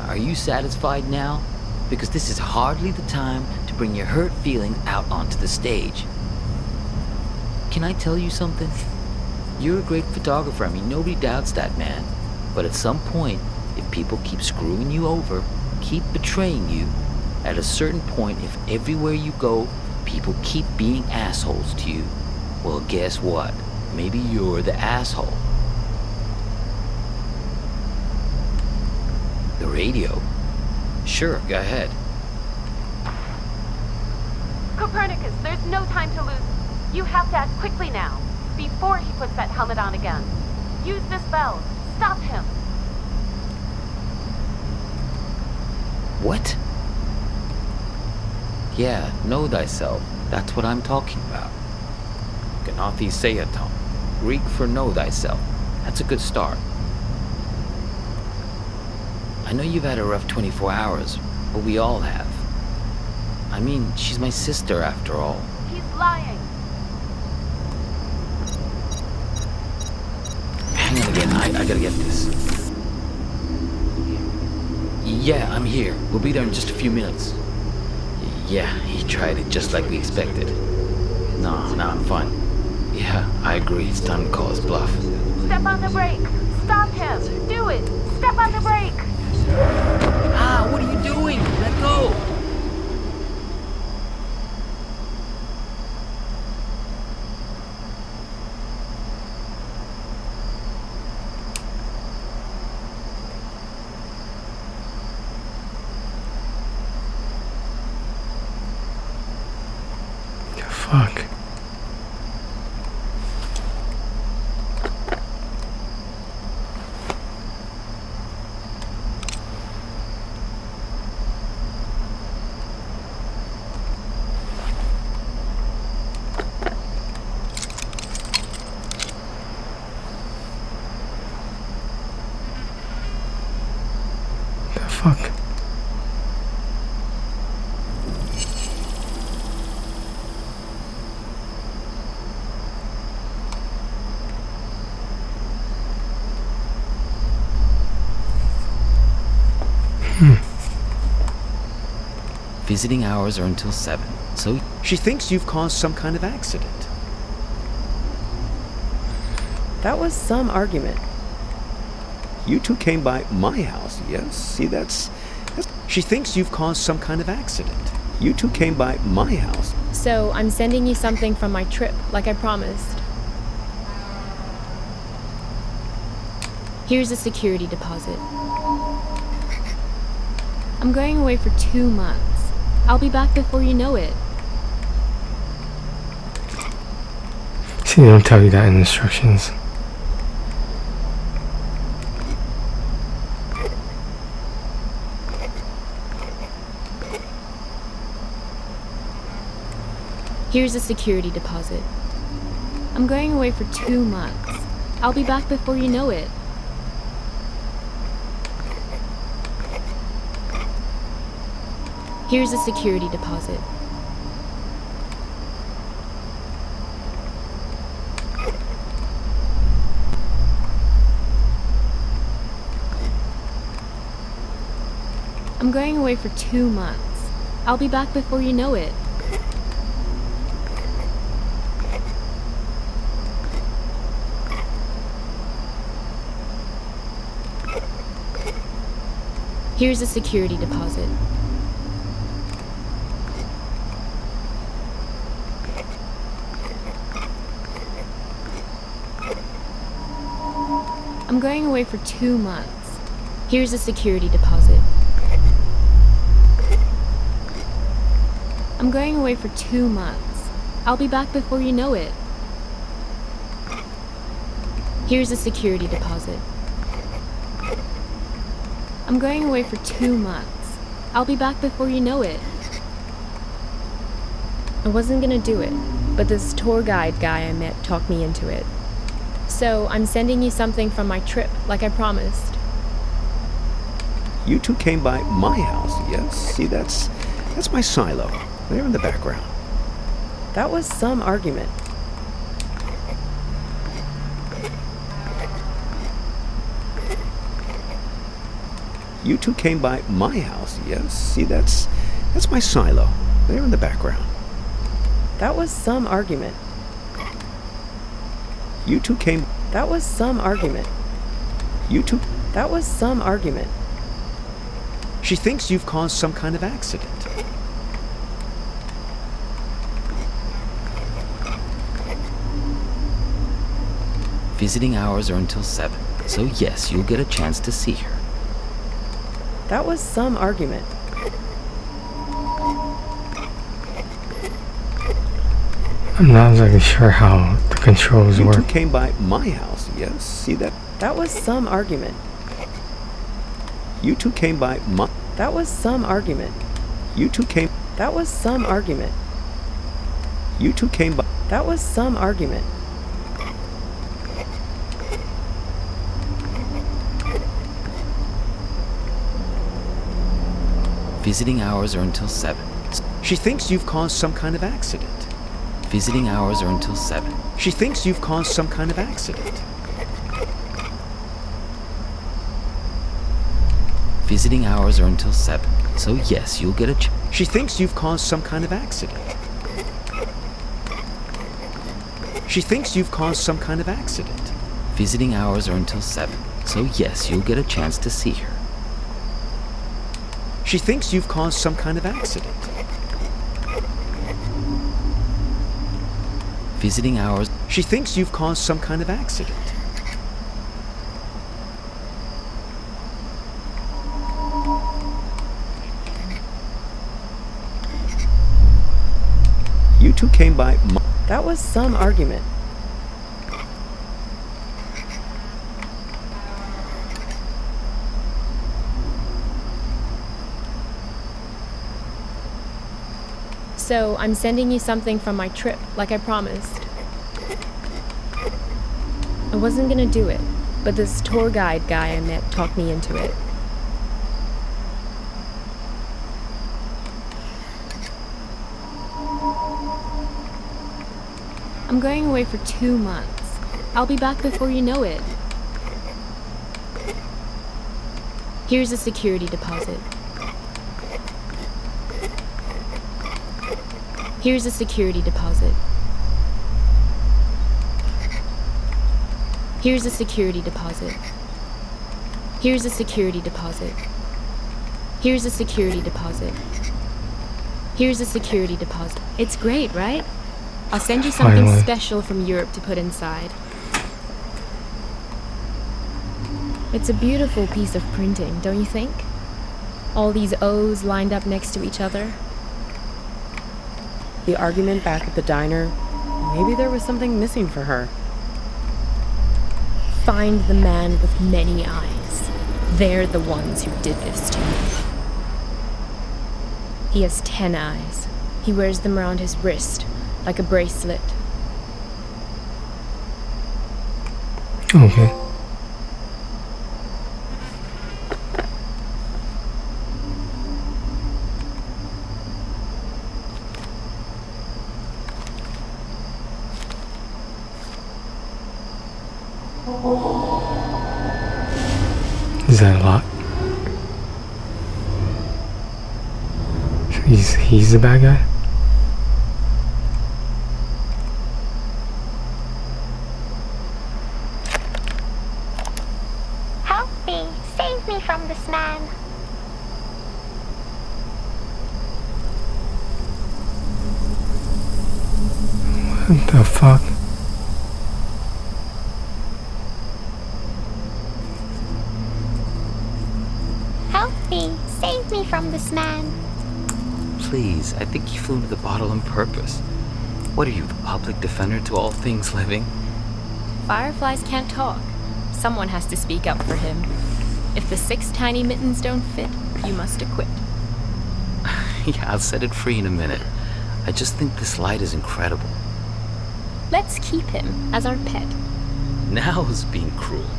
Are you satisfied now? Because this is hardly the time to bring your hurt feelings out onto the stage. Can I tell you something? You're a great photographer, I mean, nobody doubts that, man. But at some point, if people keep screwing you over, keep betraying you, at a certain point, if everywhere you go, people keep being assholes to you, well, guess what? Maybe you're the asshole. The radio? Sure, go ahead. Copernicus, there's no time to lose. You have to act quickly now, before he puts that helmet on again. Use this bell. Stop him. What? Yeah, know thyself. That's what I'm talking about. Ganathi Seyatom. Greek for know thyself. That's a good start. I know you've had a rough 24 hours, but we all have. I mean, she's my sister after all. He's lying. Hang on again, I gotta get this. Yeah, I'm here. We'll be there in just a few minutes. Yeah, he tried it just like we expected. No, I'm fine. Yeah, I agree. It's time to call his bluff. Step on the brake. Stop him. Do it. Step on the brake. Ah, what are you doing? Let go! Fuck. The fuck? Visiting hours are until 7, so... She thinks you've caused some kind of accident. That was some argument. You two came by my house, yes? See, that's... She thinks you've caused some kind of accident. You two came by my house. So I'm sending you something from my trip, like I promised. Here's a security deposit. I'm going away for 2 months. I'll be back before you know it. See, they don't tell you that in instructions. Here's a security deposit. I'm going away for 2 months. I'll be back before you know it. Here's a security deposit. I'm going away for 2 months. I'll be back before you know it. Here's a security deposit. I'm going away for 2 months. Here's a security deposit. I'm going away for 2 months. I'll be back before you know it. Here's a security deposit. I'm going away for 2 months. I'll be back before you know it. I wasn't gonna do it, but this tour guide guy I met talked me into it. So I'm sending you something from my trip, like I promised. You two came by my house, yes? See, that's my silo. There in the background. That was some argument. You two came by my house, yes? See, that's my silo. There in the background. That was some argument. You two came... That was some argument. You two... That was some argument. She thinks you've caused some kind of accident. Visiting hours are until 7, so yes, you'll get a chance to see her. That was some argument. I'm not exactly sure how the controls You work. two came by my house, yes? See that? That was some argument. You two came by my... That was some argument. You two came... That was some argument. You two came by... That was some argument. Visiting hours are until 7. She thinks you've caused some kind of accident. Visiting hours are until 7. She thinks you've caused some kind of accident. Visiting hours are until 7. So yes, you'll get a She thinks you've caused some kind of accident. She thinks you've caused some kind of accident. Visiting hours are until 7. So yes, you'll get a chance to see her. She thinks you've caused some kind of accident. Visiting hours. She thinks you've caused some kind of accident. You two came by. That was some argument. So, I'm sending you something from my trip, like I promised. I wasn't gonna do it, but this tour guide guy I met talked me into it. I'm going away for 2 months. I'll be back before you know it. Here's a security deposit. Here's a security deposit. Here's a security deposit. Here's a security deposit. Here's a security deposit. Here's a security deposit. It's great, right? I'll send you something Finally. special from Europe to put inside. It's a beautiful piece of printing, don't you think? All these O's lined up next to each other. The argument back at the diner, maybe there was something missing for her. Find the man with many eyes. They're the ones who did this to me. He has 10 eyes. He wears them around his wrist, like a bracelet. Okay. Is that a lot? So he's the bad guy? Help me! Save me from this man! What the fuck? Help me! Save me from this man! Please, I think you flew into the bottle on purpose. What are you, the public defender to all things living? Fireflies can't talk. Someone has to speak up for him. If the 6 tiny mittens don't fit, you must acquit. Yeah, I'll set it free in a minute. I just think this light is incredible. Let's keep him as our pet. Now is being cruel.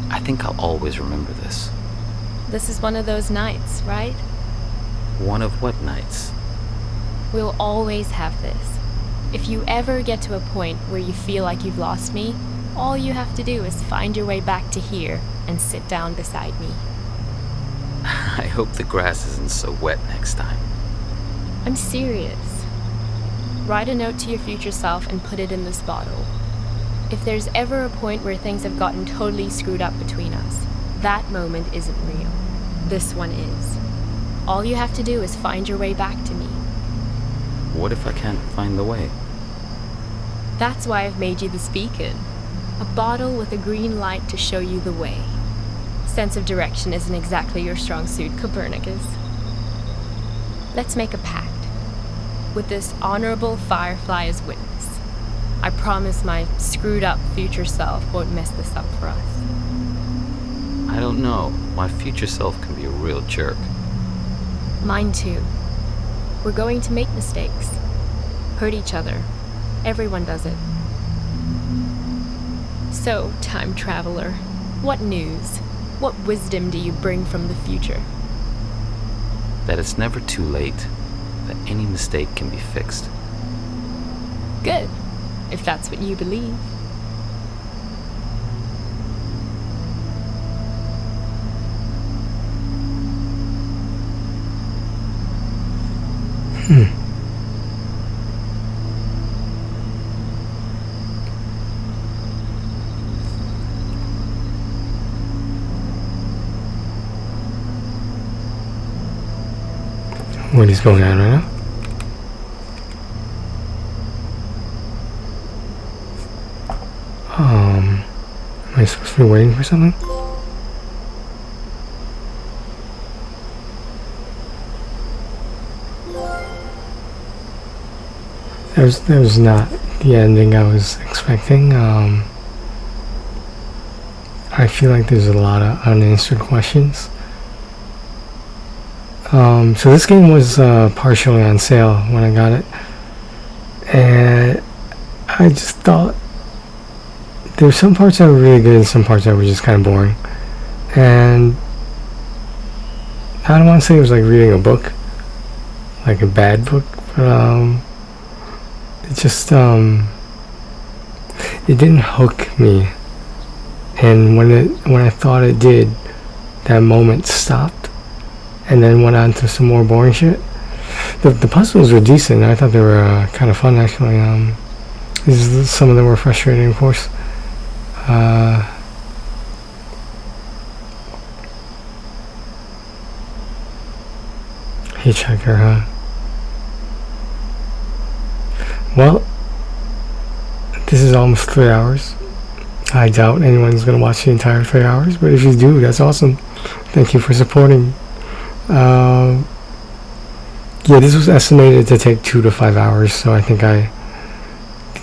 I think I'll always remember this. This is one of those nights, right? One of what nights? We'll always have this. If you ever get to a point where you feel like you've lost me, all you have to do is find your way back to here and sit down beside me. I hope the grass isn't so wet next time. I'm serious. Write a note to your future self and put it in this bottle. If there's ever a point where things have gotten totally screwed up between us, that moment isn't real. This one is. All you have to do is find your way back to me. What if I can't find the way? That's why I've made you this beacon. A bottle with a green light to show you the way. Sense of direction isn't exactly your strong suit, Copernicus. Let's make a pact. With this honorable firefly as witness, I promise my screwed up future self won't mess this up for us. I don't know. My future self can be a real jerk. Mine too. We're going to make mistakes. Hurt each other. Everyone does it. So, time traveler, what news? What wisdom do you bring from the future? That it's never too late. that any mistake can be fixed. Good, if that's what you believe. What is going on right now? Am I supposed to be waiting for something? That was not the ending I was expecting. I feel like there's a lot of unanswered questions. So this game was partially on sale when I got it, and I just thought there were some parts that were really good and some parts that were just kind of boring. And I don't want to say it was like reading a book, like a bad book, but it just it didn't hook me. And when I thought it did, that moment stopped, and then went on to some more boring shit. The puzzles were decent. I thought they were kind of fun, actually. Some of them were frustrating, of course. Hitchhiker, huh? Well, this is almost 3 hours. I doubt anyone's gonna watch the entire 3 hours, but if you do, that's awesome. Thank you for supporting. Yeah, this was estimated to take 2 to 5 hours, so I think I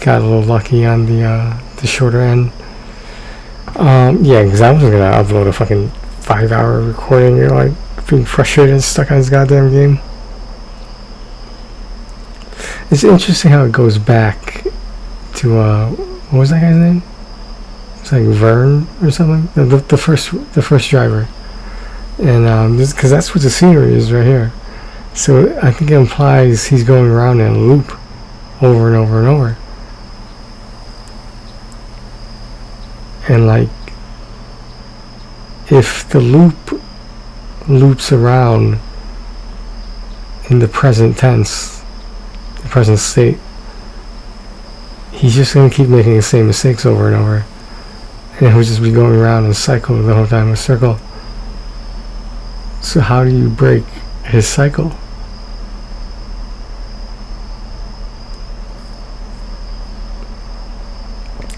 got a little lucky on the shorter end. Yeah, because I wasn't gonna upload a fucking 5-hour recording. You're like being frustrated and stuck on this goddamn game. It's interesting how it goes back to what was that guy's name? It's like Vern or something. The first driver, and because that's what the scenery is right here. So I think it implies he's going around in a loop over and over and over. And like, if the loop loops around in the present tense, the present state, he's just going to keep making the same mistakes over and over. And he'll just be going around in a cycle the whole time, a circle. So how do you break his cycle?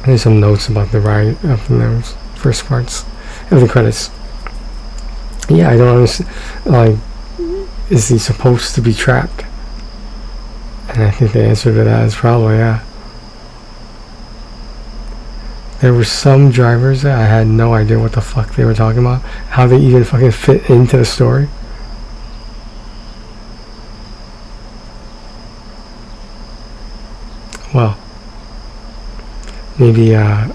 There's some notes about the ride up in those first parts of the credits. Yeah, I don't understand. Like, is he supposed to be trapped? And I think the answer to that is probably yeah. There were some drivers that I had no idea what the fuck they were talking about, how they even fucking fit into the story. Well, maybe a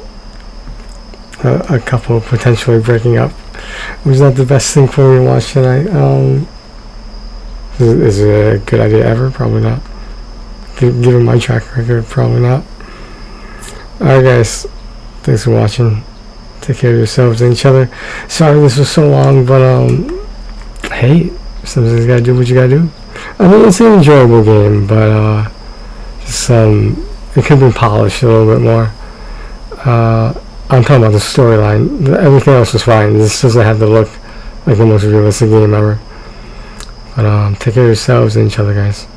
couple potentially breaking up was not the best thing for me to watch tonight. Is it a good idea ever? Probably not. Given my track record, probably not. Alright guys, thanks for watching. Take care of yourselves and each other. Sorry this was so long, but hey, sometimes you gotta do what you gotta do. I mean, it's an enjoyable game, but just it could be polished a little bit more. I'm talking about the storyline. Everything else was fine. This doesn't have to look like the most realistic game ever. But take care of yourselves and each other, guys.